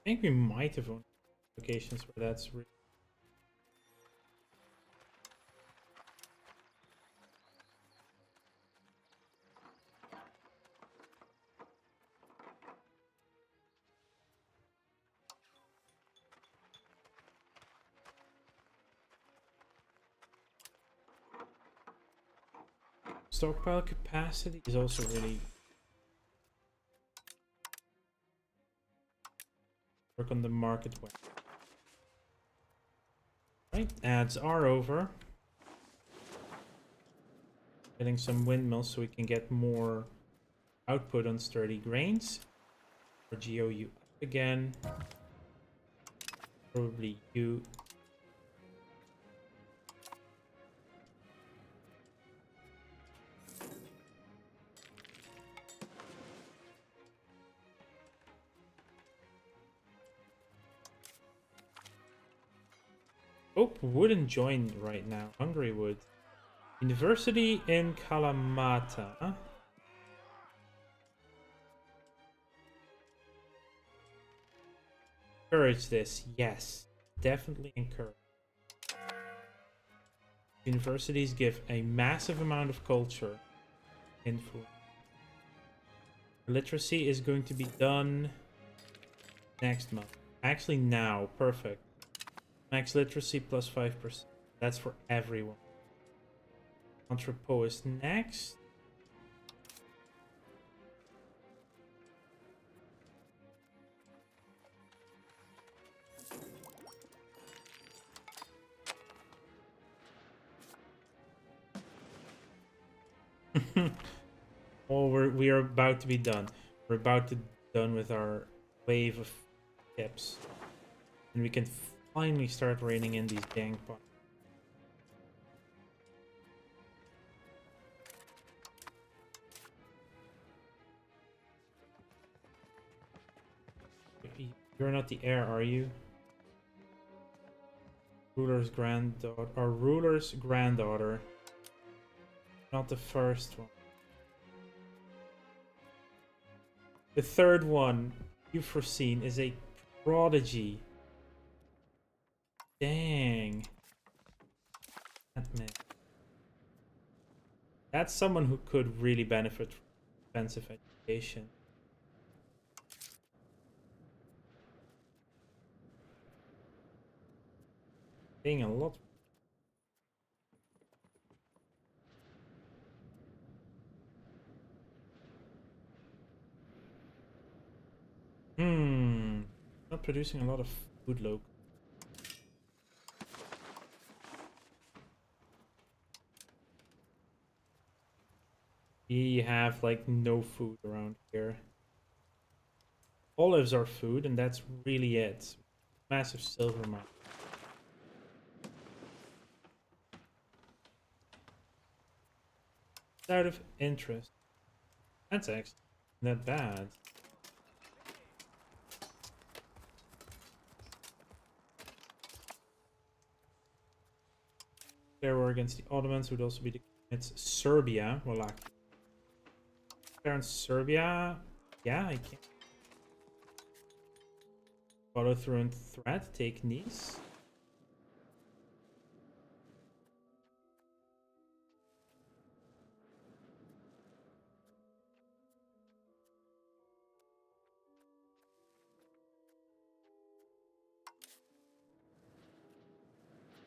I think we might have owned locations where that's really stockpile capacity is also really work on the market way. Right, ads are over. Getting some windmills so we can get more output on sturdy grains. Or GOU up again. Probably you. Hope wouldn't join right now. Hungary would. University in Kalamata. Encourage this. Yes. Definitely encourage. Universities give a massive amount of culture influence. Literacy is going to be done next month. Actually now, perfect. Max literacy plus 5%. That's for everyone. Entrepot is next. Oh, we are about to be done. We're about to be done with our wave of tips. And we can finally start raining in these gang points. You're not the heir, are you? Ruler's granddaughter. Or ruler's granddaughter. Not the first one. The third one you've foreseen is a prodigy. Dang. That's someone who could really benefit from expensive education. Paying a lot. Not producing a lot of food local. We have like no food around here. Olives are food, and that's really it. Massive silver mine. Out of interest. That's actually not bad. There were against the Ottomans, would also be the it's Serbia. Well, like there in Serbia, yeah, I can't follow through and threat. Take Nice.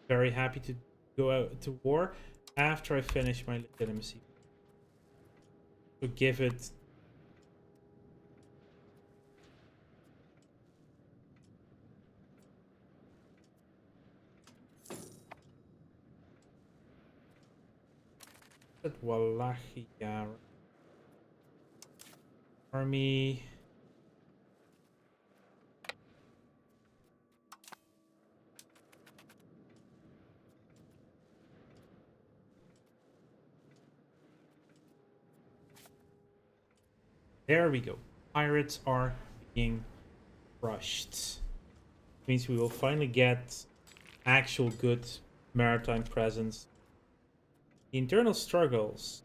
Very happy to go out to war after I finish my legitimacy. So give it. Wallachia army. There we go. Pirates are being crushed. Means we will finally get actual good maritime presence. The internal struggles.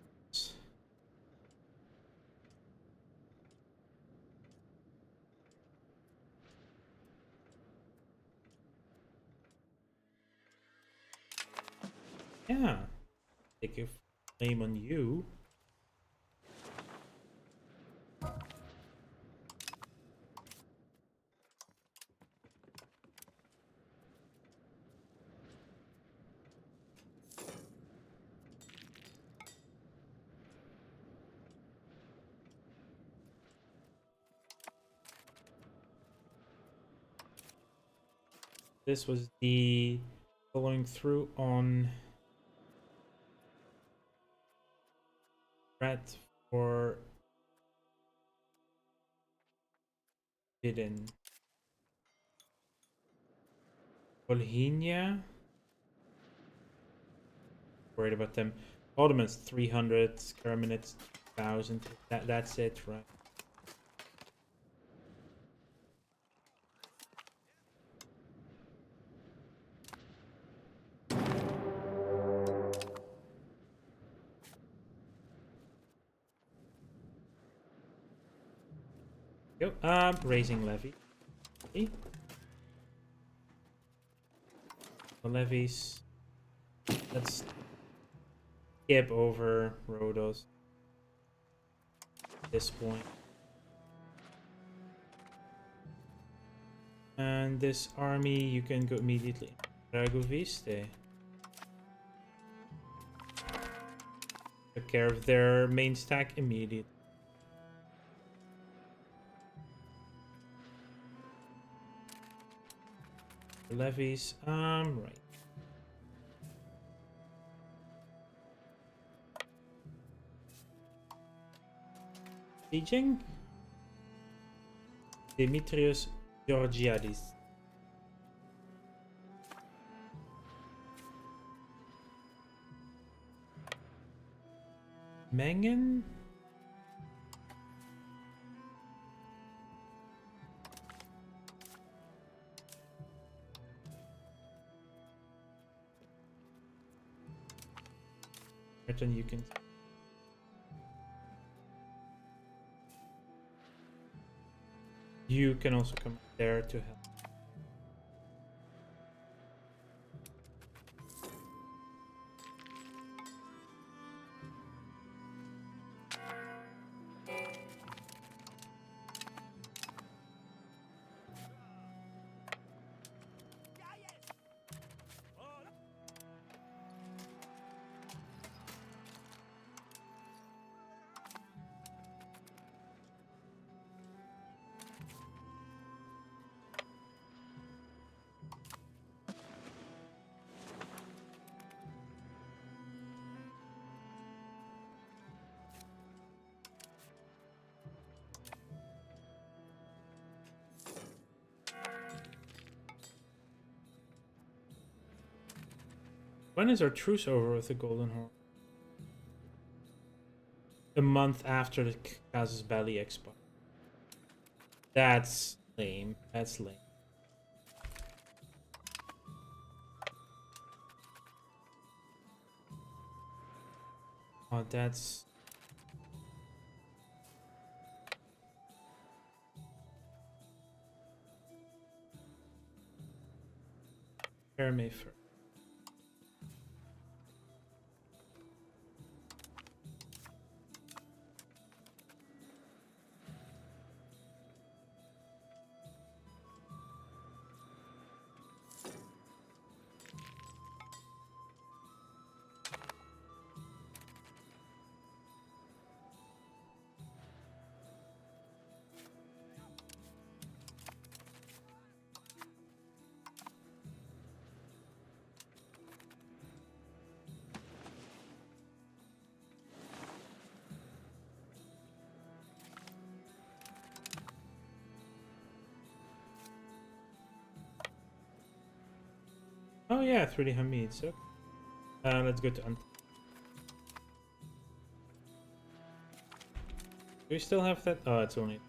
Yeah. Take a flame on you. This was the following through on threat for hidden. Volhynia. Worried about them. Ottomans 300, Carmenids 1000. That's it, right? Yo, raising levy. Okay. The levies. Let's skip over Rhodos at this point. And this army, you can go immediately. Dragoviste. Took care of their main stack immediately. Levies, right. Sieging? Demetrius Georgiadis. Mengen? Then you can. You can also come there to help. When is our truce over with the Golden Horn? A month after the Casus Belli expired. That's lame. That's lame. Oh, that's... Herme first. Oh yeah, 3D Hamid. So, let's go to Ant. Do we still have that? Oh, it's only...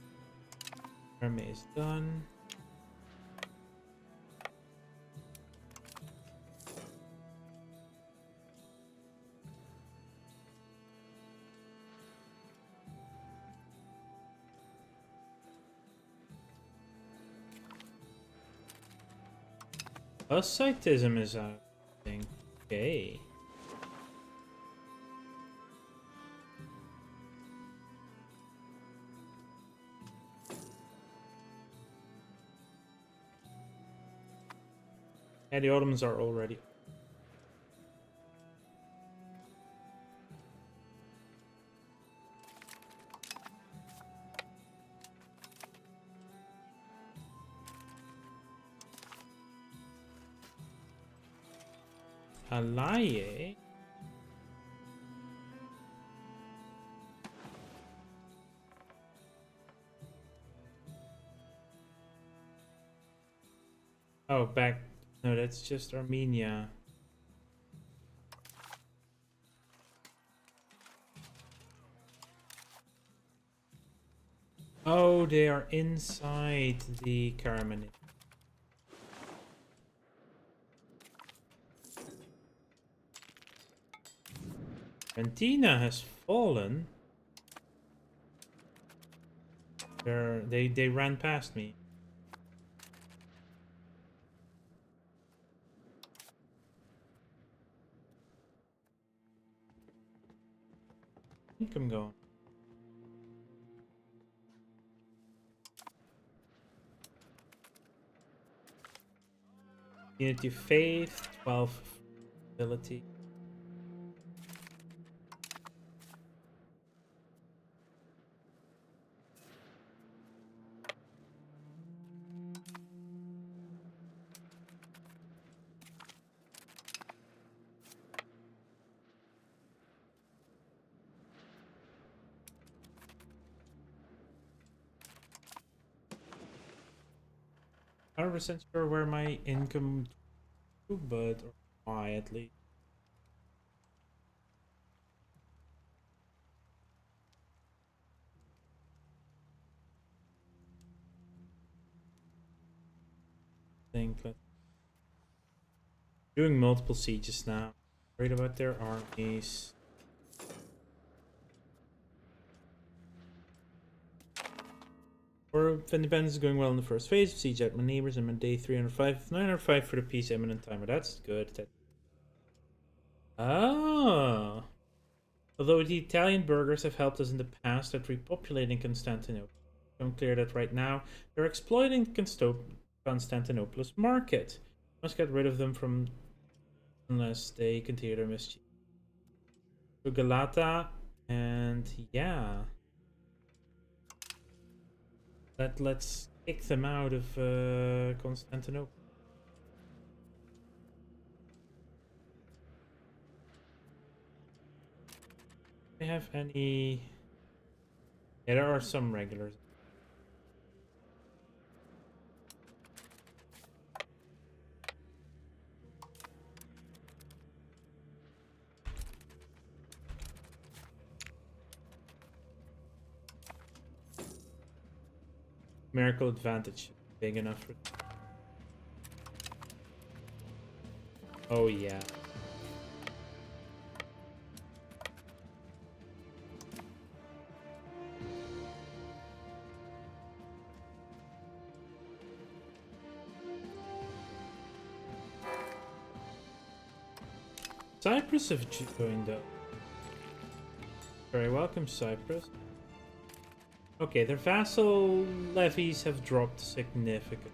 Herme is done. Hussitism is out. Okay. Yeah, the Ottomans are already. Alaye? Oh, back. No, that's just Armenia. Oh, they are inside the Karamanid. Argentina has fallen. They ran past me. income going? Unity faith, 12 ability. I'm not 100% sure where my income to, but or why at least. Think that doing multiple sieges now. Worried about their armies. War of Independence is going well in the first phase. Siege out my neighbors. I'm on day 305. 905 for the peace imminent timer. That's good. Ah. Although the Italian burghers have helped us in the past at repopulating Constantinople, it's unclear that right now they're exploiting Constantinople's market. Must get rid of them from unless they continue their mischief. So Galata, and yeah, let's kick them out of Constantinople. Do they have any? Yeah, there are some regulars. Miracle advantage big enough for. Oh yeah. Cyprus have joined up. Very welcome, Cyprus. Okay, their vassal levies have dropped significantly.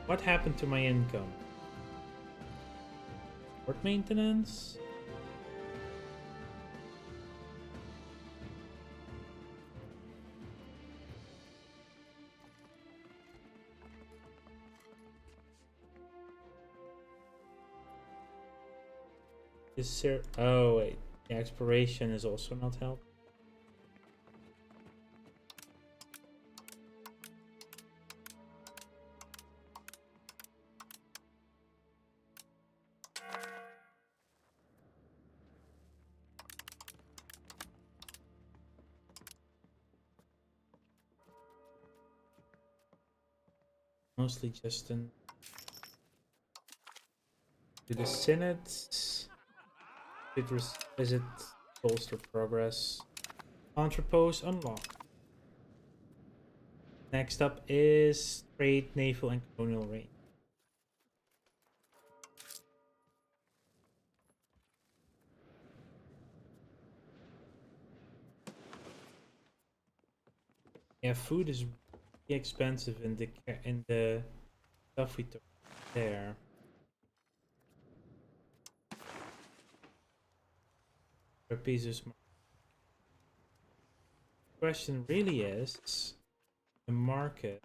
What happened to my income? Port maintenance? Is there... Oh wait, the exploration is also not helping. Mostly just in... To the Synod. Visit, bolster progress. Entrepose unlocked. Next up is trade, naval, and colonial range. Yeah, food is really expensive in the stuff we took there. Pesos. Question really is the market.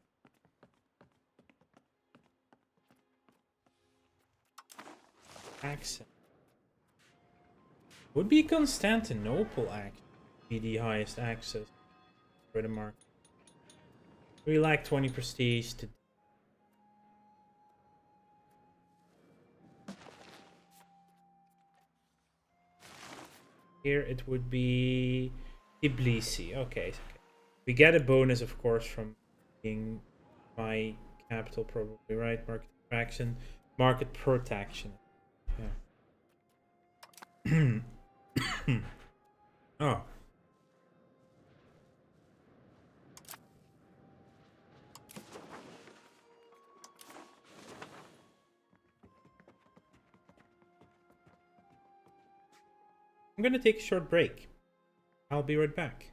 Accent would be Constantinople actually be the highest access for the market. We lack 20 prestige to. Here it would be Tbilisi. Okay. We get a bonus, of course, from being my capital, probably, right? Market attraction, market protection. Yeah. Oh. I'm gonna take a short break. I'll be right back.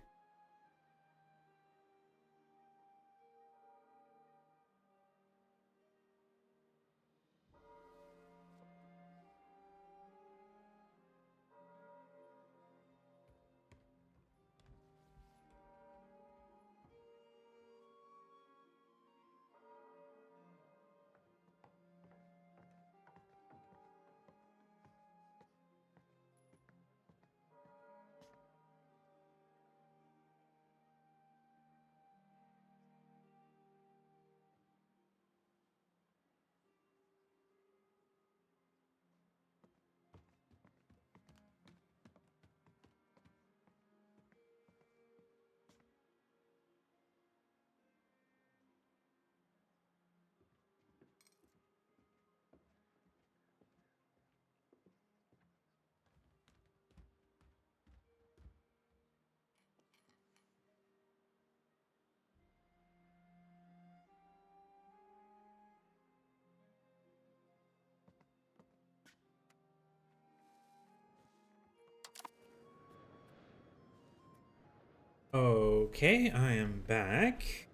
Okay, I am back.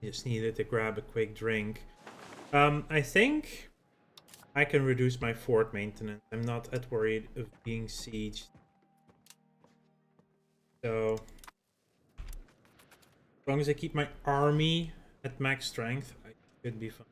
Just needed to grab a quick drink. I think I can reduce my fort maintenance. I'm not that worried of being sieged. So, as long as I keep my army at max strength, I should be fine.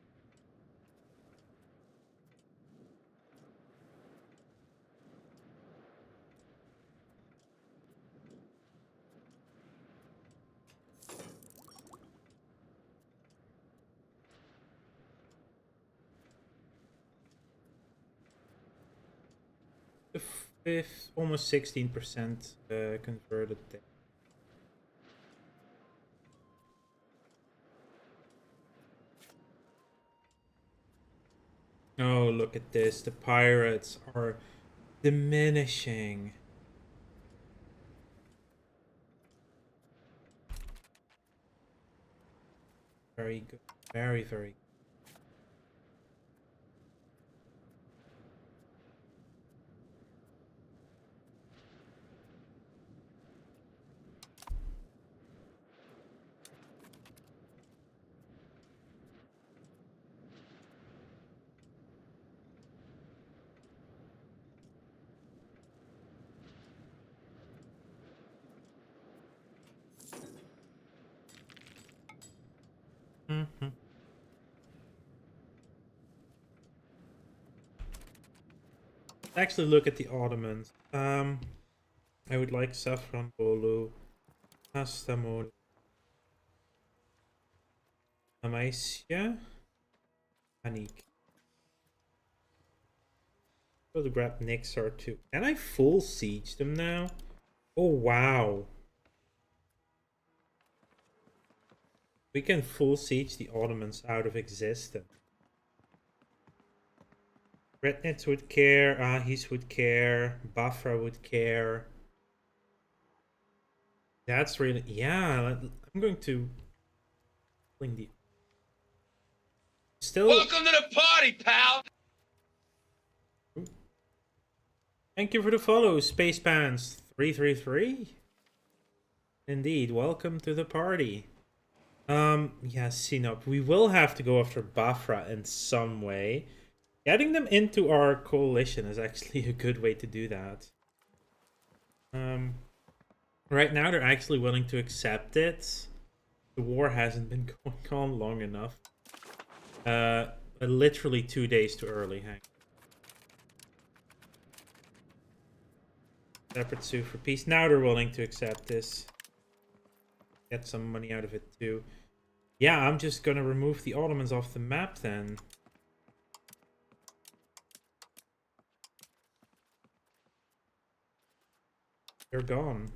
The fifth, almost 16% converted there. Oh, look at this. The pirates are diminishing. Very good. Very, very good. Actually, look at the Ottomans. I would like Saffron Bolu, Kastamonu, Amasia, Anik. Go to grab Nixar too. Can I full siege them now? Oh wow. We can full siege the Ottomans out of existence. Rednets would care, Ahis would care, Bafra would care. That's really, yeah, I'm going to bring the still. Welcome to the party, pal. Thank you for the follow, Spacepans333. Indeed, welcome to the party. Yeah, Sinop. We will have to go after Bafra in some way. Getting them into our coalition is actually a good way to do that. Right now they're actually willing to accept it. The war hasn't been going on long enough. Literally 2 days too early, Hank. Separate sue for peace. Now they're willing to accept this. Get some money out of it too. Yeah, I'm just gonna remove the Ottomans off the map then. They're gone.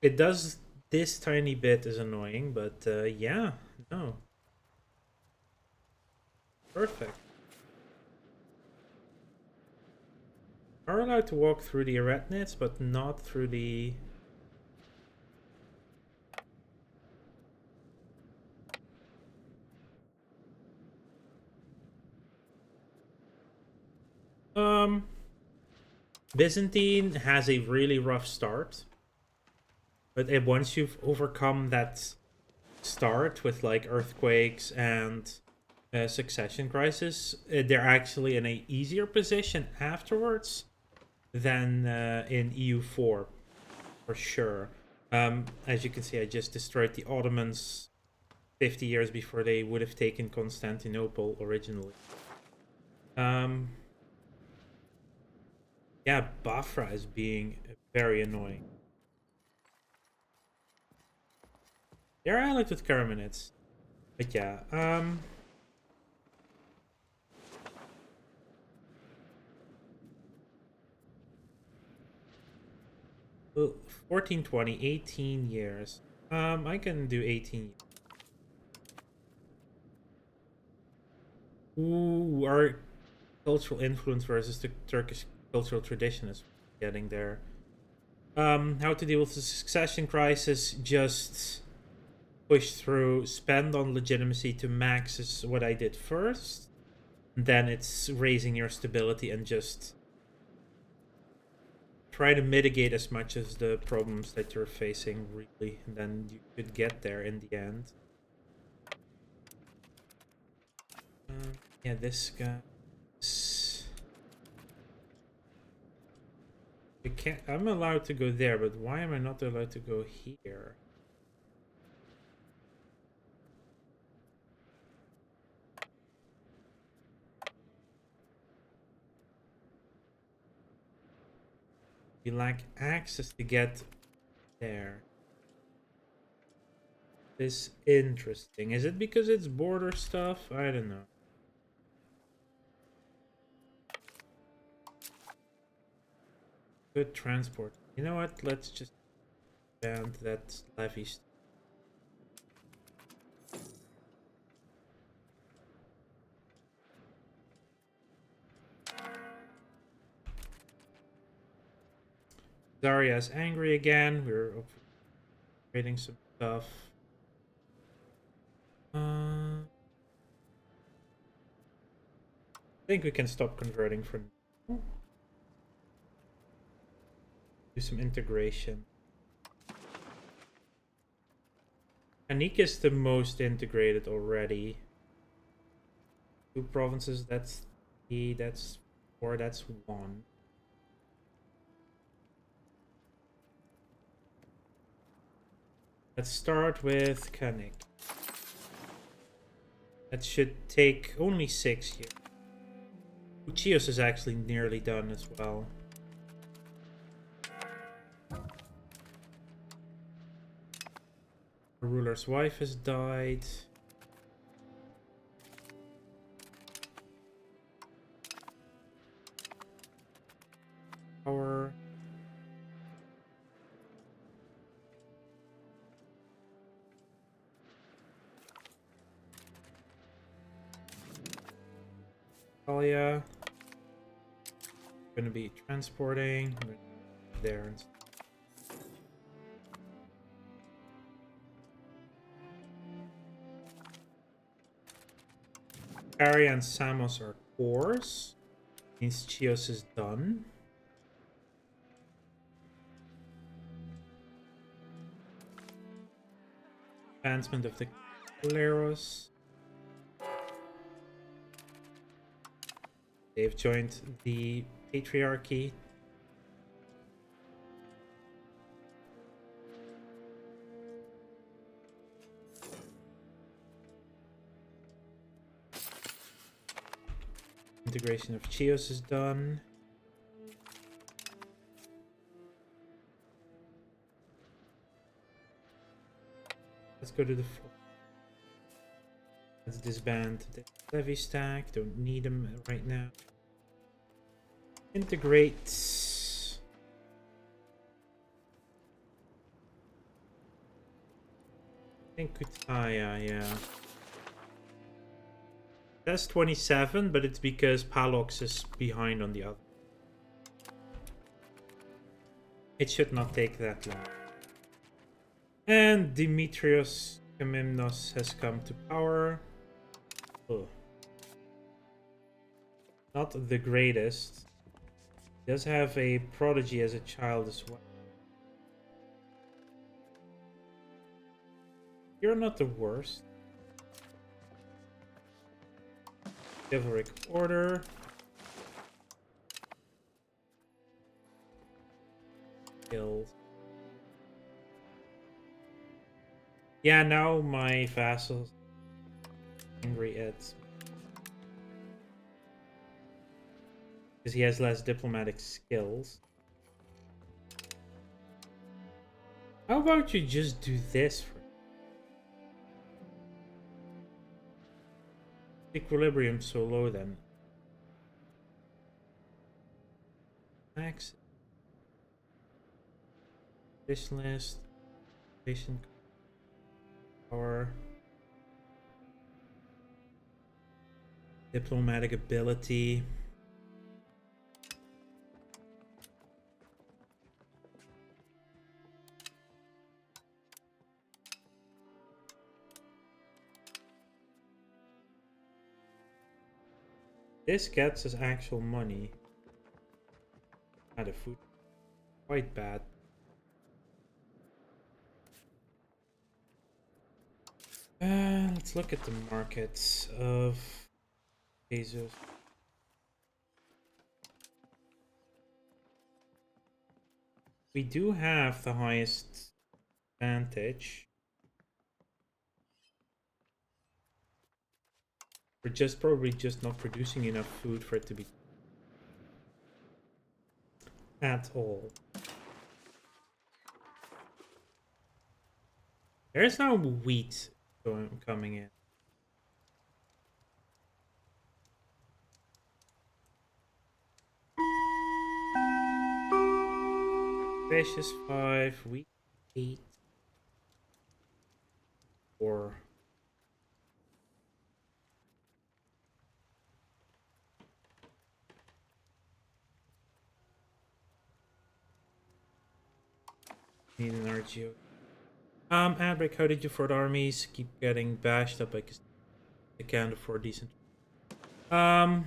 It does this tiny bit is annoying, but yeah, no. Perfect. Are allowed to walk through the Eretnets, but not through the... Byzantine has a really rough start. But once you've overcome that start with like earthquakes and succession crisis, they're actually in a easier position afterwards than in EU4, for sure. As you can see, I just destroyed the Ottomans 50 years before they would have taken Constantinople originally. Yeah, Bafra is being very annoying. They're allied with Karamanids. But yeah, well, 1420, 18 years. I can do 18 years. Ooh, our cultural influence versus the Turkish cultural tradition is getting there. How to deal with the succession crisis? Just push through, spend on legitimacy to max is what I did first. Then it's raising your stability and just try to mitigate as much as the problems that you're facing, really, and then you could get there in the end. Yeah, this guy. I'm allowed to go there, but why am I not allowed to go here? You lack access to get there. This interesting. Is it because it's border stuff? I don't know. Good transport. You know what? Let's just ban that levy. Daria's angry again. We're upgrading some stuff. I think we can stop converting for now. Do some integration. Anik is the most integrated already. 2 provinces, that's 3, that's 4, that's 1. Let's start with Kanik. That should take only 6 years. Chios is actually nearly done as well. The ruler's wife has died. Power. Talia. Gonna be transporting there. Ari and Samos are cores. Means Chios is done. Advancement of the Kleros. They've joined the Patriarchy. Integration of Chios is done. Let's go to the floor. Let's disband the levy stack. Don't need them right now. Integrate. I think Kutaya, yeah. That's 27, but it's because Palox is behind on the other. It should not take that long. And Dimitrios Kamimnos has come to power. Oh. Not the greatest. He does have a prodigy as a child as well. You're not the worst. Chivalric Order. Guild. Yeah, now my vassals angry at because he has less diplomatic skills. How about you just do this for equilibrium so low then? Max this list patient power diplomatic ability. This gets us actual money. Not a food. Quite bad. Let's look at the markets of pesos. We do have the highest advantage. We're just probably just not producing enough food for it to be at all. There's now wheat coming in. Fish is 5, wheat 8, 4. Need an RGO. Adric, how did you for the armies? Keep getting bashed up because I can't afford decent. The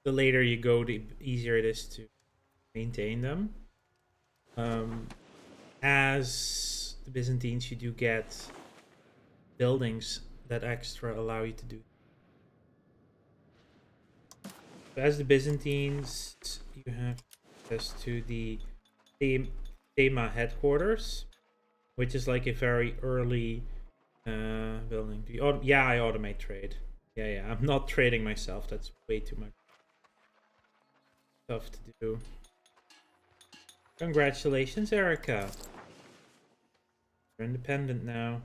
later you go, the easier it is to maintain them. As the Byzantines, you do get buildings that extra allow you to do. So as the Byzantines, you have access to the Thema headquarters, which is like a very early building. Yeah, I automate trade. Yeah, I'm not trading myself. That's way too much stuff to do. Congratulations, Erica. You're independent now.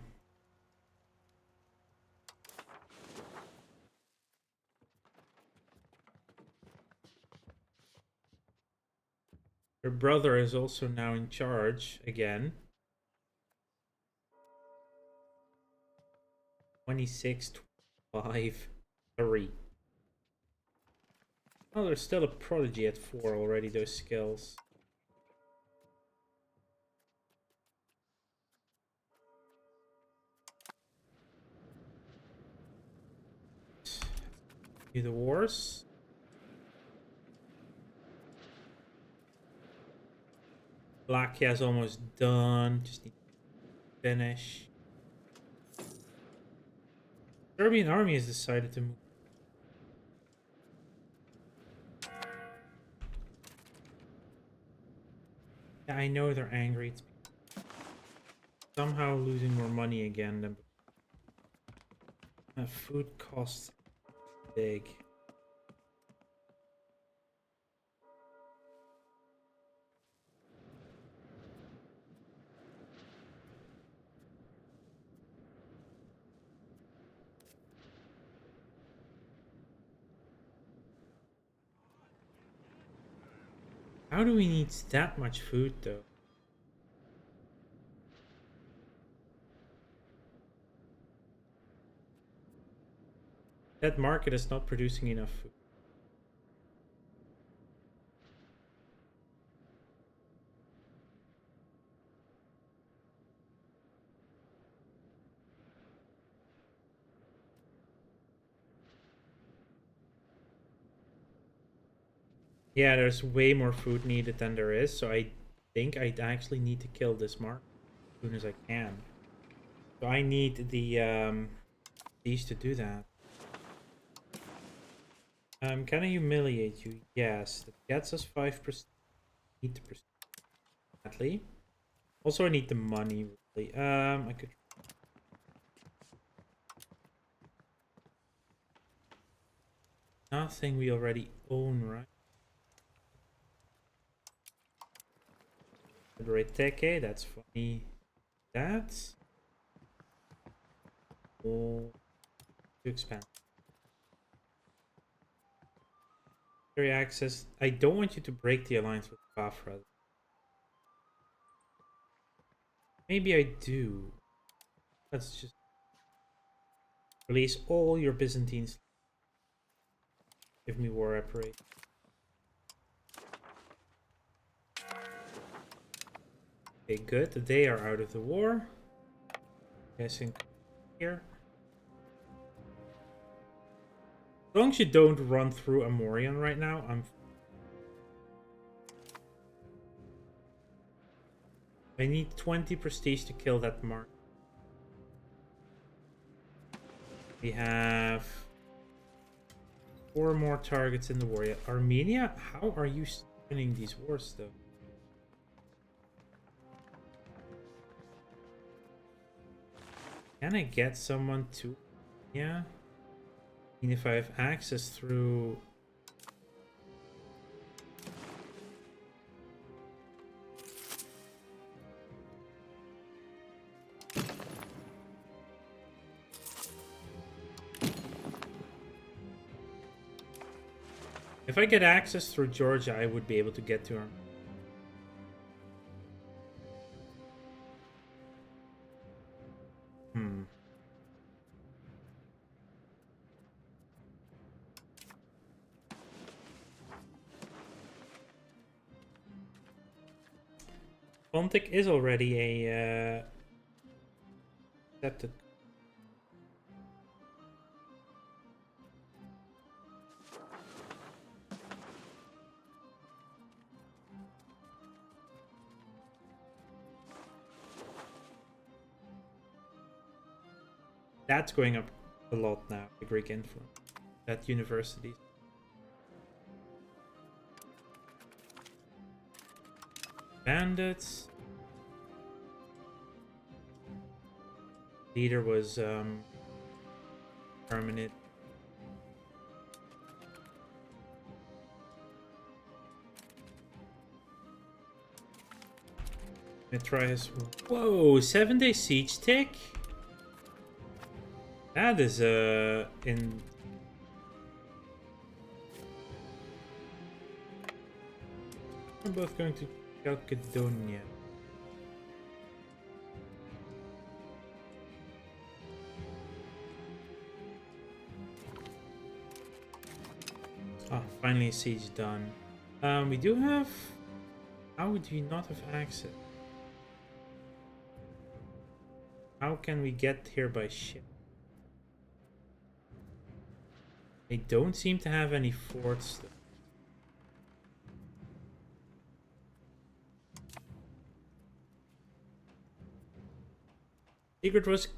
Her brother is also now in charge again. 26, 25, 3. Oh, there's still a prodigy at 4 already, those skills. Do the wars. Blackia's almost done. Just need to finish. Serbian army has decided to move. Yeah, I know they're angry. It's somehow losing more money again than food costs big. How do we need that much food though? That market is not producing enough food. Yeah, there's way more food needed than there is, so I think I actually need to kill this mark as soon as I can. So I need the these to do that. Can I humiliate you? Yes, that gets us 5%. Need to proceed. Sadly. Also, I need the money. Really. I could. Nothing we already own, right? Liberate Teke, that's funny. That's all too expensive. Area access. I don't want you to break the alliance with Bafra. Maybe I do. Let's just release all your Byzantines. Give me war reparation. Okay, good. They are out of the war. Guessing here. As long as you don't run through Amorion right now, I need 20 prestige to kill that mark. We have 4 more targets in the war. Armenia? How are you winning these wars, though? Can I get someone to... Yeah. I mean, if I have access through... If I get access through Georgia, I would be able to get to her. Pontic is already a accepted. That's going up a lot now, the Greek influence. At universities. Bandits. Leader was permanent. Gonna try his. Whoa, 7-day siege tick? That is in. We're both going to Chalcedonia. Ah, finally siege done. We do have... How would we not have access? How can we get here by ship? They don't seem to have any forts though. Secret was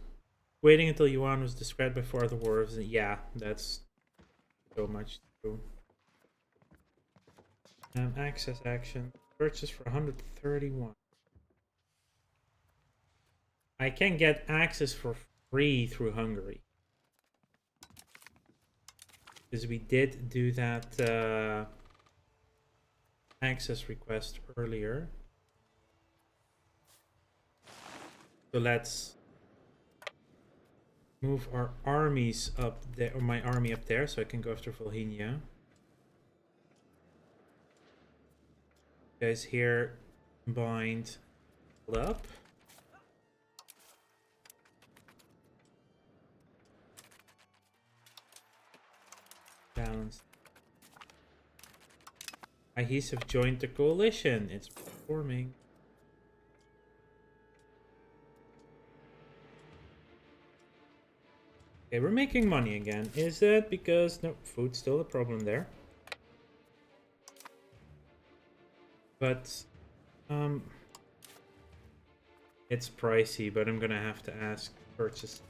waiting until Yuan was described before the war. Yeah, that's so much true. Access action. Purchase for 131. I can get access for free through Hungary. Because we did do that access request earlier. So let's move our armies up there, or my army up there, so I can go after Volhynia. You guys here combined up. Balanced. Ahis have joined the coalition. It's forming. Okay, we're making money again. Is that because... No, food's still a problem there. But it's pricey, but I'm gonna have to ask to purchase.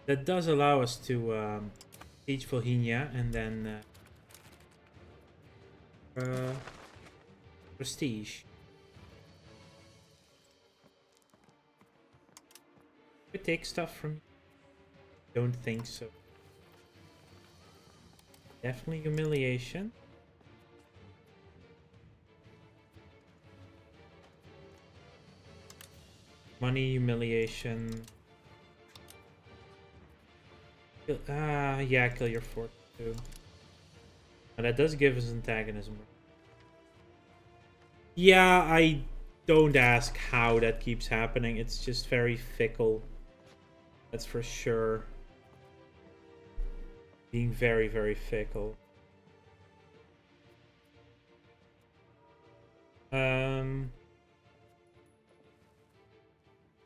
That does allow us to teach Volhynia and then prestige. Could take stuff from you? Don't think so. Definitely humiliation. Money, humiliation. Yeah, kill your fort too. But that does give us antagonism. Yeah, I don't ask how that keeps happening. It's just very fickle. That's for sure. Being very, very fickle.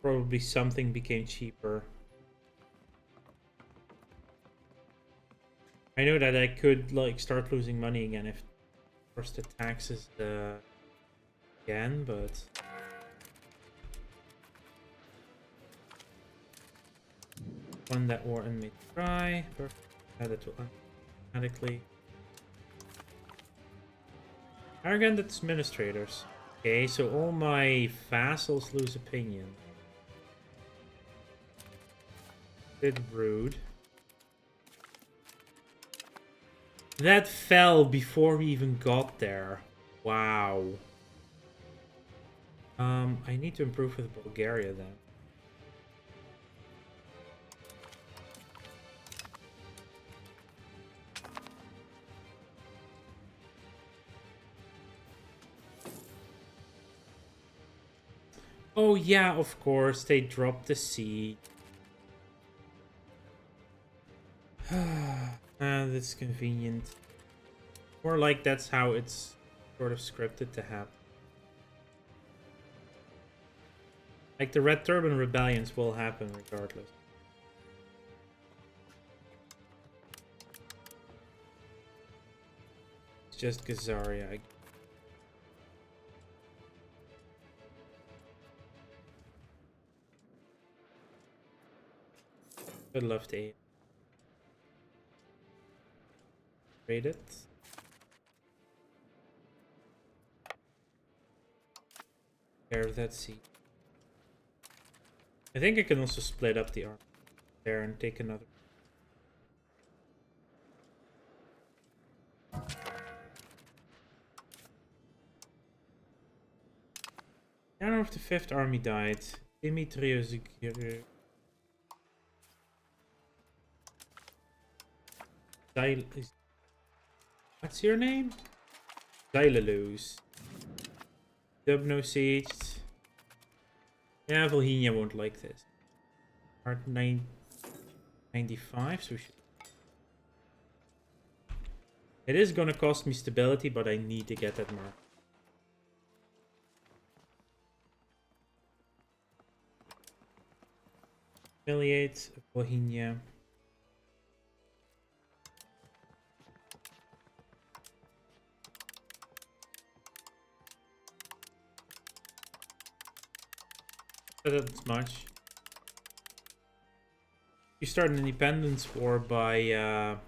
Probably something became cheaper. I know that I could like start losing money again if first the taxes again, but one that Warren may try. Perfect. Add it to automatically. Arrogant administrators. Okay, so all my vassals lose opinion. Bit rude. That fell before we even got there. Wow. I need to improve with Bulgaria then. Oh yeah, of course, they dropped the sea. That's convenient. More like that's how it's sort of scripted to happen. Like the Red Turban rebellions will happen regardless. It's just Gazaria. I'd love to aid. Raid it. Care of that sea. I think I can also split up the army there and take another. General of the 5th Army died. Dimitrios. What's your name? Xylalus. Dubno sieged. Yeah, Volhynia won't like this. Part 95, so it is gonna cost me stability, but I need to get that mark. Affiliate Volhynia. That's much. You start an independence war by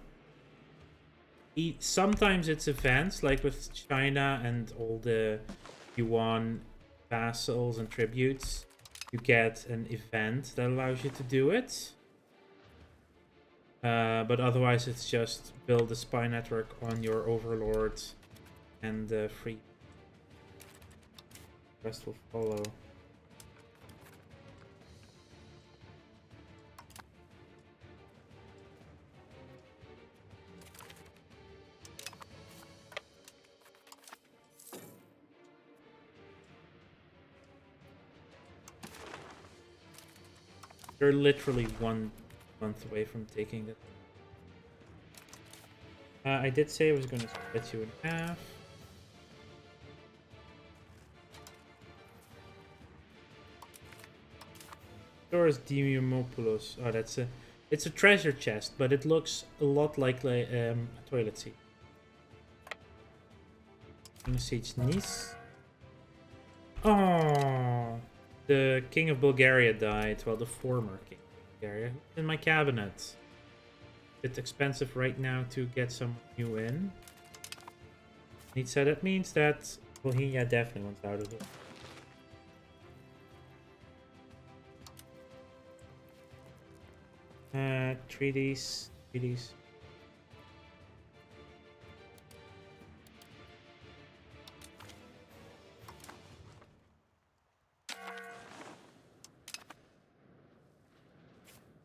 sometimes it's events like with China and all the Yuan vassals and tributes. You get an event that allows you to do it. But otherwise it's just build a spy network on your overlord and free. The rest will follow. You're literally 1 month away from taking it. I did say I was going to split you in half. Doris Dimiopoulos. Oh, that's a It's a treasure chest, but it looks a lot like a toilet seat. Siege Nice. Oh, the king of Bulgaria died. Well, the former king of Bulgaria. In my cabinet. It's expensive right now to get some new in. So that means that Bohemia definitely wants out of it. Treaties.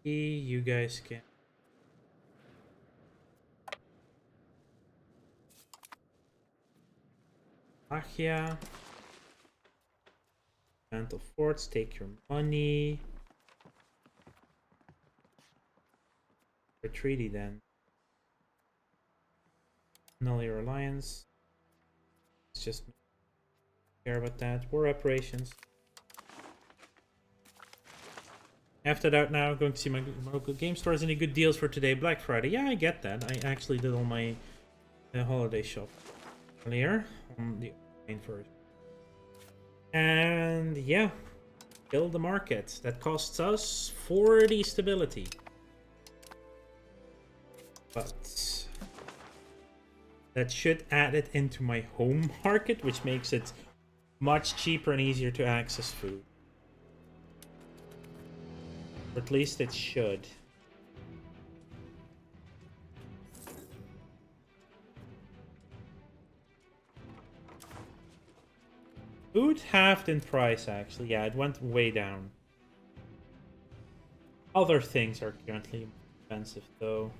You guys can. Achia. Mantle forts, take your money. A treaty then. Null your alliance. Let's just care about that. War operations. After that, now going to see my local game stores. Any good deals for today, Black Friday? Yeah, I get that. I actually did all my holiday shop earlier on the main version. And yeah, build the market. That costs us 40 stability. But that should add it into my home market, which makes it much cheaper and easier to access food. Or at least it should. Food halved in price, actually. Yeah, it went way down. Other things are currently expensive, though.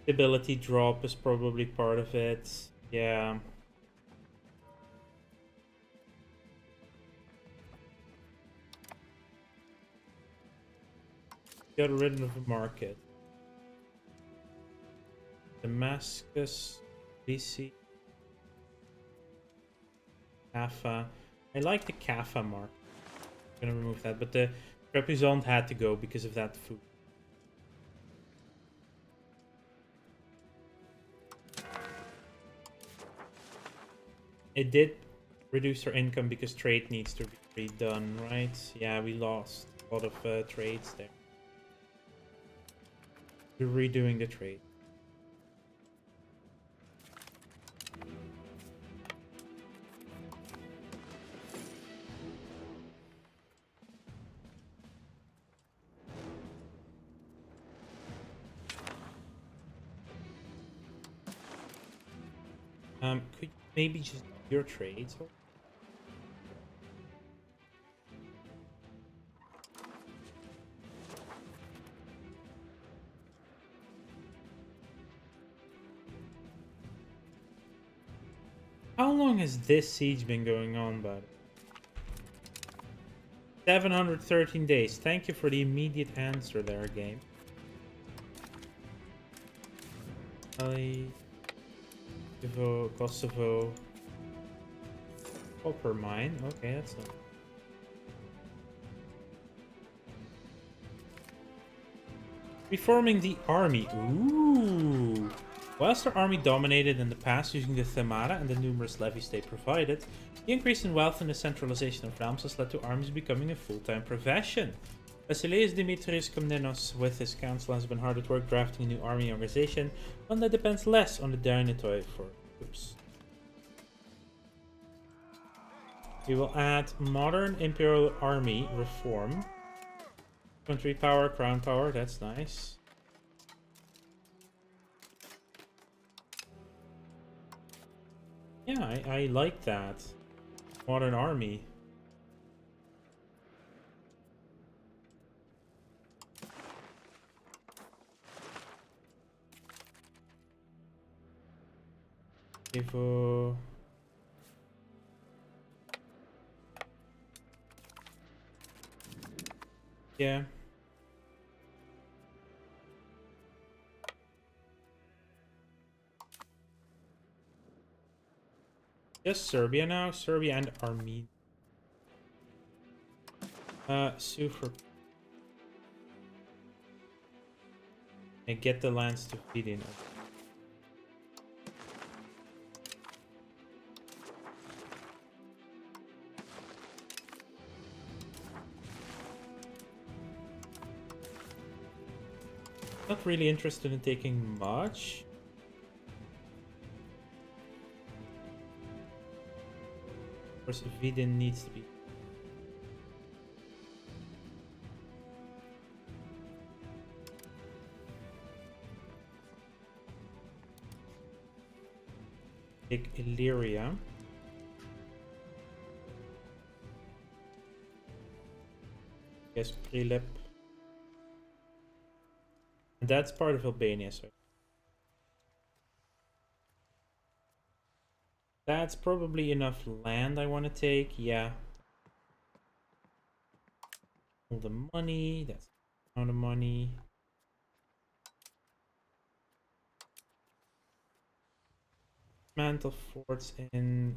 Stability drop is probably part of it. Yeah. Got rid of the market. Damascus, DC, Kaffa. I like the Kaffa market. I'm gonna remove that, but the Represent had to go because of that food. It did reduce our income because trade needs to be redone, right? Yeah, we lost a lot of trades there. We're redoing the trade. Could you maybe just do your trades? How long has this siege been going on, bud? 713 days. Thank you for the immediate answer there, game. Kosovo. Copper mine. Okay, that's not. Reforming the army. Ooh. Whilst our army dominated in the past using the Themara and the numerous levies they provided, the increase in wealth and the centralization of realms has led to armies becoming a full-time profession. Basileus Demetrius Komnenos with his council has been hard at work drafting a new army organization, one that depends less on the Dynatoi for troops. We will add modern imperial army reform. Country power, crown power, that's nice. Yeah, I like that. Modern army. Evo. Yeah. Just Serbia now? Serbia and Armenia. Sue for... and get the lands to feed in. Not really interested in taking much. Of course, Vidin needs to be. Take Illyria. Yes, Prilep. And that's part of Albania, so that's probably enough land I want to take. Yeah. All the money. That's the amount of money. Mantle forts in.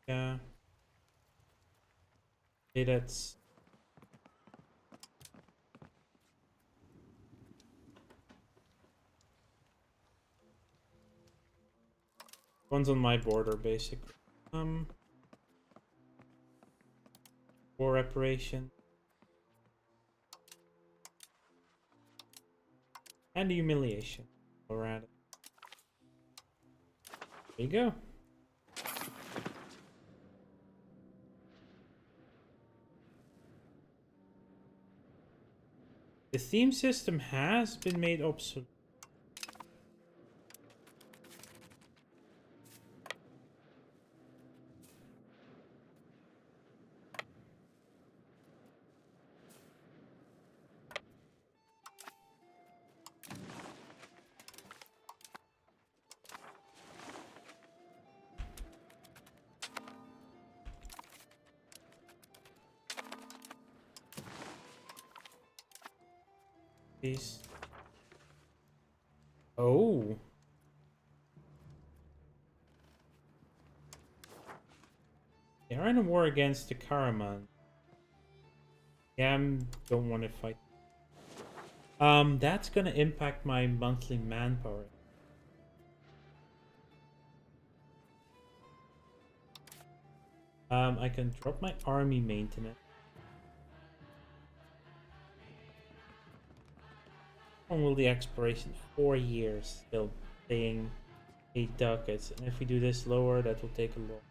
Yeah. Okay, that's. One's on my border, basically. War reparation. And humiliation. We're at it. There you go. The theme system has been made obsolete. Peace. Oh. They are in a war against the Karaman. Yeah, I don't want to fight. That's gonna impact my monthly manpower. I can drop my army maintenance. How long will the expiration? 4 years. Still paying 8 ducats. And if we do this lower, that will take a lot.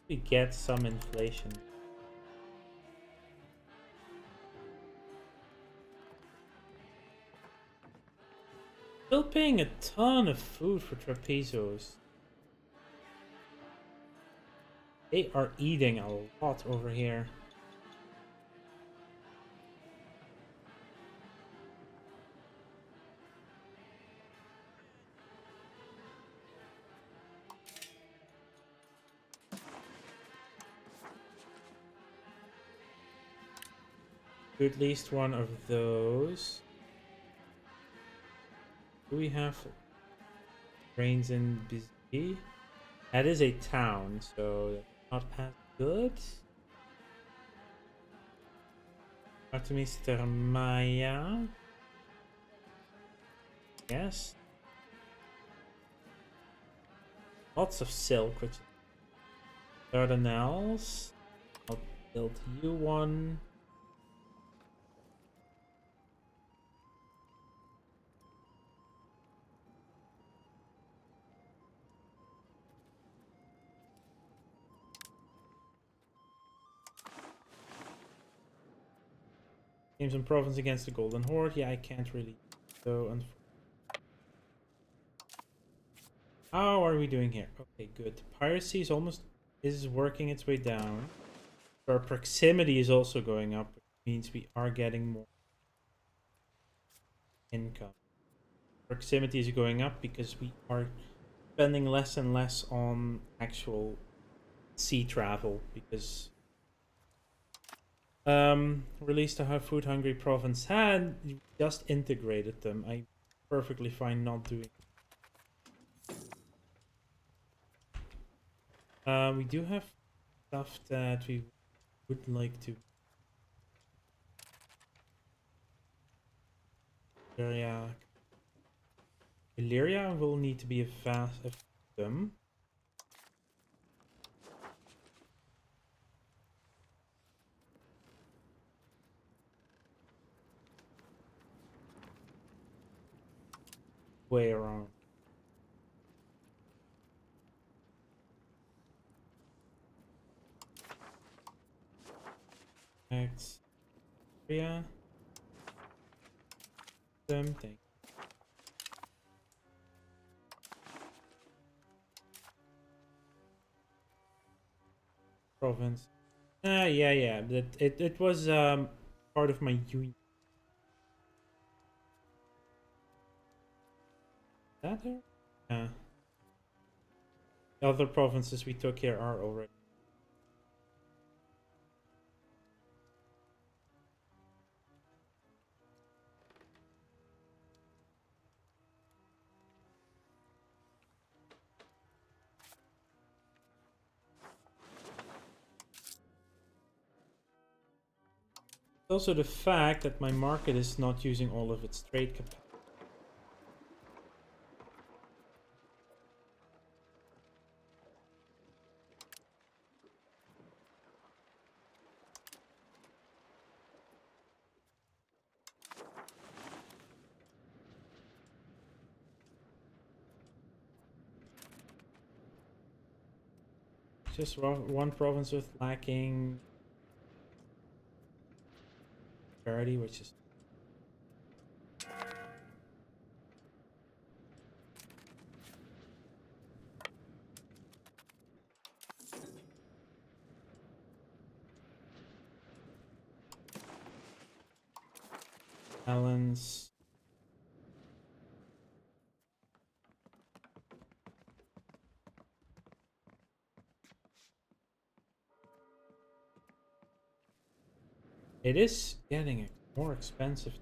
We get some inflation. Still paying a ton of food for trapezos. They are eating a lot over here. Do at least one of those. Do we have grains in Bizzy? That is a town, so not as good. Talk to Mr. Maya. Yes. Lots of silk, which Dardanelles. I'll build you one. Games and province against the Golden Horde. Yeah, I can't really. So, how are we doing here? Okay, good. Piracy is working its way down. Our proximity is also going up, which means we are getting more income. Proximity is going up because we are spending less and less on actual sea travel because released a food hungry province had just integrated them. I'm perfectly fine not doing. We do have stuff that we would like to. Illyria. Illyria will need to be a fast them. Way around. Next. Yeah. Something. Province. Yeah. That it was part of my union. That here? Yeah. The other provinces we took here are already. Also the fact that my market is not using all of its trade capacity. Just one province with lacking parity, which is balance. It is getting more expensive.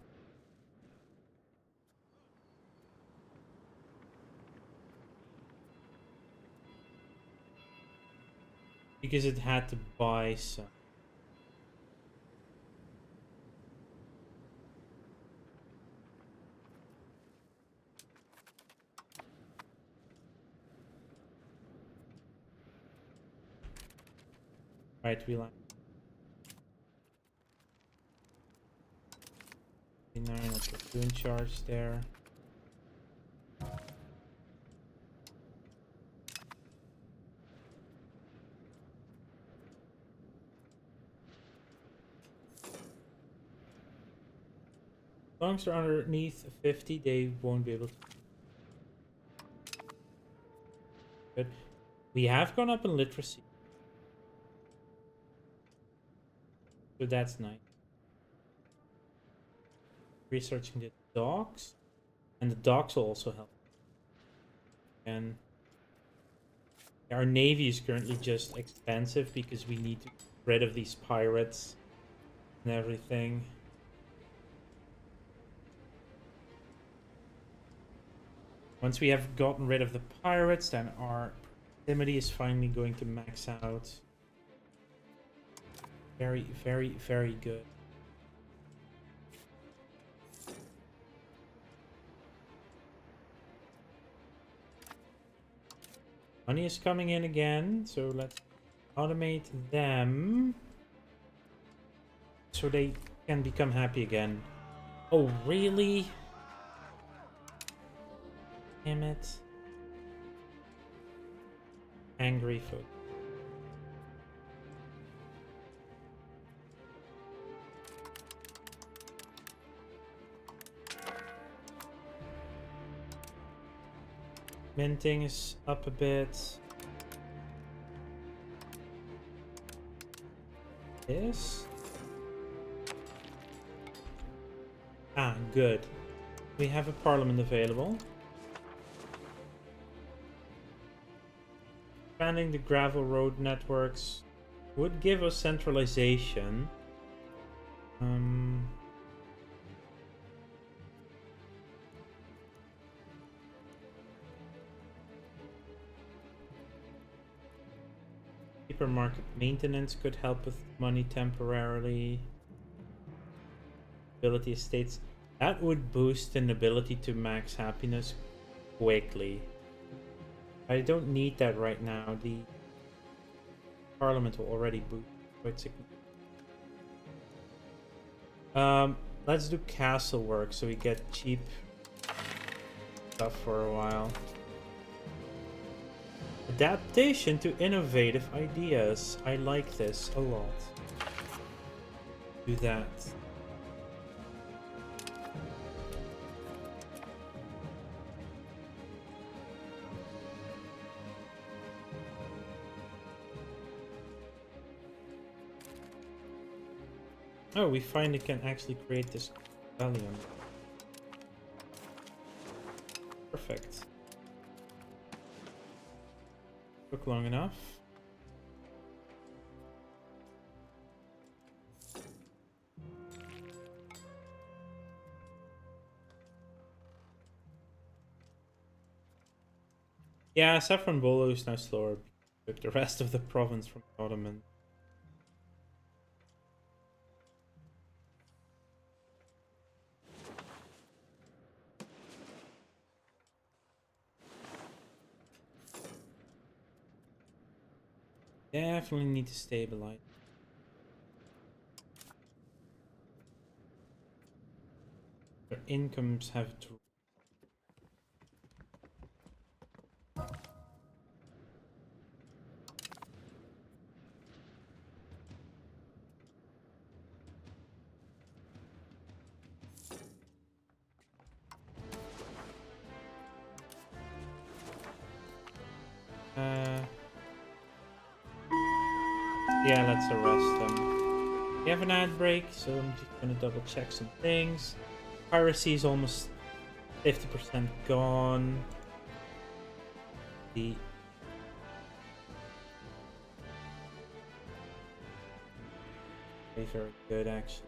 Because it had to buy some. Right, we like 9, I'll put 2 in charge there. As long as they're underneath 50, they won't be able to. Good. We have gone up in literacy. So that's nice. Researching the docks. And the docks will also help. And our navy is currently just expensive because we need to get rid of these pirates and everything. Once we have gotten rid of the pirates, then our proximity is finally going to max out. Very, very, very good. Money is coming in again, so let's automate them so they can become happy again. Oh, really? Damn it. Angry folk. Minting is up a bit. This? Ah, good. We have a parliament available. Expanding the gravel road networks would give us centralization. Supermarket maintenance could help with money temporarily. Ability estates. That would boost an ability to max happiness quickly. I don't need that right now. The Parliament will already boost quite significantly. Let's do castle work so we get cheap stuff for a while. Adaptation to innovative ideas. I like this a lot. Do that. Oh, we finally can actually create this rebellion. Perfect. Took long enough. Yeah, Saffron Bolo is now slower. Took the rest of the province from the Ottoman. Definitely need to stabilize. Their incomes have dropped. Yeah, let's arrest them. We have an ad break, so I'm just gonna double check some things. Piracy is almost 50% gone. The very good actually.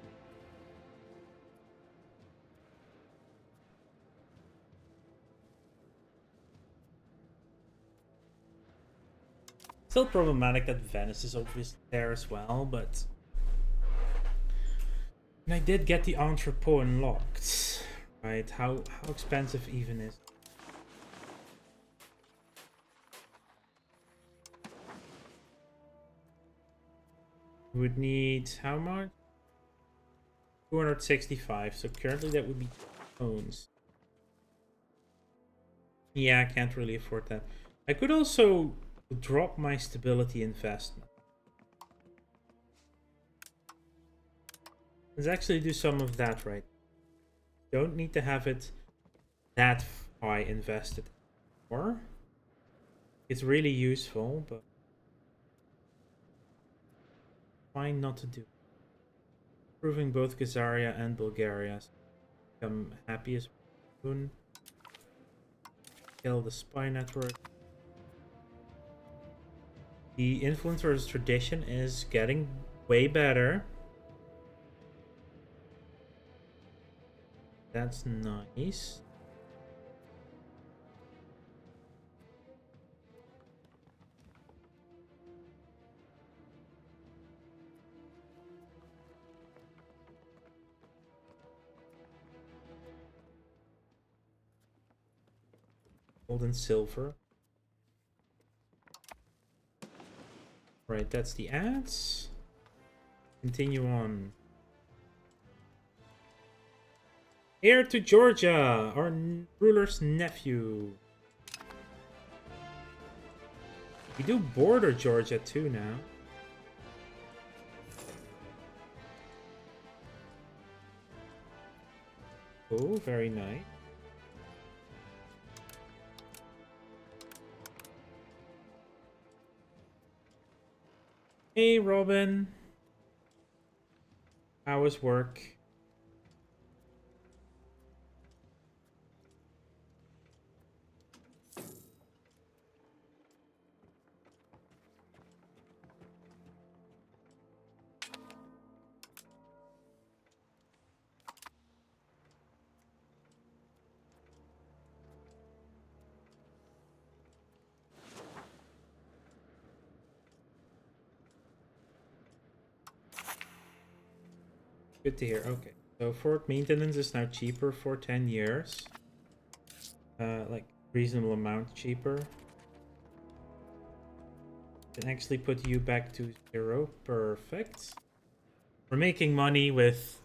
Still problematic that Venice is obviously there as well, but and I did get the entrepot unlocked. Right? How expensive even is it? We would need how much? 265. So currently that would be owns. Yeah, I can't really afford that. I could also drop my stability investment. Let's actually do some of that right. Don't need to have it that high invested or it's really useful, but fine not to do. Proving both Khazaria and Bulgaria. So become happy as soon. Kill the spy network. The influencer's tradition is getting way better. That's nice. Gold and silver. Right, that's the ads. Continue on. Heir to Georgia, our ruler's nephew. We do border Georgia too now. Oh, very nice. Hey, Robin. How was work? Good to hear. Okay. So fort maintenance is now cheaper for 10 years. Like reasonable amount cheaper. Can actually put you back to 0. Perfect. We're making money with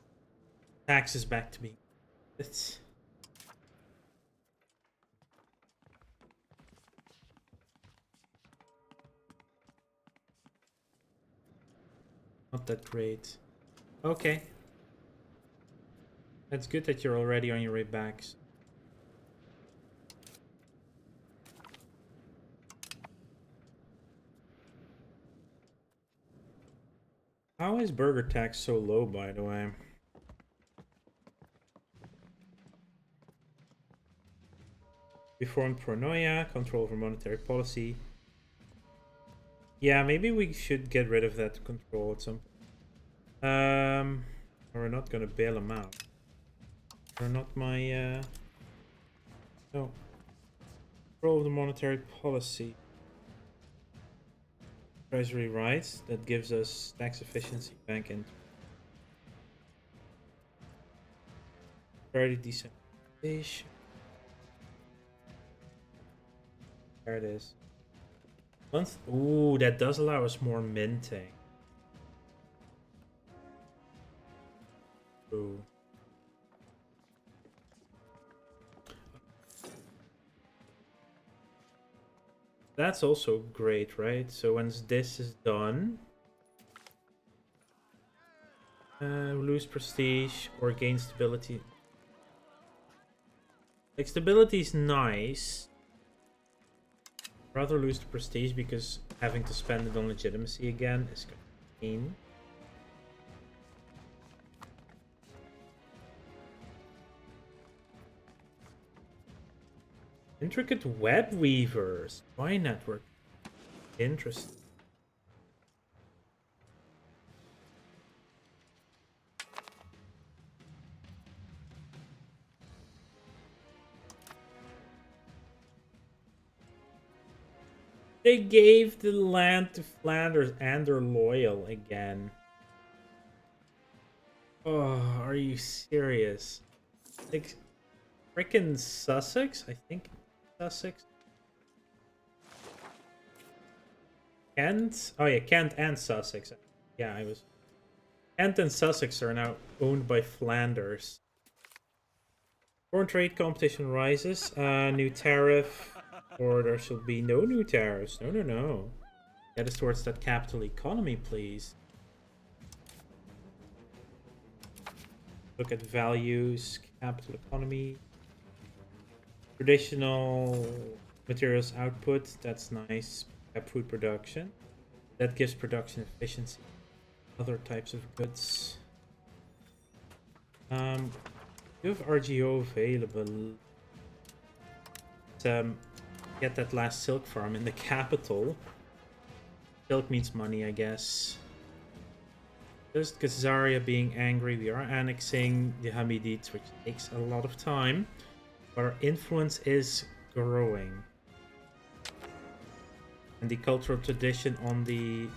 taxes back to me. It's not that great. Okay. That's good that you're already on your way back. How is burger tax so low, by the way? Reformed paranoia, control over monetary policy. Yeah, maybe we should get rid of that control at some point. We're not gonna bail them out. They're not my, no. Control of the monetary policy. Treasury rights, that gives us tax efficiency, bank and very decentralization. There it is. Ooh, that does allow us more minting. Ooh. That's also great, right? So once this is done, lose prestige or gain stability. Like stability is nice. Rather lose the prestige because having to spend it on legitimacy again is kind of mean. Intricate web weavers. Why network? Interesting. They gave the land to Flanders and they're loyal again. Oh, are you serious? Like, frickin' Sussex? I think Sussex. Kent? Oh yeah, Kent and Sussex. Yeah, I was. Kent and Sussex are now owned by Flanders. Foreign trade competition rises. New tariff. Or there shall be no new tariffs. No, no, no. Get us towards that capital economy, please. Look at values, capital economy. Traditional materials output, that's nice. Food production. That gives production efficiency. Other types of goods. You have RGO available. Get that last silk farm in the capital. Silk means money, I guess. Just Khazaria being angry, we are annexing the Hamidites, which takes a lot of time. But our influence is growing. And the cultural tradition on the...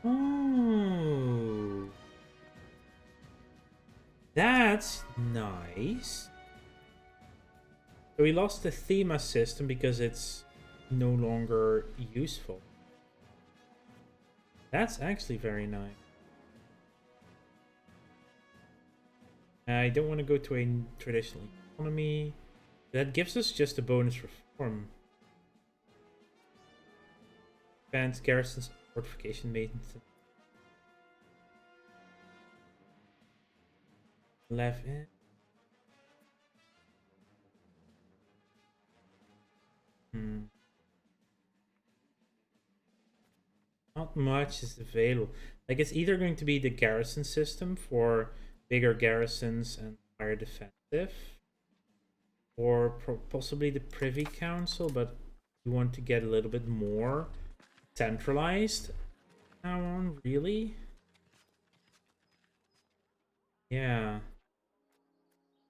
Oh... That's nice. So we lost the Thema system because it's no longer useful. That's actually very nice. I don't want to go to a traditional economy. That gives us just a bonus reform. Advanced garrisons, fortification maintenance. 11. Not much is available. Like, it's either going to be the garrison system for bigger garrisons and higher defensive, or possibly the Privy Council, but we want to get a little bit more centralized now on, really? Yeah.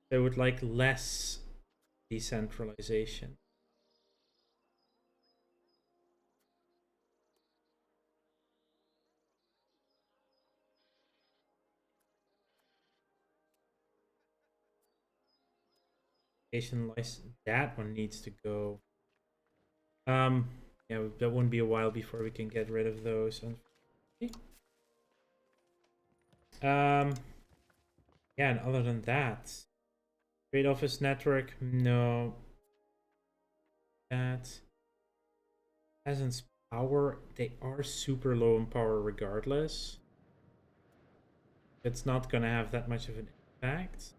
They would like less decentralization. license. That one needs to go. Yeah, that won't be a while before we can get rid of those. Yeah, and other than that, trade office network, no. That peasants power, they are super low in power regardless. It's not gonna have that much of an impact.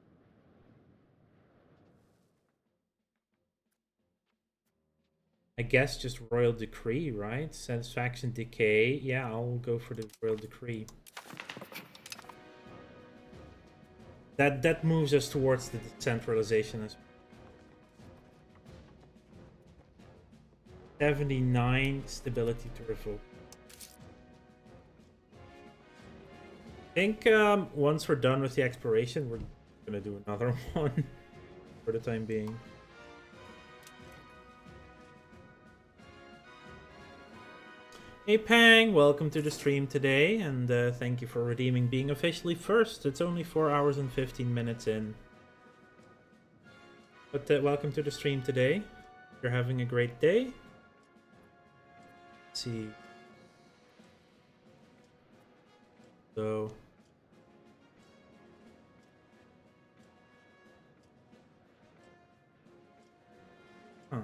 I guess just royal decree, right? Satisfaction decay. Yeah, I'll go for the royal decree. That moves us towards the decentralization as well. 79 stability to revoke. I think once we're done with the exploration, we're gonna do another one for the time being. Hey Pang, welcome to the stream today, and thank you for redeeming being officially first. It's only 4 hours and 15 minutes in. But welcome to the stream today. You're having a great day. Let's see. So... Huh.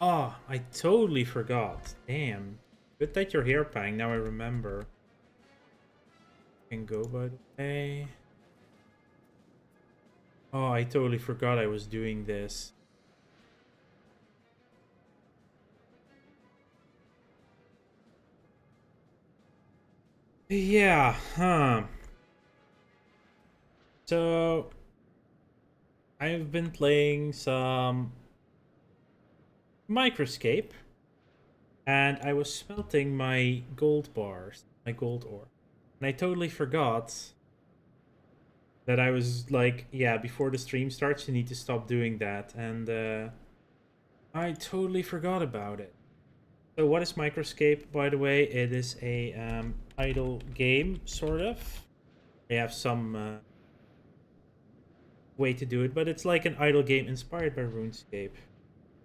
Oh, I totally forgot. Damn. Good that you're here, Pang. Now I remember. Can go, by the way. Oh, I totally forgot I was doing this. Yeah, huh. So, I've been playing some Microscape, and I was smelting my gold bars, my gold ore. And I totally forgot that I was like, yeah, before the stream starts, you need to stop doing that. And I totally forgot about it. So what is Microscape, by the way? It is a idle game, sort of. They have some way to do it, but it's like an idle game inspired by RuneScape.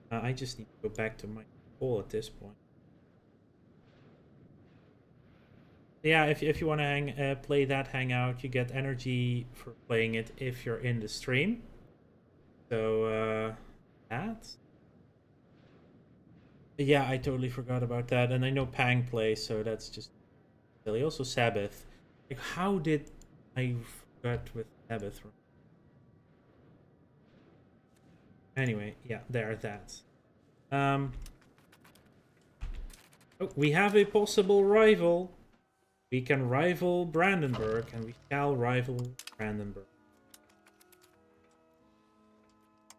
I just need to go back to my goal at this point. Yeah, if you want to play that hangout, you get energy for playing it if you're in the stream. So that. Yeah, I totally forgot about that, and I know Pang plays, so that's just silly. Also Sabbath. Like, how did I forget with Sabbath? Anyway, yeah, there, that. Oh, we have a possible rival. We can rival Brandenburg, and we shall rival Brandenburg.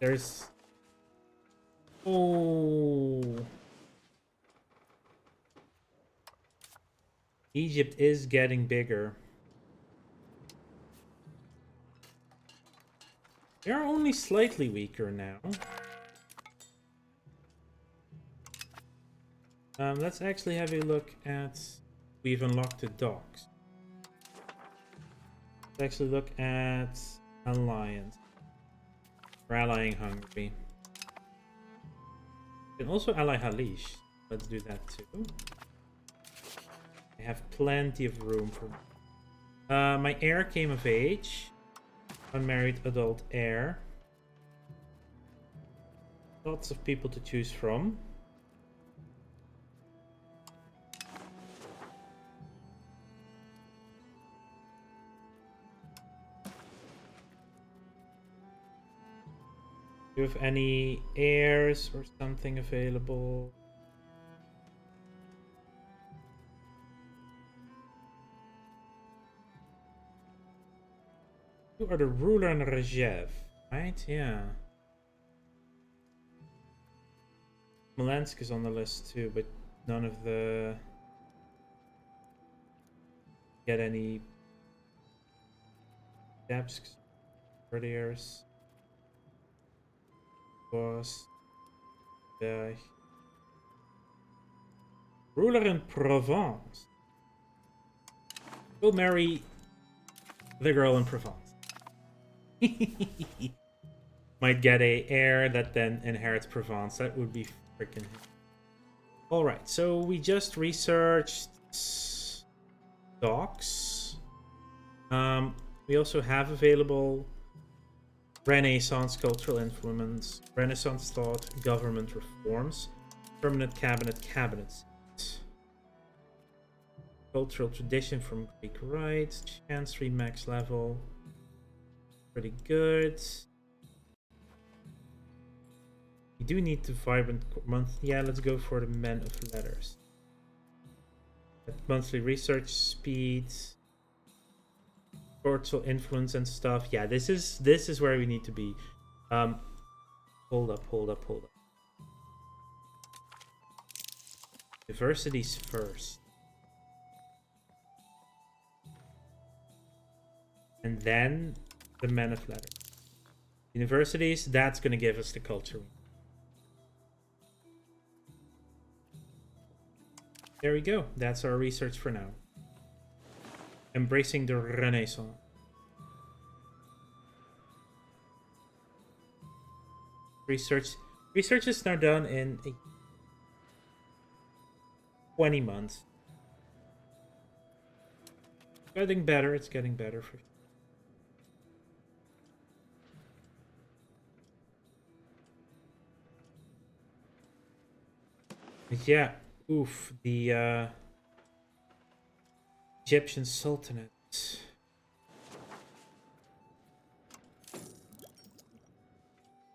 There's... Oh... Egypt is getting bigger. They're only slightly weaker now. Let's actually have a look at... We've unlocked the docks. Let's actually look at Alliance. We're allying Hungary. We can also ally Halish. Let's do that too. I have plenty of room for... my heir came of age. Unmarried adult heir. Lots of people to choose from. Do you have any heirs or something available? You are the ruler in Regev, right? Yeah. Smolensk is on the list too, but none of the... Get any... Debsk, courtiers. Was... Ruler in Provence. We'll marry the girl in Provence. Might get a heir that then inherits Provence. That would be freaking. Alright, so we just researched docks. We also have available Renaissance cultural influence, Renaissance thought, government reforms, permanent cabinets, cultural tradition from Greek rites, chancery max level, pretty good. We do need the vibrant month. Yeah, let's go for the men of letters. Monthly research speeds, cultural influence and stuff. Yeah, this is where we need to be. Hold up. Diversities first. And then the men of letters. Universities, that's gonna give us the culture. There we go. That's our research for now. Embracing the Renaissance. Research is now done in 20 months. Getting better. It's getting better for. Yeah. Oof. The Egyptian Sultanate.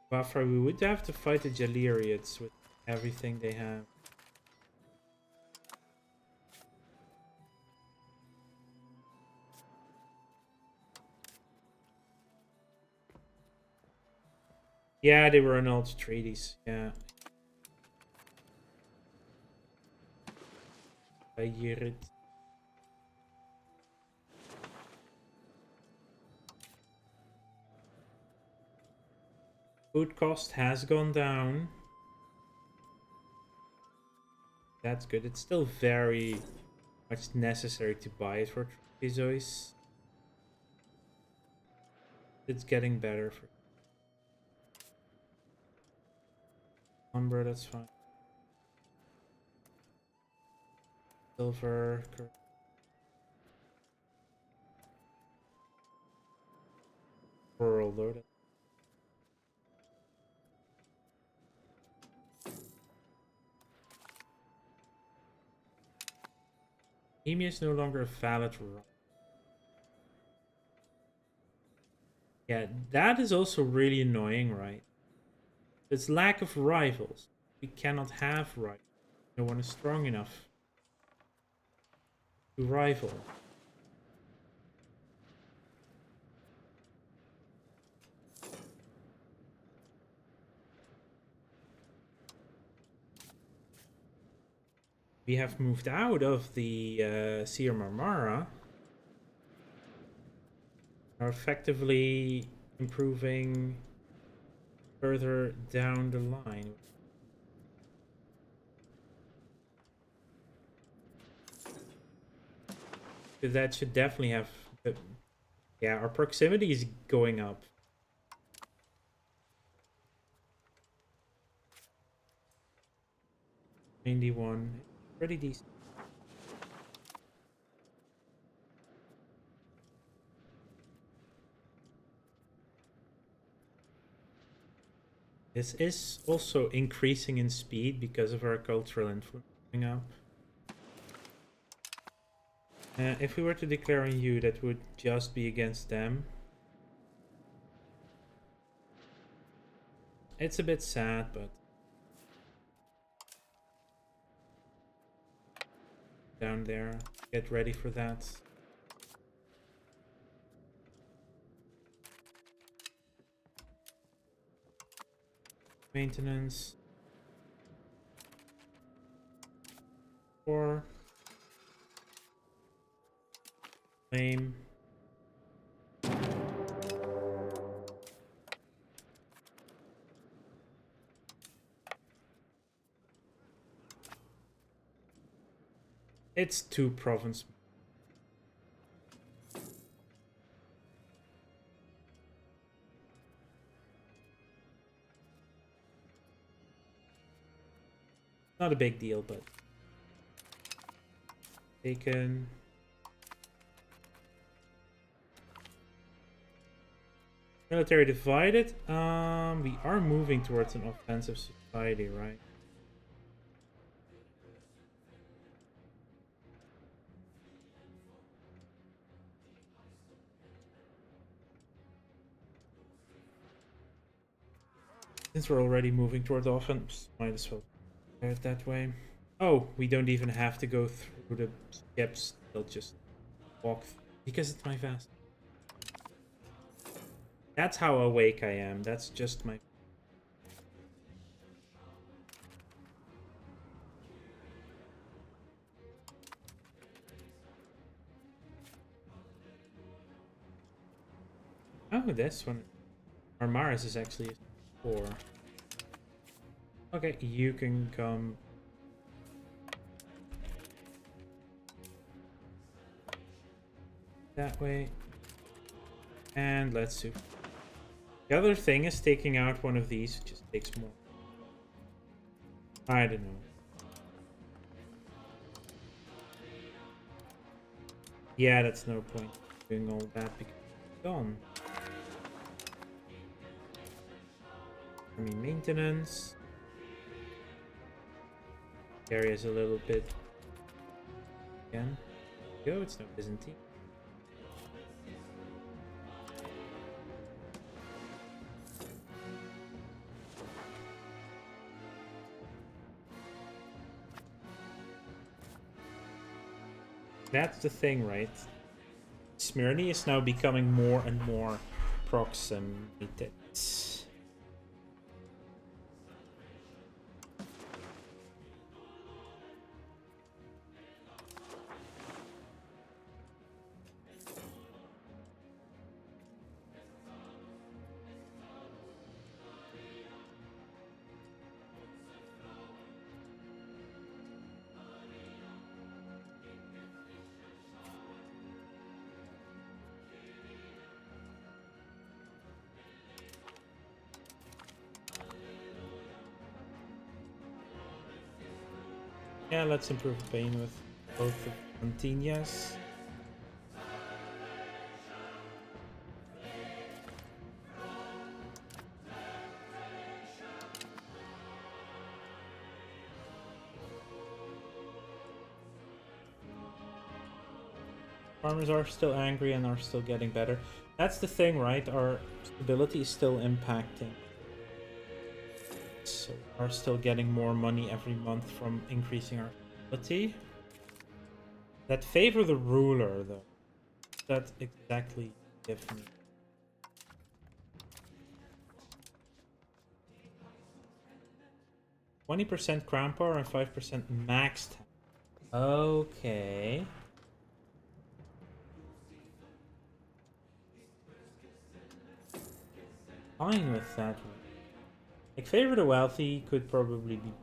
Buffer, we would have to fight the Jaliriads with everything they have. Yeah, they were annulled treaties. Yeah. Jalirids. Food cost has gone down. That's good. It's still very much necessary to buy it for Trezois. It's getting better for Umbra, that's fine. Silver. Rural though. Bohemia is no longer a valid right. Yeah, that is also really annoying, right? It's lack of rivals. We cannot have rivals. No one is strong enough to rival. We have moved out of the Sea of Marmara. Are effectively improving further down the line. That should definitely have. Yeah, our proximity is going up. $91. Pretty decent. This is also increasing in speed because of our cultural influence going up. If we were to declare on you, that would just be against them. It's a bit sad, but down there, get ready for that. Maintenance. 4. Flame. It's 2 province. Not a big deal, but taken. Military divided. We are moving towards an offensive society, right? Since we're already moving towards offense, might as well do it that way. Oh, we don't even have to go through the steps. They'll just walk because it's my fast. That's how awake I am. That's just my. Oh, this one. Our Mars is actually a 4. Okay, you can come. That way. And let's see. The other thing is taking out one of these just takes more. I don't know. Yeah, that's no point doing all that because it's gone. I mean, maintenance. Area's a little bit. Again. Go, it's no Byzantine. That's the thing, right? Smyrna is now becoming more and more proximated. Yeah, let's improve pain with both of Antinias. Farmers are still angry and are still getting better. That's the thing, right? Our stability is still impacting. So we are still getting more money every month from increasing our stability. That favor the ruler, though. That exactly give me. %20 crown power and 5% max tax. Okay. Fine with that one. Like, favor the wealthy could probably be.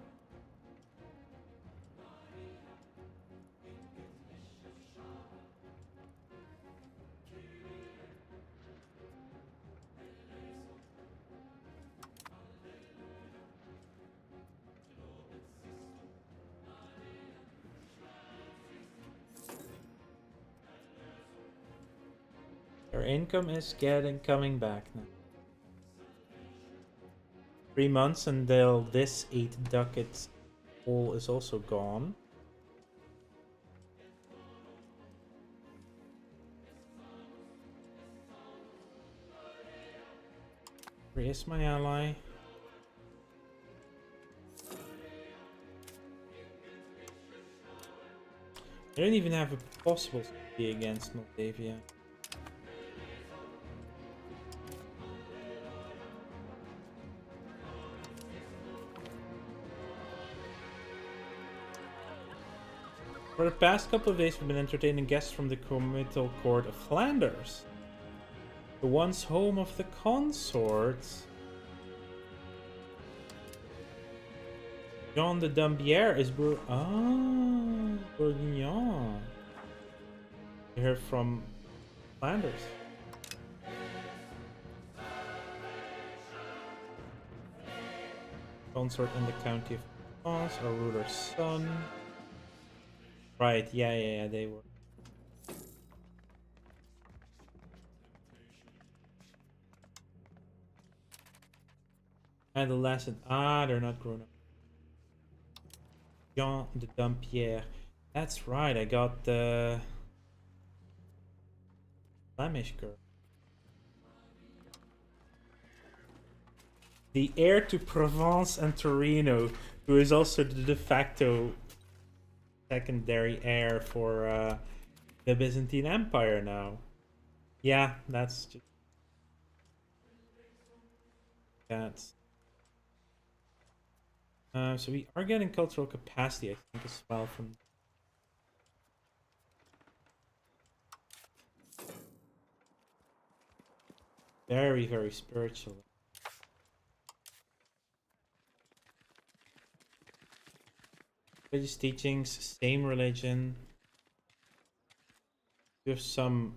Their income is coming back now. 3 months until this 8 ducat hole is also gone. Where is my ally? I don't even have a possible city against Moldavia. For the past couple of days, we've been entertaining guests from the comital court of Flanders. The once home of the consorts. Jean de Dambière is Bourguignon. You hear from Flanders. Consort in the county of France, our ruler's son. Right, yeah, they were. Adolescent. Ah, they're not grown up. Jean de Dampierre. That's right, I got the Flemish girl. The heir to Provence and Torino, who is also the de facto secondary heir for the Byzantine Empire now. Yeah, that's just that's. So we are getting cultural capacity, I think, as well from. Very, very spiritual. Religious teachings, same religion. There's some.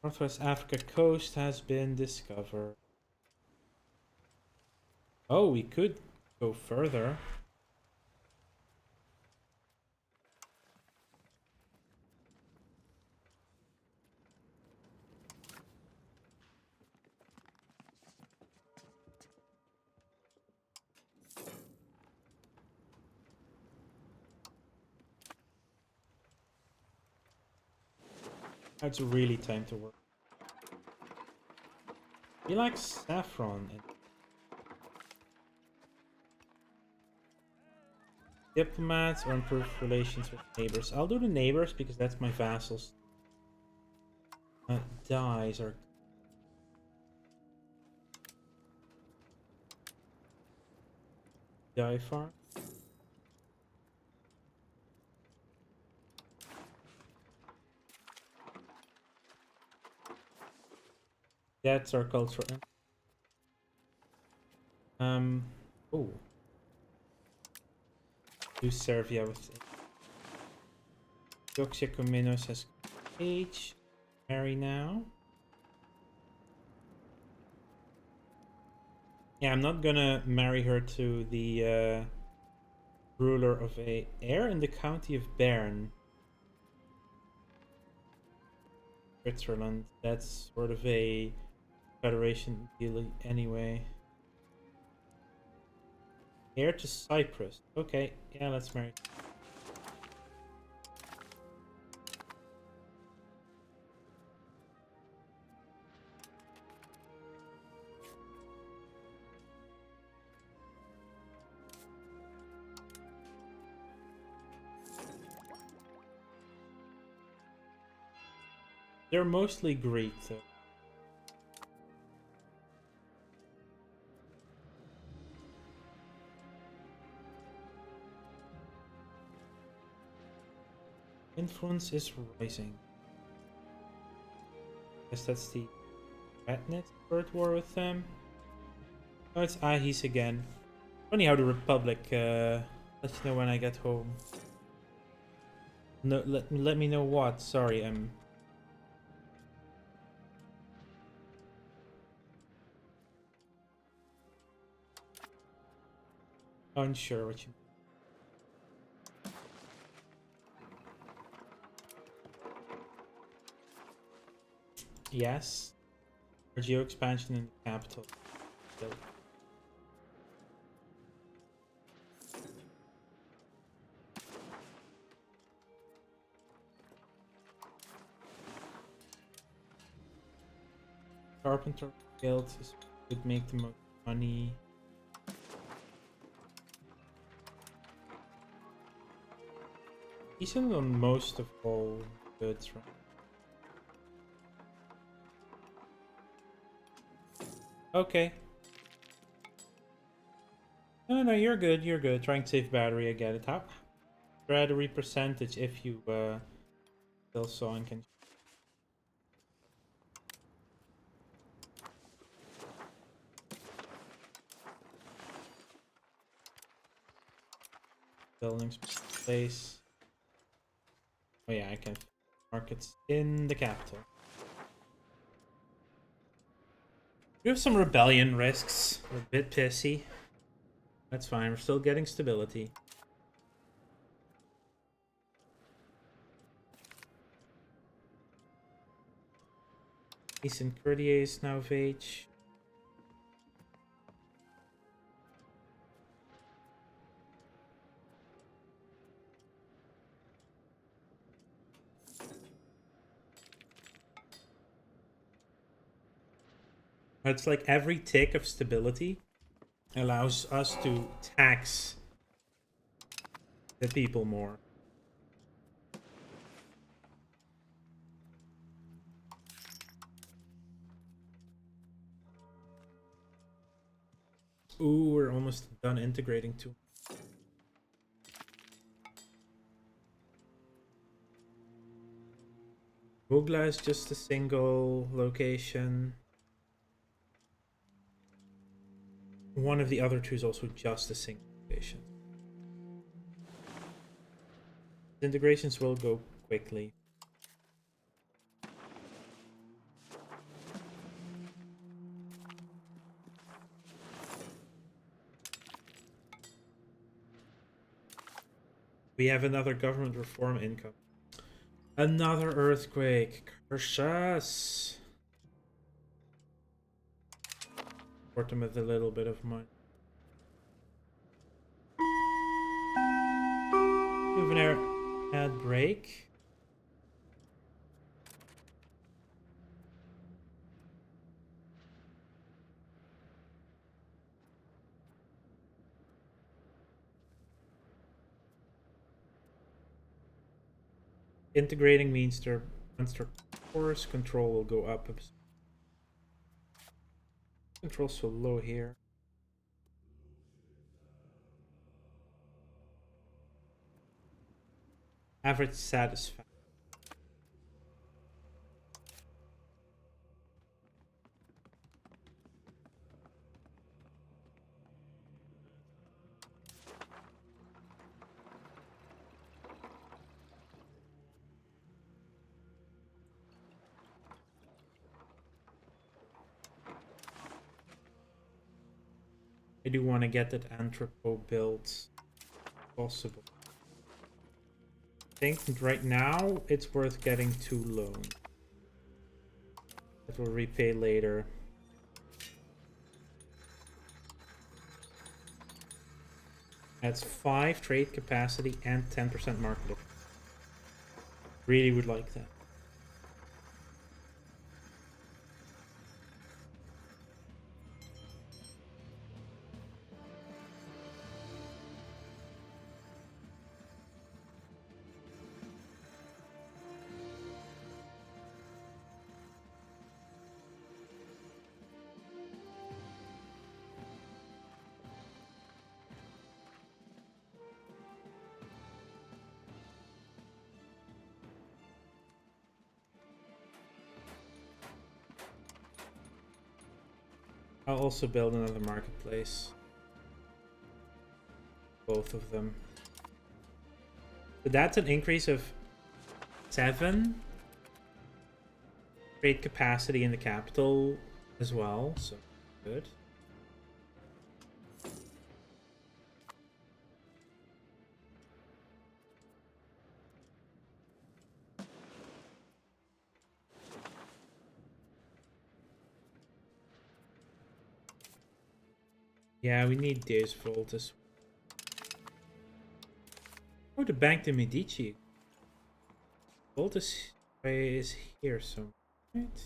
Northwest Africa coast has been discovered. Oh, we could go further. It's really time to work. He likes saffron and diplomats or improve relations with neighbors. I'll do the neighbors because that's my vassals. Dies are dye farm. That's our culture. Oh. Do Servia with Doxiacomenos has age. Marry now. Yeah, I'm not gonna marry her to the ruler of a heir in the county of Bern. Switzerland. That's sort of a federation deal anyway. Heir to Cyprus. Okay, yeah, let's marry. They're mostly Greek, though. Influence is rising. Guess that's the Ratnet bird war with them. Oh, it's Ahis again. Funny how the Republic lets you know when I get home. No, let me know what. Sorry, I'm. Unsure what you. Yes. For geo expansion in the capital. So. Carpenter Guild would make the most money. Decent on most of all goods, right? Okay. No, you're good, you're good. Trying to save battery, I get it. How? Battery percentage if you still saw and can. Buildings place. Oh yeah, I can markets in the capital. We have some rebellion risks. We're a bit pissy. That's fine. We're still getting stability. Decent courtiers now of age. It's like every tick of stability allows us to tax the people more. Ooh, we're almost done integrating too. Bugla is just a single location. One of the other two is also just a single location. The integrations will go quickly. We have another government reform income. Another earthquake. Curse us. Support them with a little bit of money. We have an air ad break. Integrating means their monster force control will go up. Control so low here. Average satisfaction. I do want to get that anthropo built possible. I think right now it's worth getting 2 loan. That will repay later. That's 5 trade capacity and 10% market. Really would like that. I'll also build another marketplace. Both of them. So that's an increase of 7 trade capacity in the capital as well, so good. Yeah, we need Deus Voltus. Oh, the Bank de Medici. Voltus is here somewhere, right?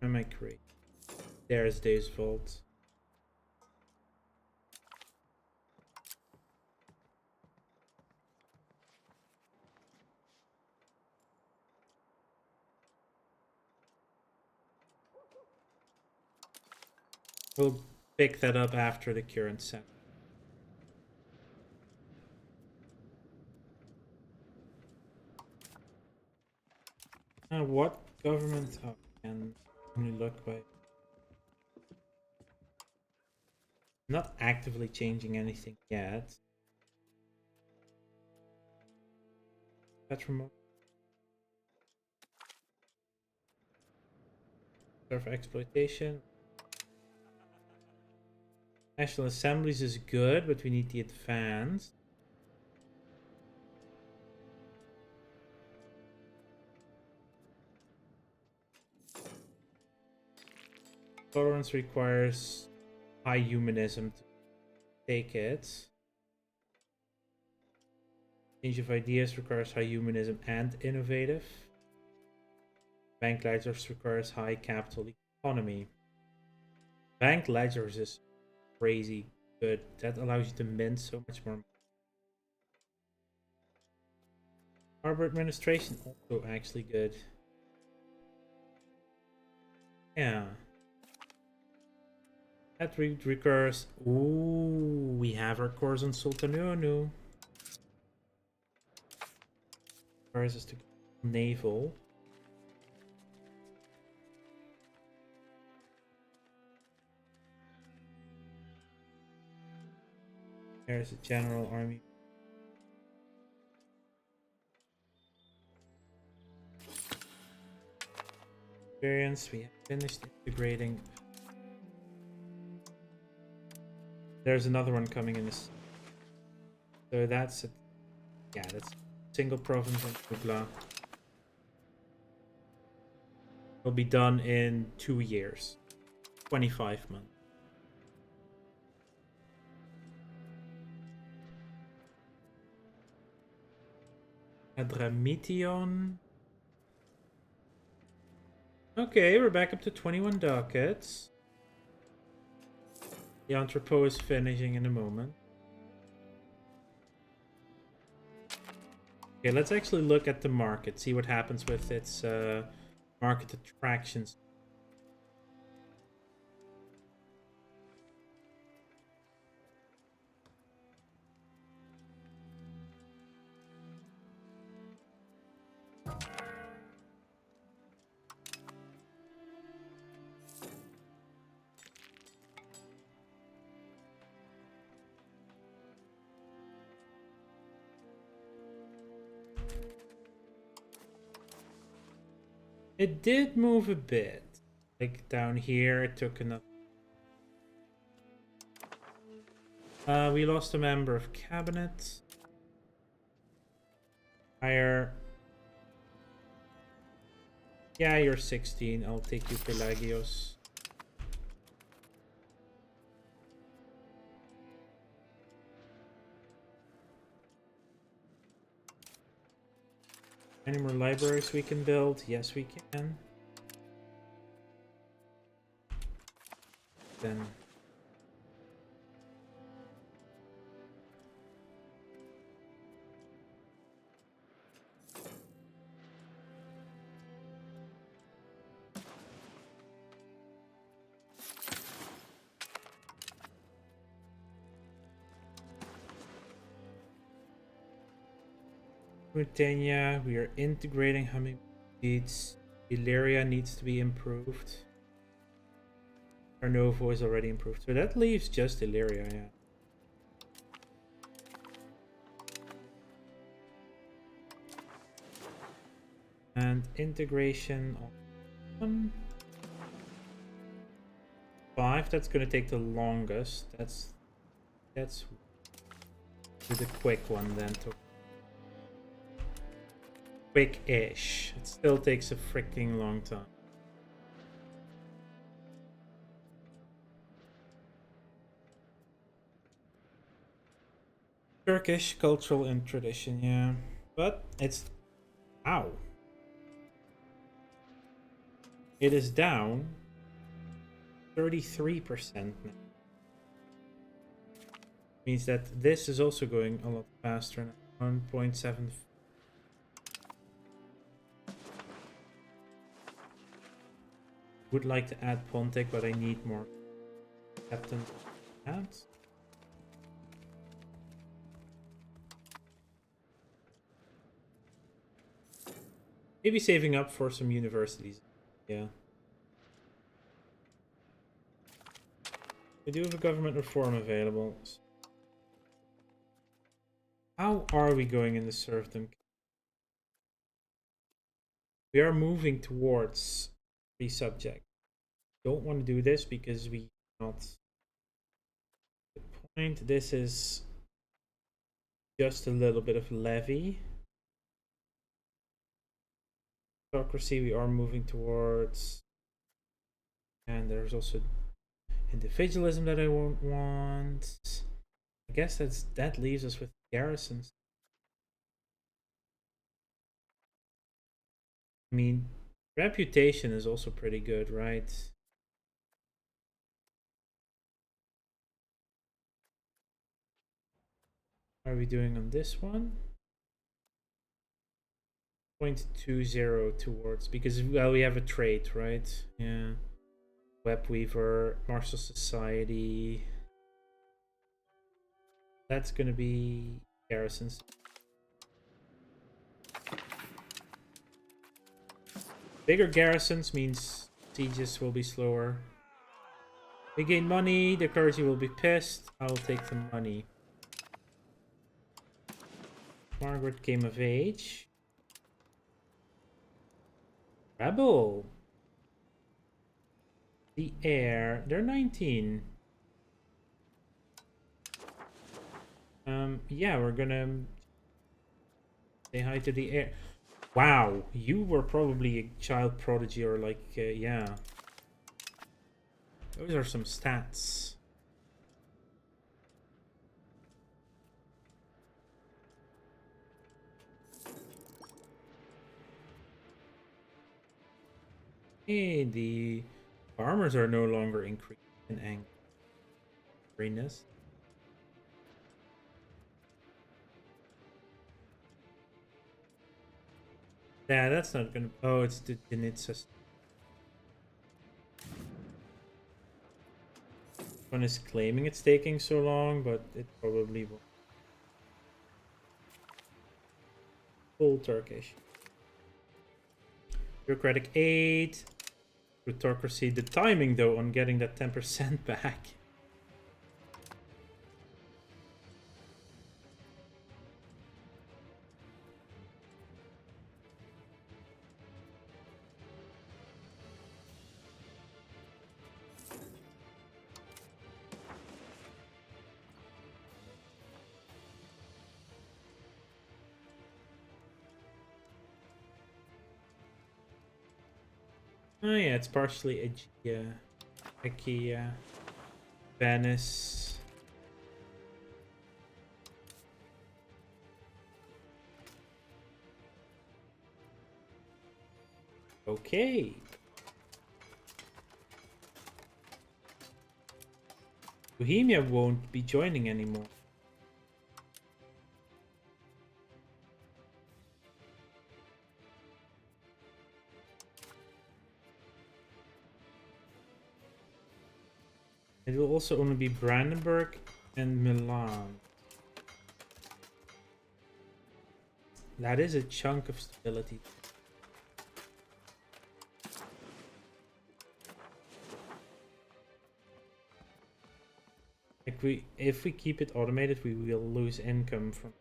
Am I correct? There's Deus Vault. We'll pick that up after the current set. What government? Oh, I can only look by. Not actively changing anything yet. Patrimony. Serve exploitation. National Assemblies is good, but we need the advance. Tolerance requires high humanism to take it. Change of ideas requires high humanism and innovative. Bank ledgers requires high capital economy. Bank ledgers is crazy good. That allows you to mint so much more. Harbor administration also actually good. Yeah. That recurs. Ooh, we have our course on Sultanunu. Requires us to go naval. There's a general army. Experience. We have finished integrating. There's another one coming in this. So that's it. Yeah, that's single province in Kugla. Will be done in 2 years. 25 months. Adramition. Okay, we're back up to 21 ducats. The entrepot is finishing in a moment. Okay, let's actually look at the market, see what happens with its market attractions. It did move a bit. Like down here, it took another. We lost a member of cabinet. Higher. Yeah, you're 16. I'll take you, Pelagios. Any more libraries we can build? Yes, we can. Then Britannia, we are integrating humming needs. Illyria needs to be improved. Arnovo is already improved. So that leaves just Illyria, yeah. And integration on 5, that's gonna take the longest. That's the quick one then. Quick-ish. It still takes a freaking long time. Turkish cultural and tradition, yeah. But it's... Ow. It is down 33% now. Means that this is also going a lot faster now. 1.7. Would like to add Pontic, but I need more captains. Maybe saving up for some universities. Yeah. We do have a government reform available. How are we going in the serfdom? We are moving towards free subject. Don't want to do this because we not the point. This is just a little bit of levy. Autocracy we are moving towards. And there's also individualism that I won't want. I guess that leaves us with garrisons. I mean, reputation is also pretty good, right? How are we doing on this one? 0.20 towards, because well, we have a trait, right? Yeah. Web Weaver, Martial Society. That's gonna be garrisons. Bigger garrisons means sieges will be slower. We gain money, the clergy will be pissed. I'll take the money. Margaret came of age. Rebel. The heir. They're 19. Yeah, we're gonna say hi to the heir. Wow, you were probably a child prodigy or like, yeah. Those are some stats. Hey, the farmers are no longer increasing in angriness. Yeah, that's not gonna. Oh, it's the Dinitsa. One is claiming it's taking so long, but it probably won't. Full Turkish. Bureaucratic aid. Plutocracy. The timing, though, on getting that 10% back. Oh yeah, it's partially Aegea, Achaea, Venice. Okay. Bohemia won't be joining anymore. It will also only be Brandenburg and Milan. That is a chunk of stability. Like if we keep it automated, we will lose income from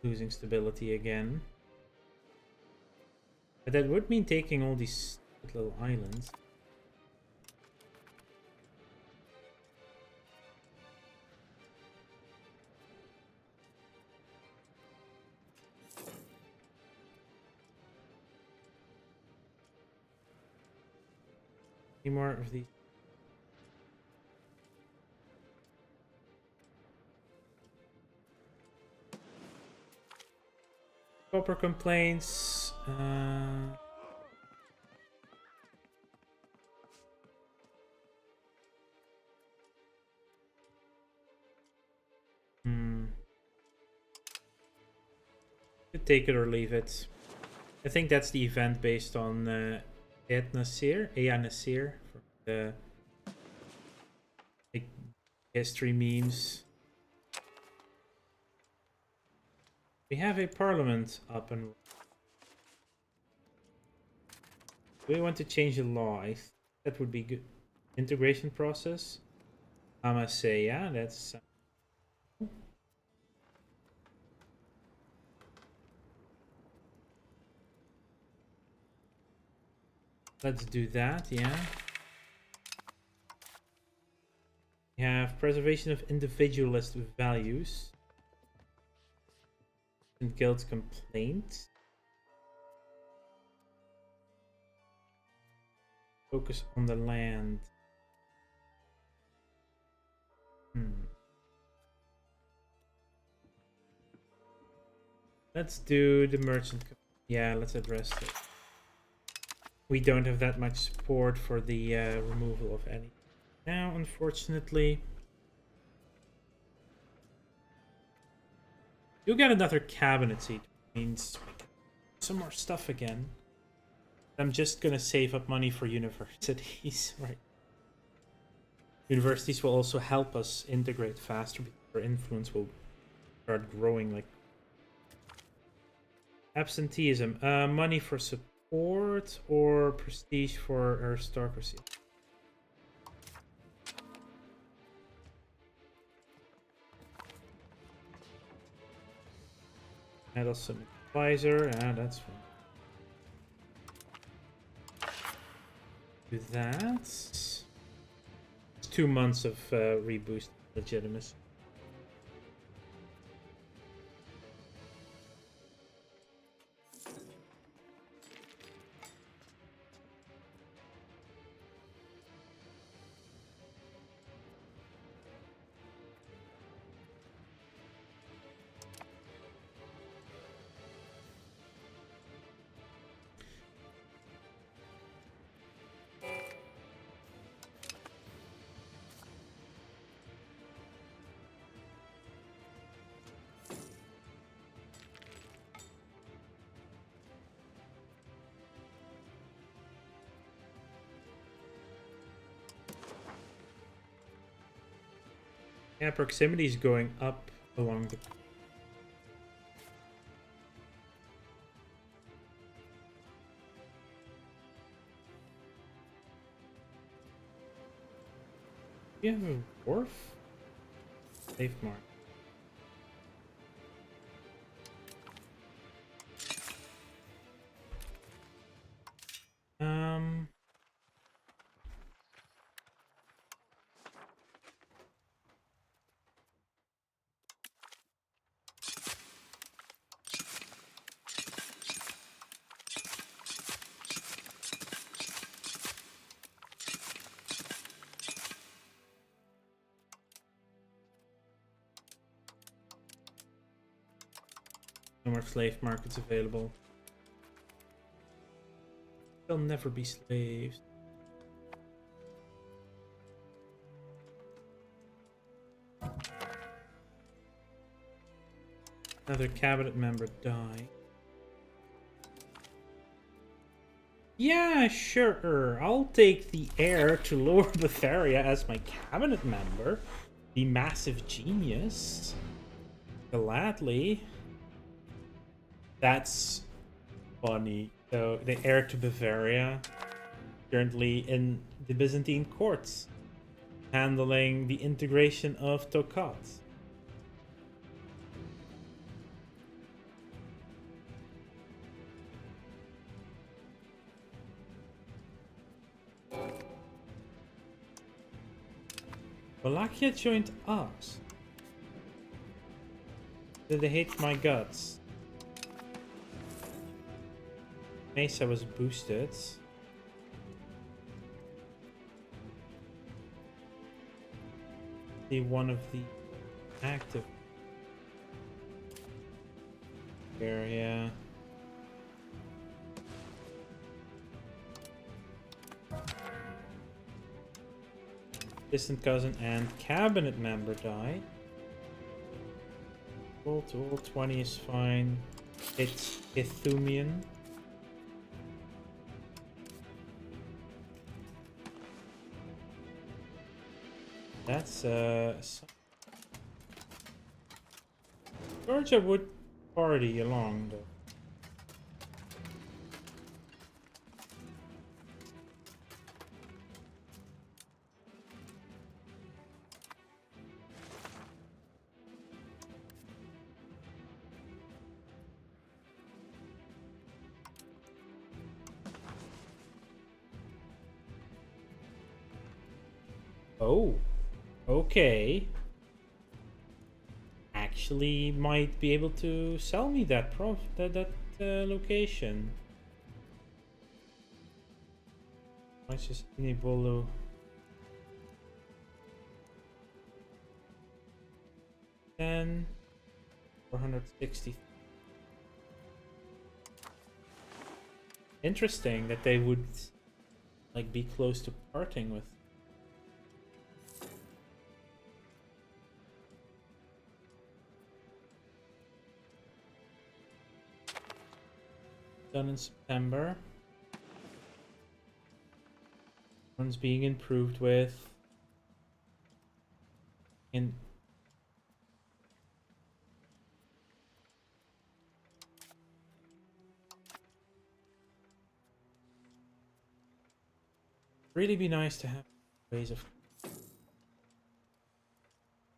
losing stability again. But that would mean taking all these little islands. Any more of these? Copper complaints. Could take it or leave it. I think that's the event based on Ed Nasir, Aya Nasir, for the like, history memes. We have a parliament up and we want to change the law. I think that would be good. Integration process. I must say, yeah, that's Let's do that, yeah. We have preservation of individualist values. And guild's complaint. Focus on the land. Let's do the merchant. Yeah, let's address it. We don't have that much support for the removal of any now, unfortunately. You'll get another cabinet seat. Means some more stuff again. I'm just gonna save up money for universities, right? Universities will also help us integrate faster because our influence will start growing like absenteeism. Money for support or prestige for aristocracy. Meddlesome advisor, yeah, that's fine. Do that. It's 2 months of reboost legitimacy. Yeah, proximity is going up along the... You have a wharf? Safe mark. No more slave markets available. They'll never be slaves. Another cabinet member died. Yeah, sure. I'll take the heir to Lower Bavaria as my cabinet member. The massive genius. Gladly. That's funny. So the heir to Bavaria, currently in the Byzantine courts, handling the integration of Tokat. Wallachia joined us. Did they hate my guts? Mesa was boosted. See one of the active area. Distant cousin and cabinet member died. Roll 20 is fine. It's Ithumian. That's Georgia would party along though. Oh, okay. Actually, might be able to sell me that location. Let's just enable 10 460. Interesting that they would like be close to parting with. Done in September. One's being improved with. In really be nice to have ways of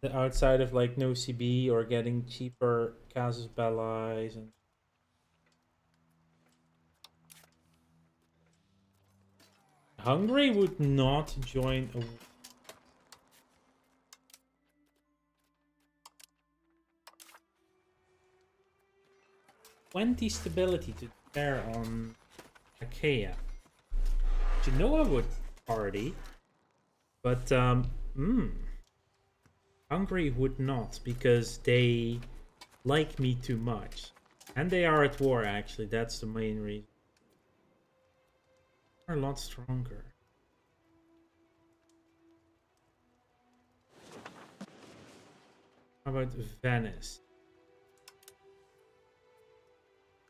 the outside of like no CB or getting cheaper casus bellis and Hungary would not join a 20 stability to bear on Achaia. Genoa would party, but Hungary would not because they like me too much. And they are at war actually, that's the main reason. They're a lot stronger. How about Venice?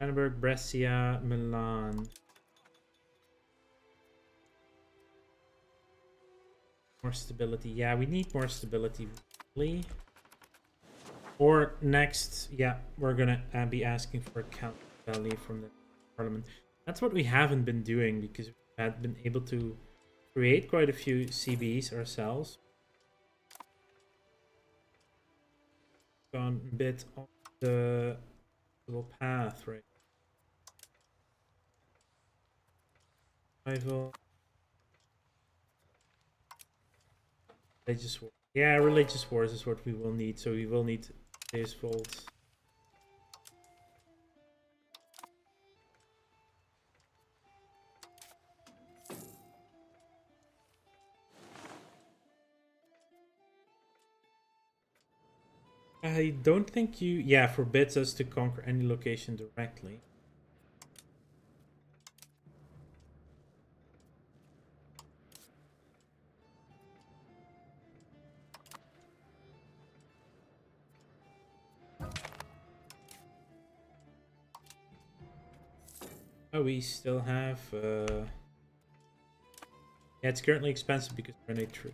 Hamburg, Brescia, Milan. More stability. Yeah, we need more stability. Really. Or next, yeah, we're gonna be asking for a count value from the parliament. That's what we haven't been doing because we had been able to create quite a few CBs ourselves. Gone a bit off the little path, right? Rival. Religious war. Yeah, religious wars is what we will need, so we will need these volts. I don't think you... Yeah, forbids us to conquer any location directly. Oh, we still have... Yeah, it's currently expensive because we're in a tree.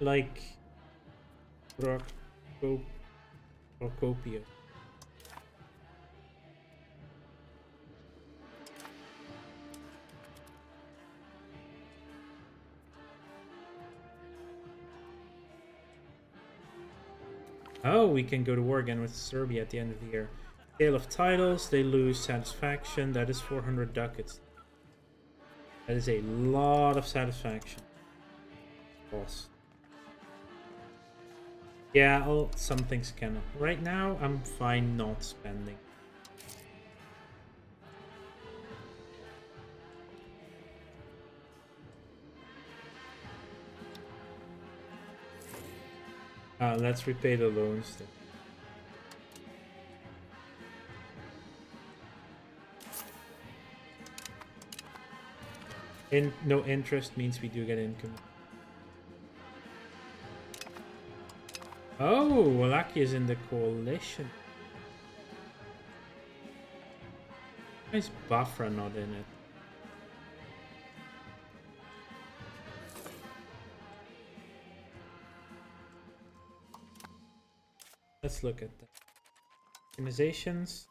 Like... Procopio. Oh, we can go to war again with Serbia at the end of the year. Scale of titles, they lose satisfaction. That is 400 ducats. That is a lot of satisfaction. Boss. Yeah, some things can. Right now, I'm fine not spending. Let's repay the loans then. No interest means we do get income. Oh, Wallachia is in the coalition. Why is Bafra not in it? Let's look at that. Organizations.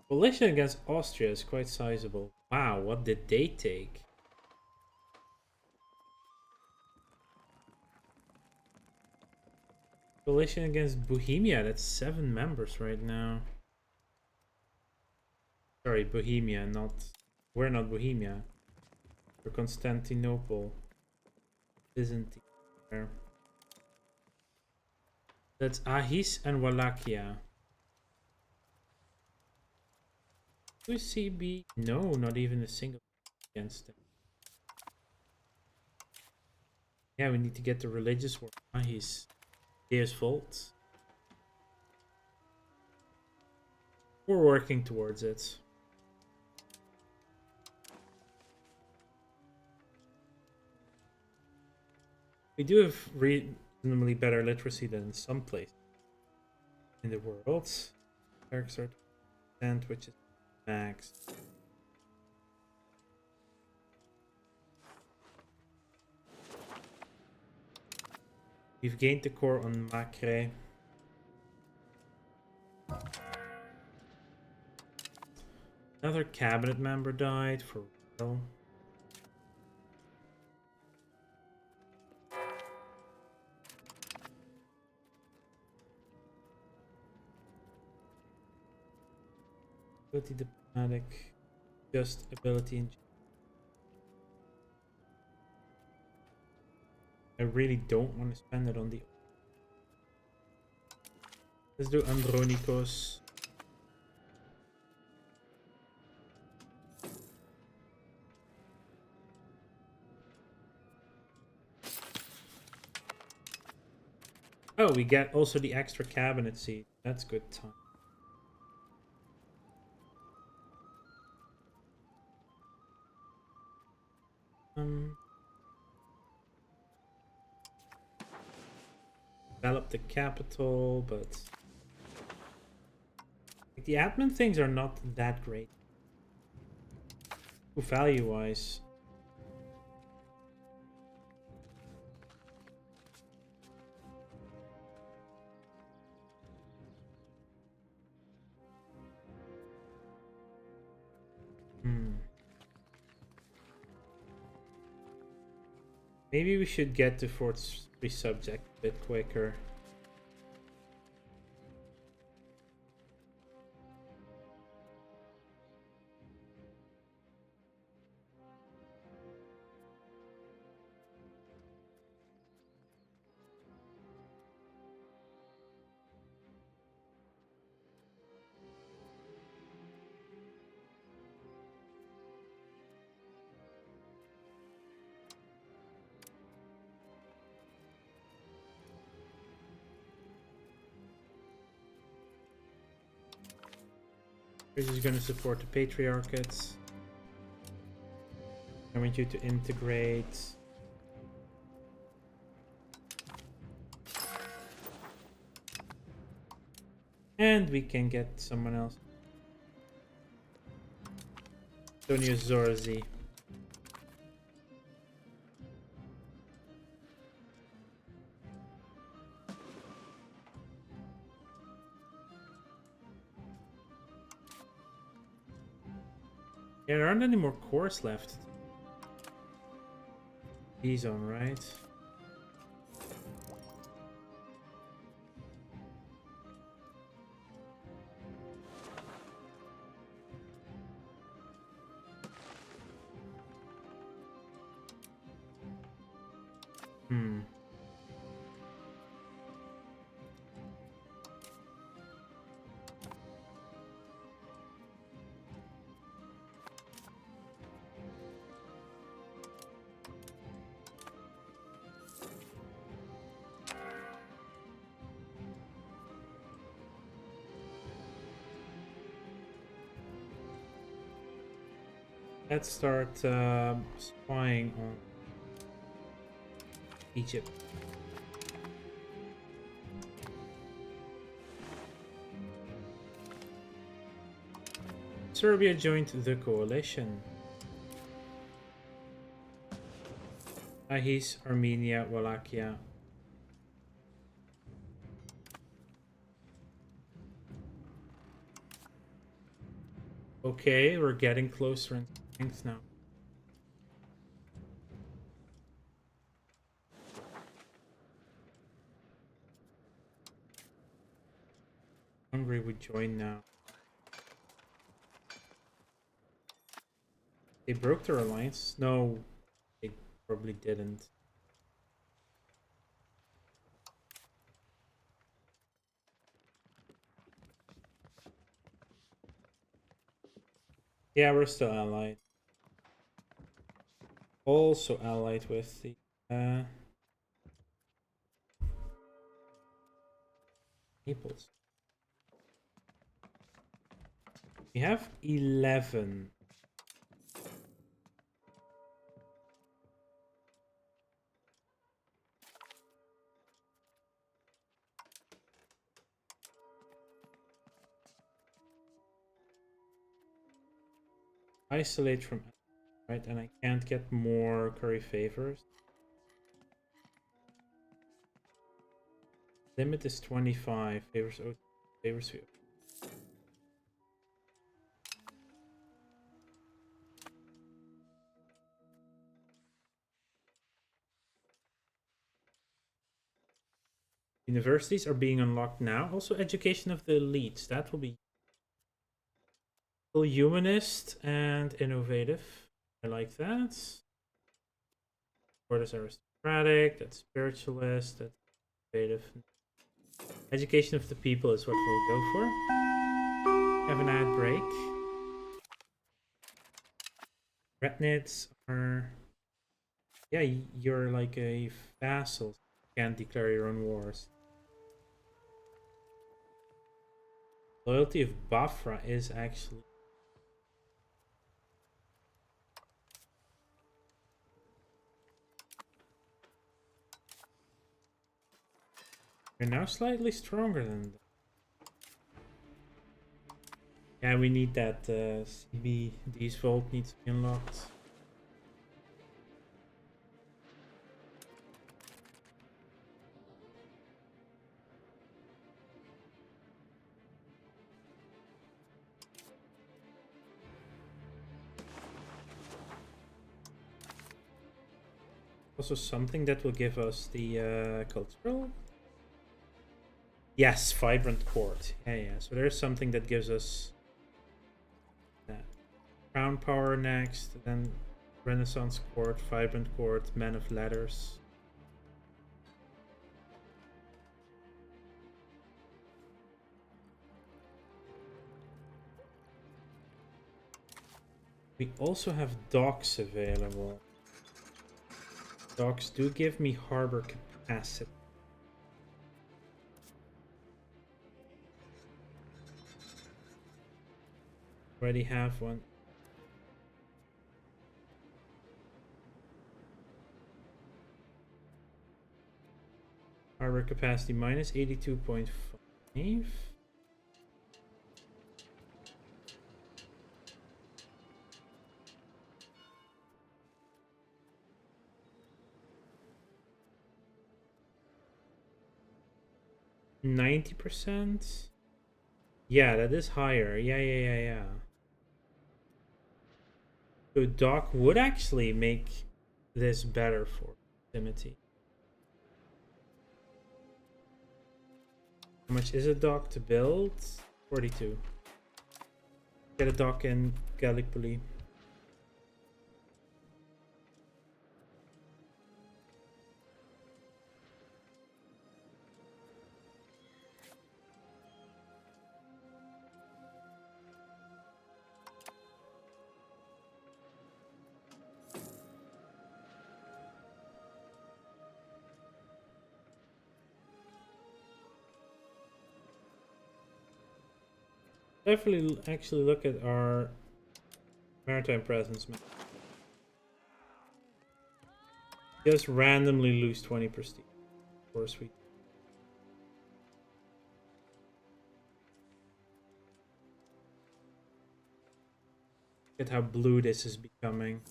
Coalition against Austria is quite sizable. Wow, what did they take? Coalition against Bohemia. That's 7 members right now. Sorry, Bohemia, not... We're not Bohemia. We're Constantinople. Byzantine Empire. That's Ahis and Wallachia. UCB? No, not even a single against them. Yeah, we need to get the religious war. Ahis. Deus Volt. We're working towards it. We do have reasonably better literacy than some places in the world. Clerics are 10%, which is max. We've gained the core on Macre. Another cabinet member died for real. Ability diplomatic, just ability in. I really don't want to spend it on the. Let's do Andronikos. Oh, we get also the extra cabinet seat. That's good time. Develop the capital, but the admin things are not that great. Value-wise. Maybe we should get to Fort 3 subject a bit quicker. We're just going to support the patriarchates. I want you to integrate. And we can get someone else. Antonio Zorzi. Yeah, there aren't any more cores left. He's on, right? Let's start spying on Egypt. Serbia joined the coalition. Ahis, Armenia, Wallachia. Okay, we're getting closer in strength now. Hungary would join now. They broke their alliance? No, they probably didn't. Yeah, we're still allied. Also allied with the Naples. We have 11. Isolate from, right? And I can't get more curry favors. Limit is 25. Favors favors. Universities are being unlocked now. Also, education of the elites. That will be humanist and innovative. I like that. Or is aristocratic. That's spiritualist. That's innovative. Education of the people is what we'll go for. Have an ad break. Retnits are... Yeah, you're like a vassal. You can't declare your own wars. Loyalty of Bafra is actually... You're now slightly stronger than them. Yeah, we need that CBD's vault needs to be unlocked. Also something that will give us the cultural. Yes, vibrant court. Yeah. So there's something that gives us that. Crown power next, then Renaissance court, vibrant court, men of letters. We also have docks available. Docks do give me harbor capacity. Already have one. Harbor capacity minus 82.5. %? Yeah, that is higher. Yeah. So dock would actually make this better for proximity. How much is a dock to build? 42. Get a dock in Gallipoli. Definitely actually look at our maritime presence map. Just randomly lose 20 prestige. Of course we... Look at how blue this is becoming.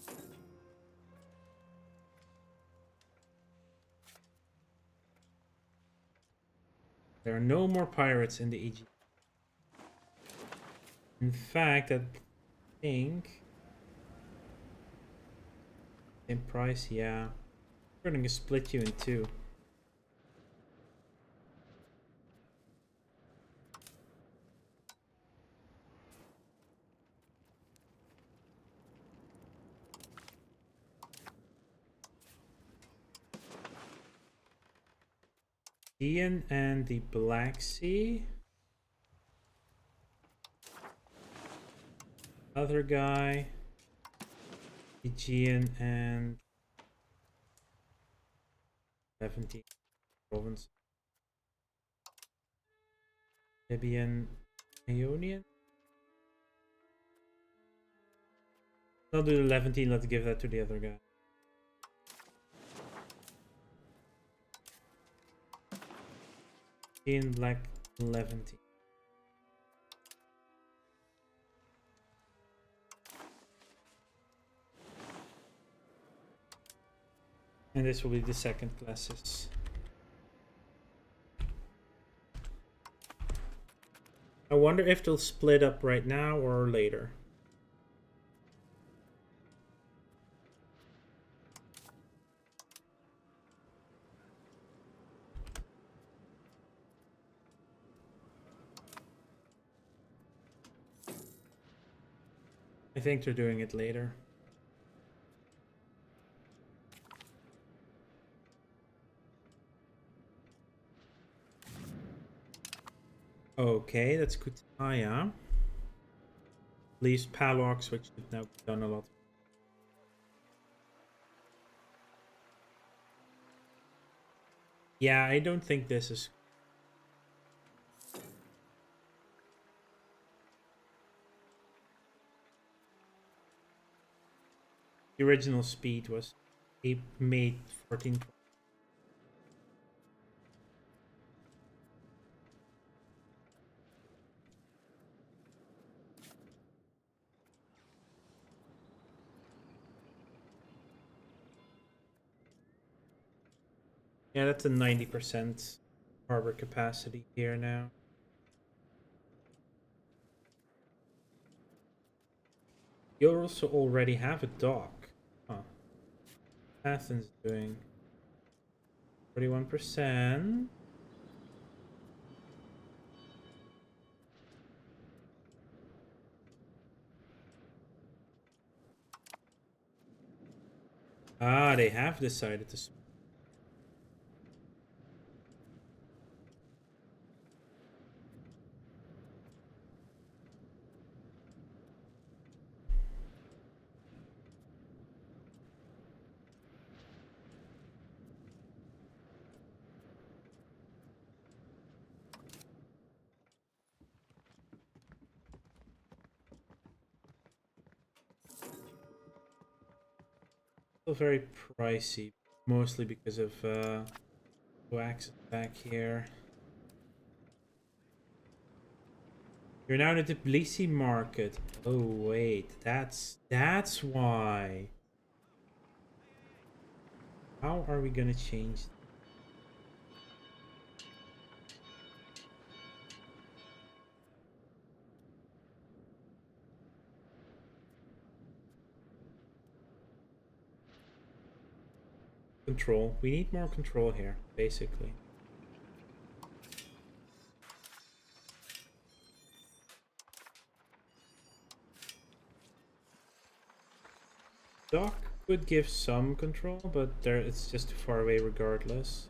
There are no more pirates in the Aegean. In fact, I think... Same price, yeah. We're gonna split you in two. Aegean and the Black Sea. Other guy. Aegean and 17 province. Libyan, Ionian. I'll do the 17. Let's give that to the other guy. In black 11. And this will be the second classes. I wonder if they'll split up right now or later. I think they're doing it later. Okay, that's good. Kutaya. Leaves Palox, which should now be done a lot. Yeah, I don't think this is... The original speed was 8 made 14. Yeah, that's a 90% harbor capacity here now. You also already have a dock. Huh. Athens doing 41%. Ah, they have decided to... Still very pricey, mostly because of wax back here. You're now in the Tbilisi market. Oh wait, that's why. How are we gonna change? Control. We need more control here, basically. Dock would give some control, but there it's just too far away regardless.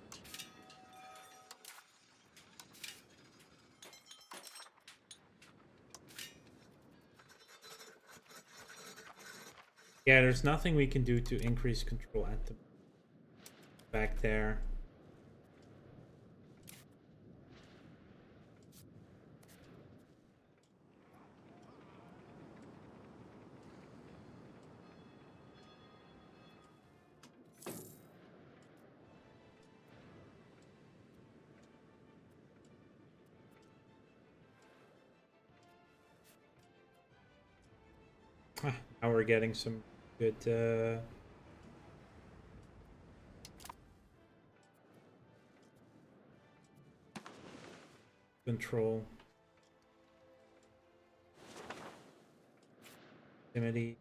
Yeah, there's nothing we can do to increase control at the back there. Ah, now we're getting some good control. Proximity.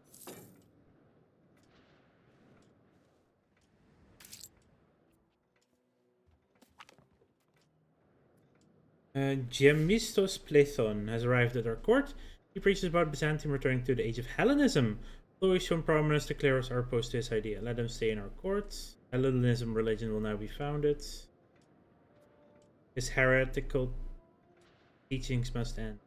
Gemistos Plathon has arrived at our court. He preaches about Byzantium returning to the age of Hellenism. Although he's shown prominence, the clerics are opposed to his idea. Let them stay in our courts. Hellenism religion will now be founded. His heretical teachings must end.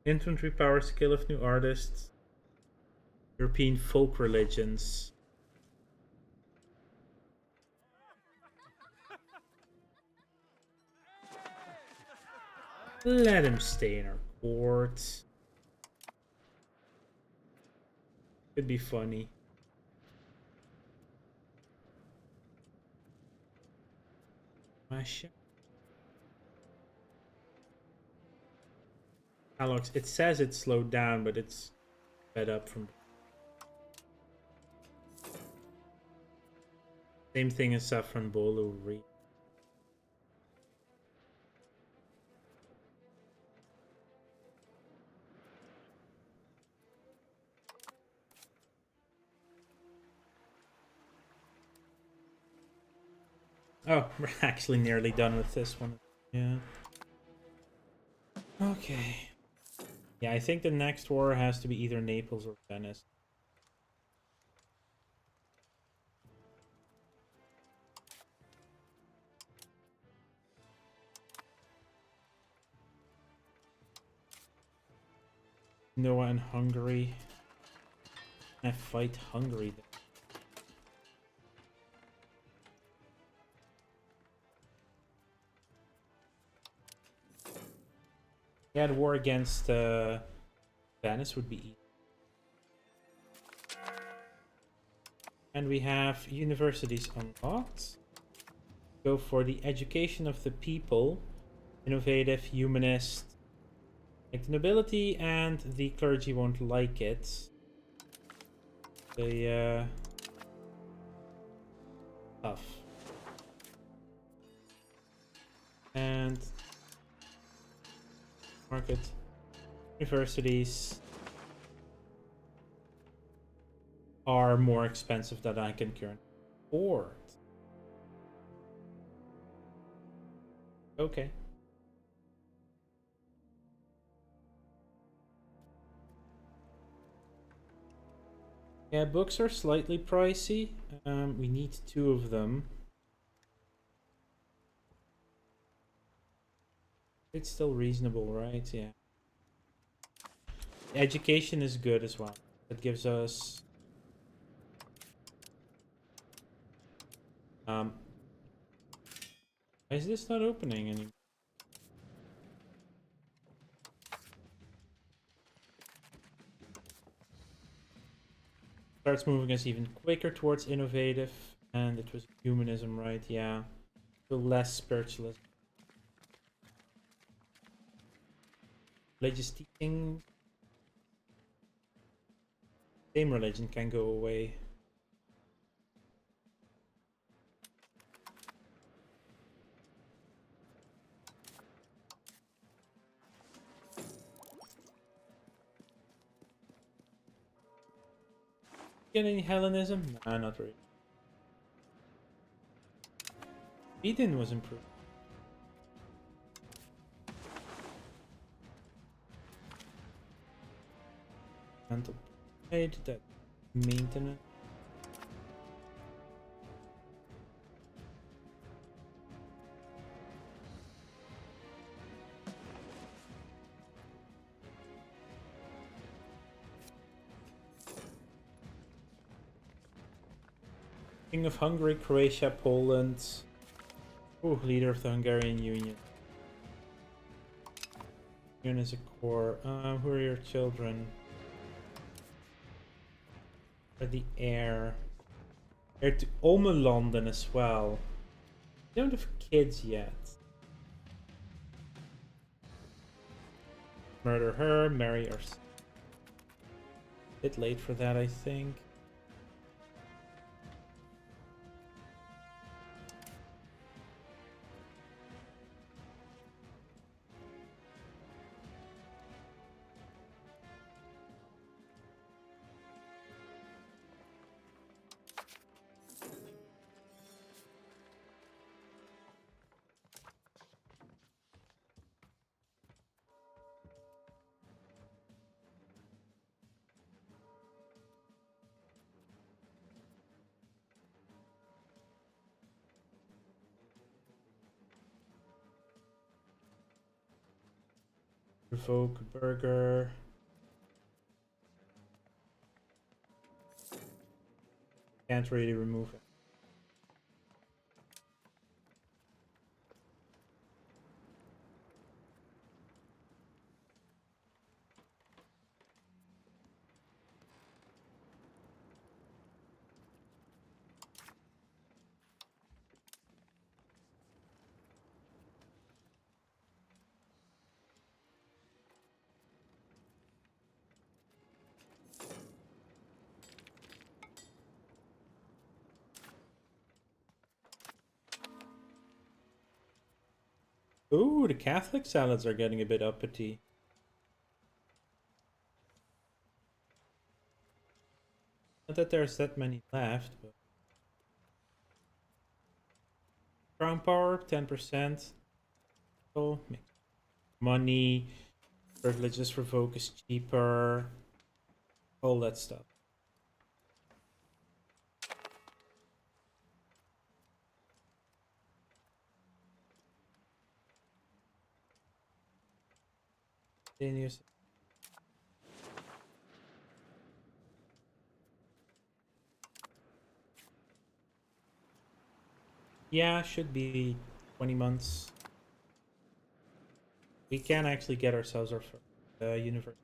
Infantry power skill of new artists. European folk religions. Let him stay in our court. Could be funny. Alex, it says it's slowed down, but it's sped up from. Same thing as Saffron Bolu Re. Oh, we're actually nearly done with this one. Yeah. Okay. Yeah, I think the next war has to be either Naples or Venice. Noah and Hungary. I fight Hungary then. Yeah, the war against Venice would be easy. And we have universities unlocked. Go for the education of the people, innovative, humanist, like the nobility and the clergy won't like it. They tough. And market universities are more expensive than I can currently afford. Okay. Yeah, books are slightly pricey. We need 2 of them. It's still reasonable, right? Yeah. Education is good as well. It gives us why is this not opening anymore? Starts moving us even quicker towards innovative, and it was humanism, right? Yeah. So less spiritualism. Religious teaching. Same religion can go away. Get any Hellenism? Nah, not really. Eden was improved. Mental trade, that maintenance. King of Hungary, Croatia, Poland. Ooh, leader of the Hungarian Union. Union is a core. Who are your children? Are the heir. Heir to Omelanden as well. They don't have kids yet. Murder her, marry her. Bit late for that, I think. Revoke burger. Can't really remove it. Ooh, the Catholic salads are getting a bit uppity. Not that there's that many left, but crown power 10%. Oh, money, privileges revoke is cheaper. All that stuff. Continuous. Yeah, should be 20 months. We can actually get ourselves our universe.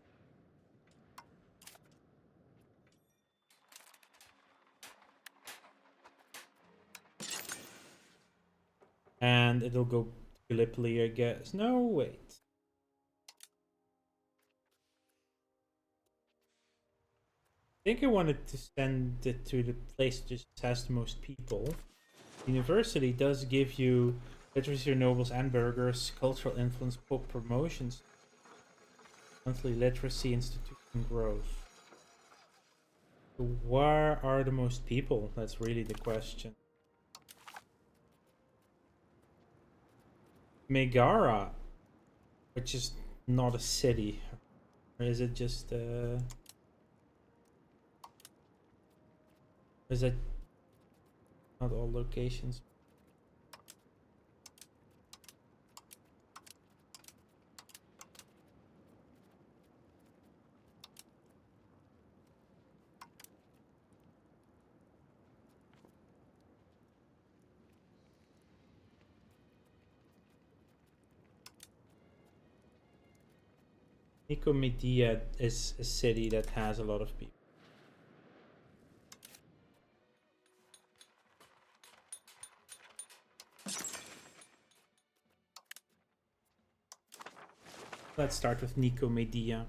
And it'll go Gallipoli, I guess. No, wait. I think I wanted to send it to the place that just has the most people. University does give you literacy nobles and burgers, cultural influence, pop promotions, monthly literacy, institution growth. So where are the most people? That's really the question. Megara, which is not a city. Or is it just is it not all locations? Nicomedia is a city that has a lot of people. Let's start with Nicomedia.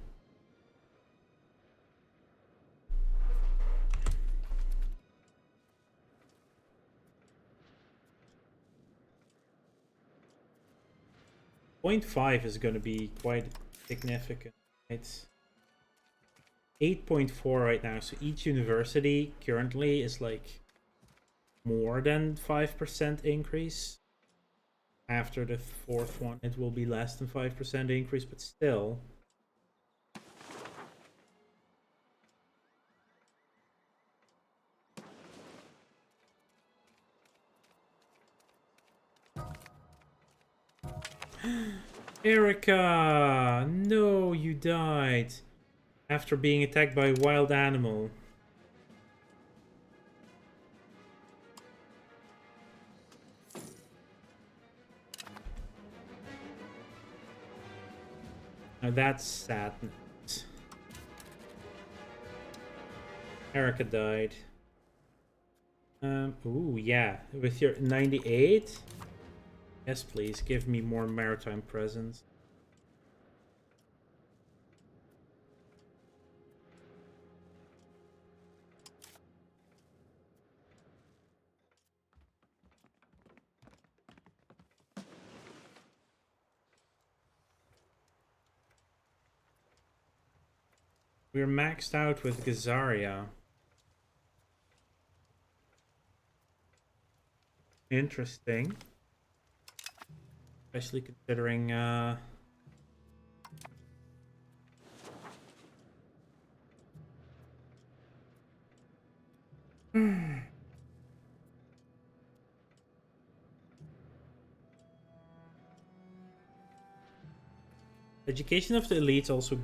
Point 0.5 is going to be quite significant. It's 8.4 right now, so each university currently is like more than 5% increase. After the fourth one, it will be less than 5% increase, but still. Erica! No, you died after being attacked by a wild animal. Now that's sad. Erica died. Ooh, yeah. With your 98? Yes, please. Give me more maritime presence. We're maxed out with Gazaria. Interesting. Especially considering Education of the elites also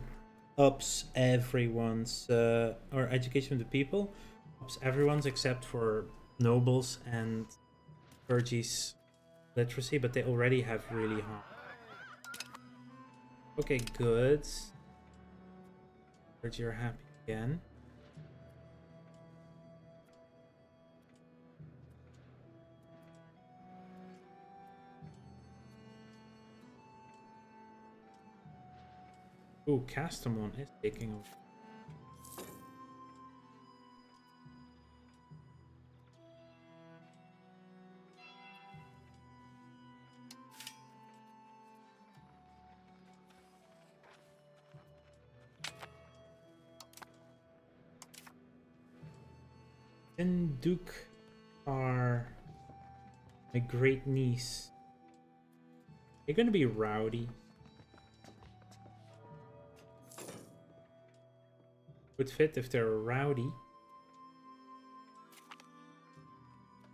ups everyone's, or education of the people ups everyone's except for nobles and clergy's literacy, but they already have really high. Okay, good. Clergy are happy again. Ooh, Castamon is taking over. And Duke are my great niece. They're gonna be rowdy. Would fit if they're rowdy.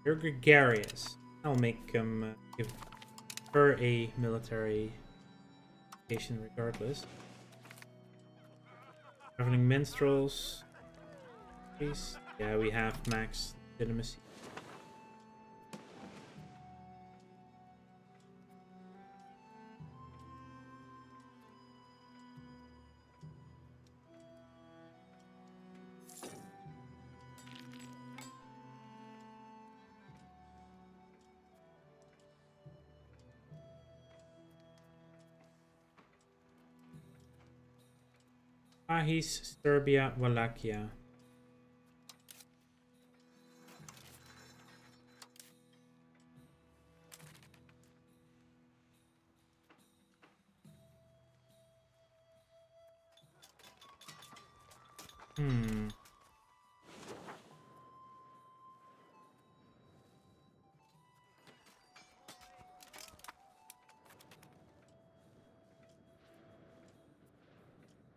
They're gregarious. I'll make them give her a military education regardless. Traveling minstrels. Please. Yeah, we have max legitimacy. Ahis, Serbia, Wallachia.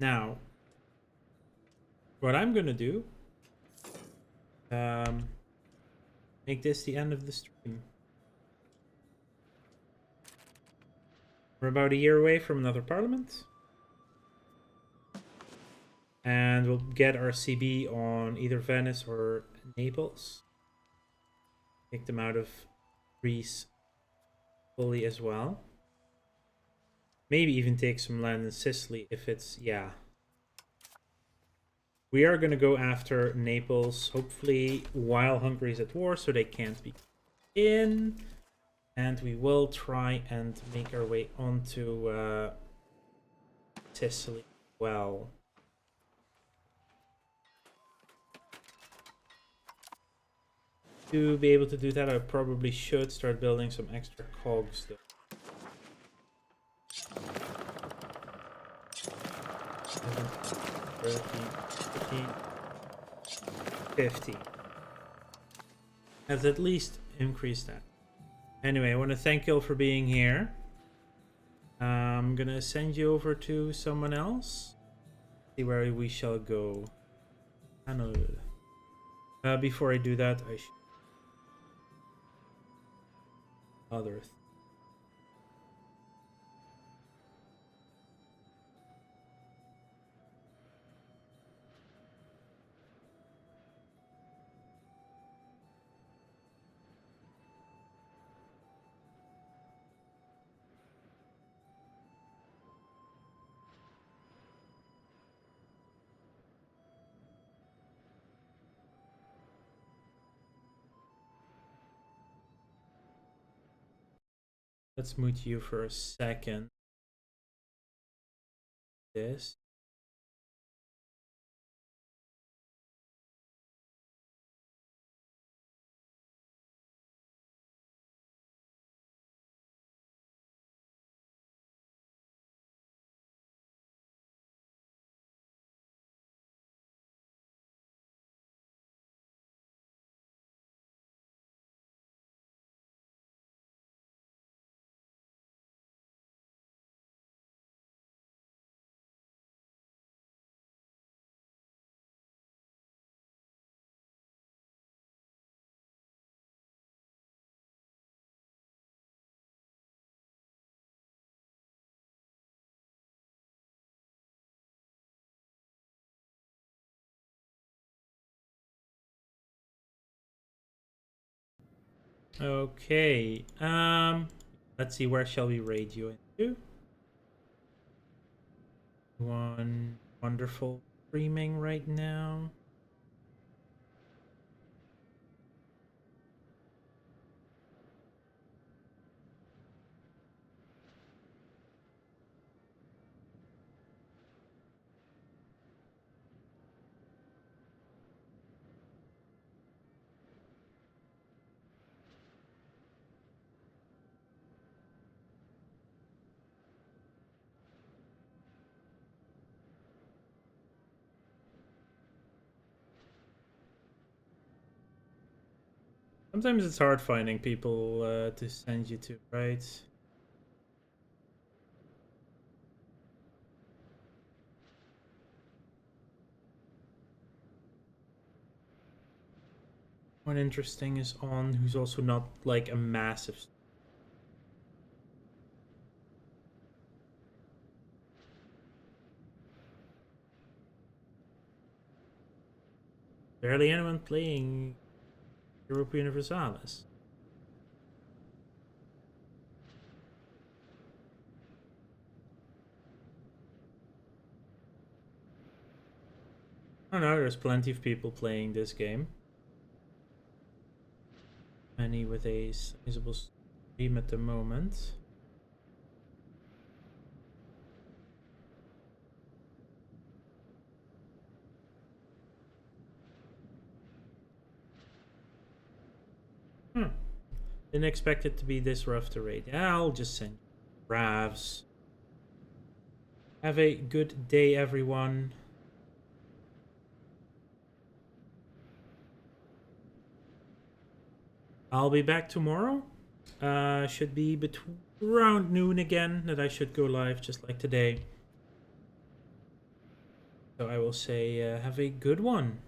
Now, what I'm gonna do, make this the end of the stream. We're about a year away from another parliament. And we'll get our CB on either Venice or Naples. Take them out of Greece fully as well. Maybe even take some land in Sicily if it's, yeah. We are going to go after Naples, hopefully while Hungary is at war, so they can't be in. And we will try and make our way onto Sicily well. To be able to do that, I probably should start building some extra cogs though. 13, 15, 50. Has at least increased that. Anyway, I want to thank you all for being here. I'm gonna send you over to someone else. See where we shall go. I know. Before I do that, I should. Other. Let's mute you for a second. This. Okay. Let's see, where shall we raid you into? One wonderful streaming right now. Sometimes it's hard finding people to send you to, right? One interesting is on, who's also not like a massive. Barely anyone playing Europa Universalis. I don't know, there's plenty of people playing this game. Many with a sizable stream at the moment. Didn't expect it to be this rough to raid. Yeah, I'll just send you Ravs. Have a good day, everyone. I'll be back tomorrow. Should be around noon again that I should go live, just like today. So I will say, have a good one.